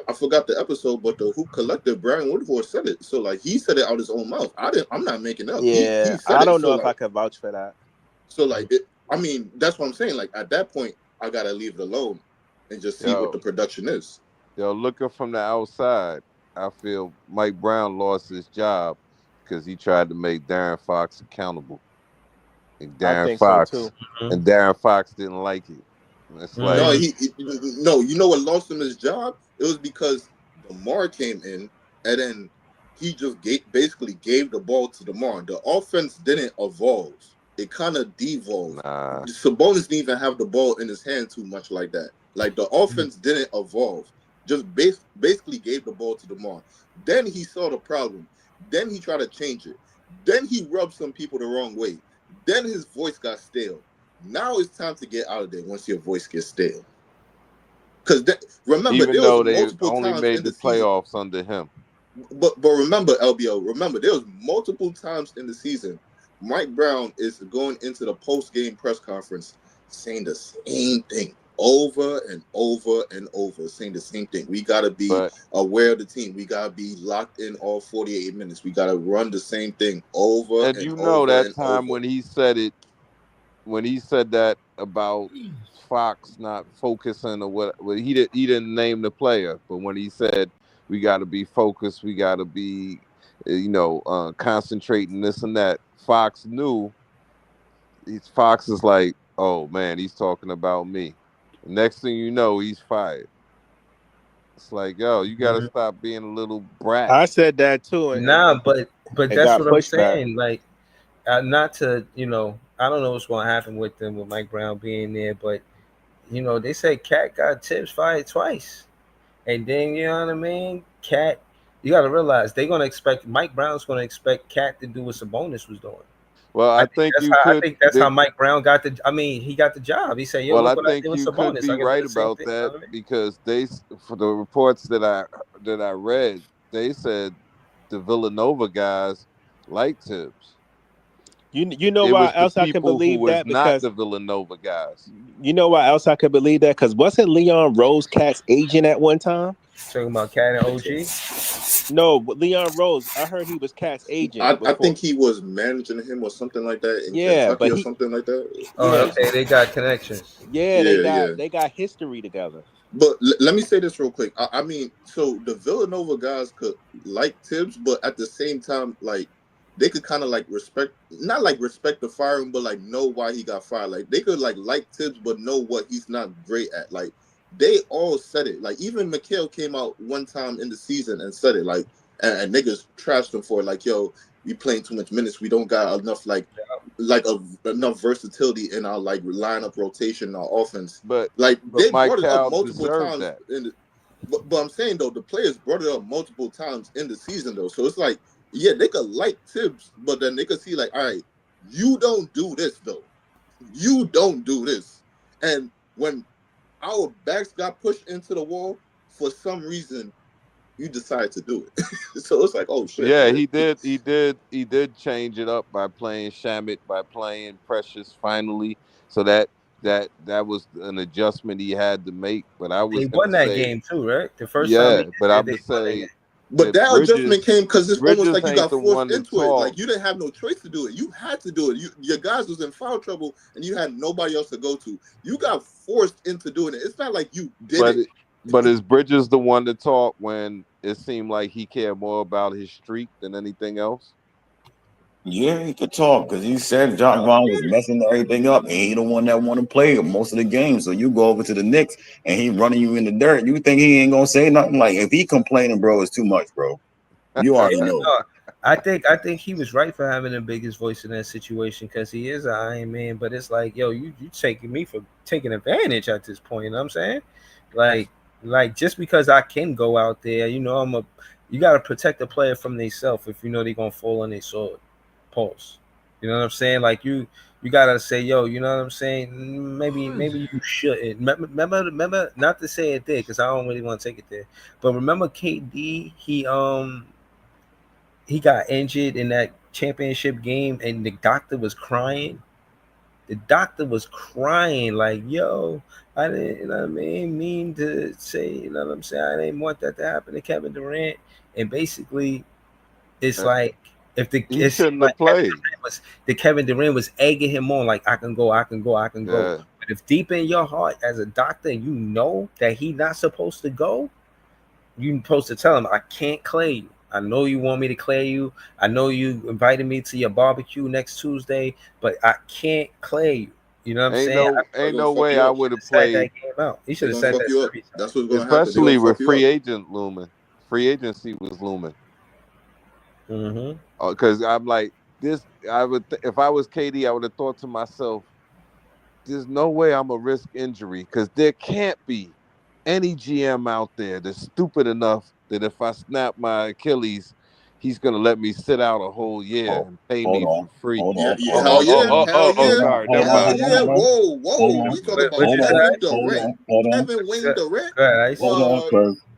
D: I forgot the episode, but the Hoop Collective, Brian Woodford said it. So like he said it out his own mouth. I'm not making it up.
F: Yeah,
D: He said
F: I
D: it.
F: don't
D: So
F: know if I
D: like,
F: could vouch for that.
D: so like, I mean, that's what I'm saying. Like at that point, I gotta leave it alone and just see what the production is.
J: Yo, looking from the outside, I feel Mike Brown lost his job because he tried to make Darren Fox accountable. And
F: I think so too.
J: And Darren Fox didn't like it. It's like
D: No, no. You know what lost him his job? It was because DeMar came in, and then he just basically gave the ball to DeMar. The offense didn't evolve; it kind of devolved. Sabonis didn't even have the ball in his hand too much like that. Like the offense didn't evolve; just basically gave the ball to DeMar. Then he saw the problem. Then he tried to change it. Then he rubbed some people the wrong way. Then his voice got stale. Now it's time to get out of there once your voice gets stale. Because remember,
J: even
D: there
J: though
D: was
J: they
D: multiple
J: only
D: times
J: made
D: in
J: the
D: the season.
J: playoffs under him.
D: But remember, LBO, remember, there was multiple times in the season Mike Brown is going into the post-game press conference saying the same thing over and over and over, saying the same thing. We got to be aware of the team. We got to be locked in all 48 minutes. We got to run the same thing over
J: And
D: and
J: you know
D: over
J: that
D: and
J: time
D: over.
J: when he said it, when he said that about Fox not focusing or what, well, he didn't name the player, but when he said we got to be focused, we got to be, concentrating this and that, Fox knew. Fox is like, oh man, he's talking about me. Next thing you know, he's fired. It's like, yo, you got to stop being a little brat.
F: I said that too,
G: Nah, but
F: it
G: that's
F: got
G: what I'm
F: pushed back.
G: saying. Like, not to I don't know what's going to happen with them with Mike Brown being there, but they said Cat got Tibbs fired twice, and then you know what I mean. You got to realize they're going to expect Mike Brown's going to expect Cat to do what Sabonis was doing.
J: Well, I think you
G: I
J: could.
G: think that's how Mike Brown got the. I mean, he got the job. He said, "Yo,
J: Well, I
G: look what I
J: think
G: did with
J: you could
G: Sabonis.
J: be
G: I can do
J: right
G: the same
J: about
G: thing."
J: that because for the reports that I read, they said the Villanova guys liked Tibbs.
F: You know
J: It
F: why
J: was the
F: else I can
J: people who
F: believe
J: was
F: that?
J: not
F: Because
J: the Villanova guys.
F: you know why else I could believe that? Because wasn't Leon Rose Cat's agent at one time?
G: Talking about Cat and OG.
F: No, but Leon Rose. I heard he was Cat's agent
D: I
F: before.
D: think he was managing him or something like that in
F: Yeah,
D: Kentucky
F: but
D: or
F: he.
D: something like that.
G: Oh,
F: Yeah,
G: okay, they got connections.
F: yeah.
D: Yeah, yeah.
F: They got history together.
D: But let me say this real quick. I mean, so the Villanova guys could like Tibbs, but at the same time, like they could kind of like respect, not like respect the firing, but like know why he got fired. Like they could like Tibbs, but know what he's not great at. Like they all said it. Like even McHale came out one time in the season and said it. Like and niggas trashed him for it. Like, yo, we playing too much minutes. We don't got enough enough versatility in our like lineup rotation, our offense.
J: But
D: Like they
J: Mike
D: brought it up
J: Cal
D: multiple
J: deserved
D: times
J: that.
D: but I'm saying though, the players brought it up multiple times in the season though. So it's like, yeah, they could like Tibbs, but then they could see like, all right, you don't do this though. You don't do this. And when our backs got pushed into the wall, for some reason, you decide to do it. So it's like, oh shit.
J: Yeah,
D: Man.
J: he did change it up by playing Shamit, by playing Precious finally. So that was an adjustment he had to make. But I
G: They
J: was gonna
G: won that
J: say,
G: game too, right? The first time
J: yeah,
G: they
J: but
G: did
J: I
G: it, they
J: would
G: won that game.
J: say
D: But that adjustment came because it's almost like you
J: ain't
D: got
J: the
D: forced
J: one to
D: into it.
J: talk.
D: Like you didn't have no choice to do it. You had to do it. Your guys was in foul trouble and you had nobody else to go to. You got forced into doing it. It's not like you did it.
J: But is Bridges the one to talk when it seemed like he cared more about his streak than anything else?
H: Yeah, he could talk because he said John Bron was messing everything up, and he the one that want to play most of the games. So you go over to the Knicks, and he running you in the dirt. You think he ain't gonna say nothing? Like if he complaining, bro, it's too much, bro. You already know.
G: No, I think he was right for having the biggest voice in that situation because he is an Iron Man. But it's like, yo, you taking me for taking advantage at this point. You know what I'm saying? Like just because I can go out there, you know, you got to protect the player from themselves if you know they're gonna fall on their sword. Pulse. You know what I'm saying? Like you gotta say, yo, you know what I'm saying? Maybe you shouldn't. Remember, not to say it there because I don't really want to take it there. But remember, KD, he got injured in that championship game, and the doctor was crying. The doctor was crying, like, yo, I didn't, you know what I mean to say, you know what I'm saying? I didn't want that to happen to Kevin Durant, and basically, it's like
J: he shouldn't have played.
G: Kevin Durant was egging him on, like I can go.
J: Yeah.
G: But if deep in your heart, as a doctor, you know that he's not supposed to go, you're supposed to tell him, I can't clear you. I know you want me to clear you. I know you invited me to your barbecue next Tuesday, but I can't clear you. You know what I'm saying?
J: Ain't no way I would have played.
G: That game out. He should have said that series.
D: That's what's going to happen.
J: Especially with free agent looming. Free agency was looming.
G: Mm-hmm.
J: Because I'm like this. If I was KD, I would have thought to myself, "There's no way I'm a risk injury because there can't be any GM out there that's stupid enough that if I snap my Achilles, he's gonna let me sit out a whole year and pay me for free."
D: Hell yeah.
J: Sorry, never mind.
D: Yeah. Whoa. We talking about Kevin Durant. Kevin Wayne Durant.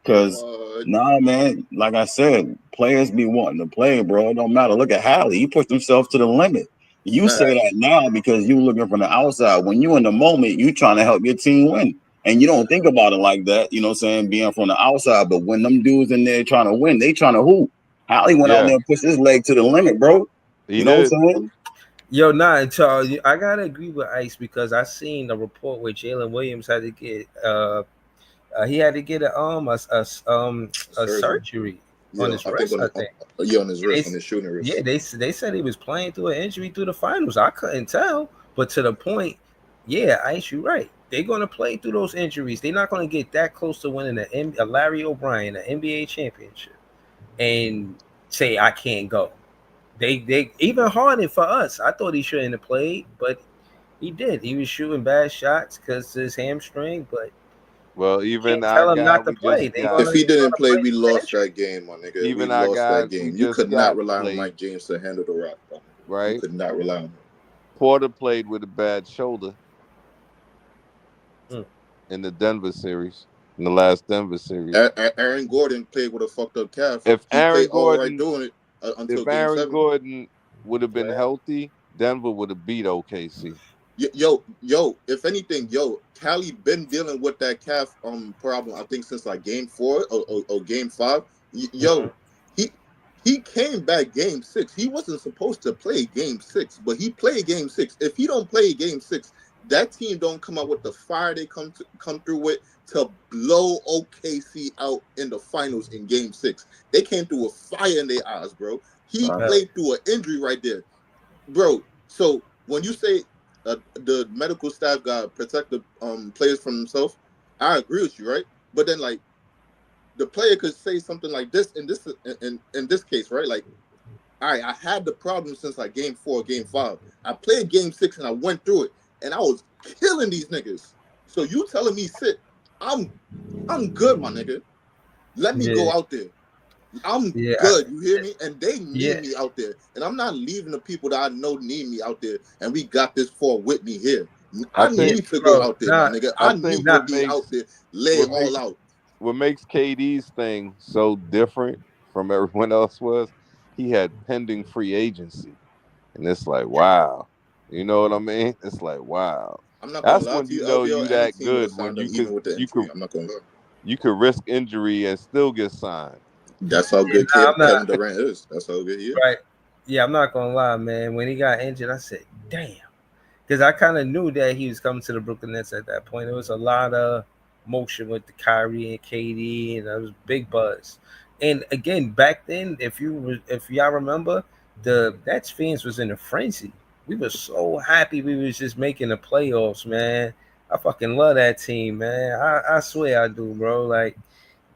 H: Because nah, man, like I said, players be wanting to play, bro. It don't matter. Look at Hallie. He pushed himself to the limit. You say that now because you looking from the outside. When you in the moment, you trying to help your team win. And you don't think about it like that, you know what I'm saying, being from the outside. But when them dudes in there trying to win, they trying to hoop. Hallie went out there and pushed his leg to the limit, bro. You know what I'm saying?
G: Yo, Charles, I gotta agree with Ice because I seen a report where Jalen Williams had to get he had to get a surgery on his wrist. I think.
D: On his wrist, on his shooting wrist.
G: Yeah, they said he was playing through an injury through the finals. I couldn't tell, but to the point, yeah, Ice, you're right. They're gonna play through those injuries. They're not gonna get that close to winning a Larry O'Brien, an NBA championship, and say I can't go. They even Harden for us. I thought he shouldn't have played, but he did. He was shooting bad shots because his hamstring, but.
J: Well, even
G: tell him not to play.
D: If he didn't play, we lost that game, my nigga.
J: Even
D: we
J: our
D: lost
J: guy
D: that game.
J: we
D: You
J: just
D: could not
J: got
D: rely
J: played.
D: on Mike James to handle the rock.
E: right?
D: could not rely on him.
J: Porter played with a bad shoulder
G: Mm.
J: in the Denver series, in the last Denver series.
D: Aaron Gordon played with a fucked up calf.
J: If
D: He played
J: Aaron
D: all right
J: Gordon,
D: doing it until
J: if
D: Game
J: Aaron
D: 7.
J: Gordon would have been healthy, Denver would have beat OKC.
D: Yo, if anything, Cali been dealing with that calf problem, I think, since like Game 4 or Game 5. Yo, he came back Game 6. He wasn't supposed to play Game 6, but he played Game 6. If he don't play Game 6, that team don't come out with the fire they come through with to blow OKC out in the finals in Game 6. They came through with fire in their eyes, bro. He played through an injury right there, bro. So when you say the medical staff got protect the players from themselves, I agree with you, right? But then like the player could say something like this in this case, right? Like, all right, I had the problem since like Game 4, Game 5. I played Game 6 and I went through it, and I was killing these niggas. So you telling me sit? I'm good, my nigga. Let me go out there. I'm good. You hear me? And they need me out there. And I'm not leaving the people that I know need me out there. And we got this for with me here. I need to go out there, my nigga. I need to be out there, lay it all out.
J: What makes KD's thing so different from everyone else was he had pending free agency. And it's like, wow. You know what I mean? It's like, wow.
D: I'm not gonna lie
J: when
D: to you,
J: know
D: LBO,
J: you
D: and
J: that
D: the team would
J: good
D: have
J: when
D: signed him even with the injury. I'm not gonna lie.
J: You could risk injury and still get signed.
D: That's how good Kevin Durant is. That's how good he is.
G: Right. Yeah, I'm not gonna lie, man. When he got injured, I said, damn. Because I kind of knew that he was coming to the Brooklyn Nets at that point. There was a lot of motion with the Kyrie and KD, and it was big buzz. And again, back then, if y'all remember, the Nets fans was in a frenzy. We were so happy we was just making the playoffs, man. I fucking love that team, man. I swear I do, bro. Like,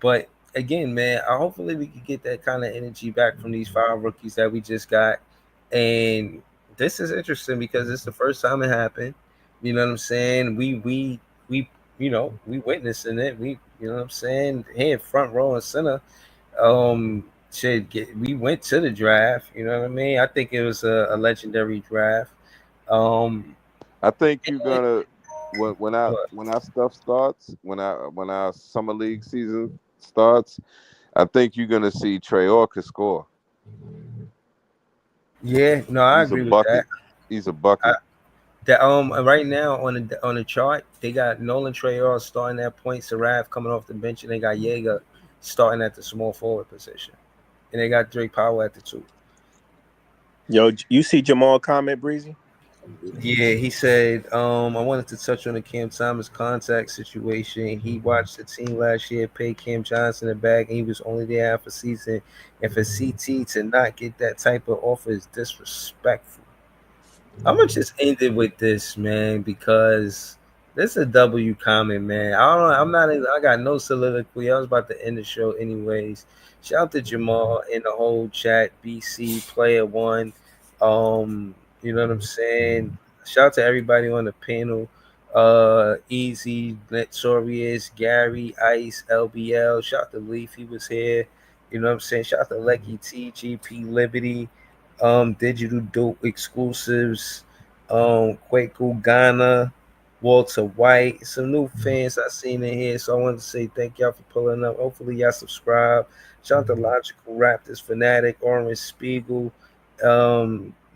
G: but again, man, hopefully we can get that kind of energy back from these 5 rookies that we just got. And this is interesting because it's the first time it happened. You know what I'm saying? We witnessing it. We, you know what I'm saying? Here, front row and center. We went to the draft. You know what I mean? I think it was a legendary draft.
J: I think you're gonna when our stuff starts, when our summer league season starts, I think you're gonna see Trey Orca score.
G: Yeah, no, I agree with that.
J: He's a bucket.
G: Right now on the chart, they got Nolan Treyarch starting at point, Saraf coming off the bench, and they got Yeager starting at the small forward position, and they got Drake Powell at the 2.
F: Yo, you see Jamal comment, Breezy?
G: Yeah, he said, I wanted to touch on the Cam Thomas contact situation. He watched the team last year pay Cam Johnson a bag, and he was only there half a season. And for CT to not get that type of offer is disrespectful. I'm gonna just end it with this, man, because this is a W comment, man. I got no soliloquy. I was about to end the show anyways. Shout out to Jamal in the whole chat, BC Player One. You know what I'm saying? Shout out to everybody on the panel. Easy, Notorious, Gary, Ice, LBL. Shout out to Leaf, he was here. You know what I'm saying? Shout out to Lecky T, GP Liberty, Digital Dope Exclusives, Kwaku Ghana, Walter White, some new fans I seen in here. So I wanted to say thank y'all for pulling up. Hopefully y'all subscribe. Shout out to Logical Raptors Fanatic, Orange Spiegel.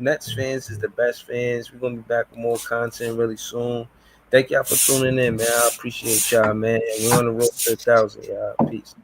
G: Nets fans is the best fans. We're gonna be back with more content really soon. Thank y'all for tuning in, man. I appreciate y'all, man. We're on the road to 1,000, y'all. Peace.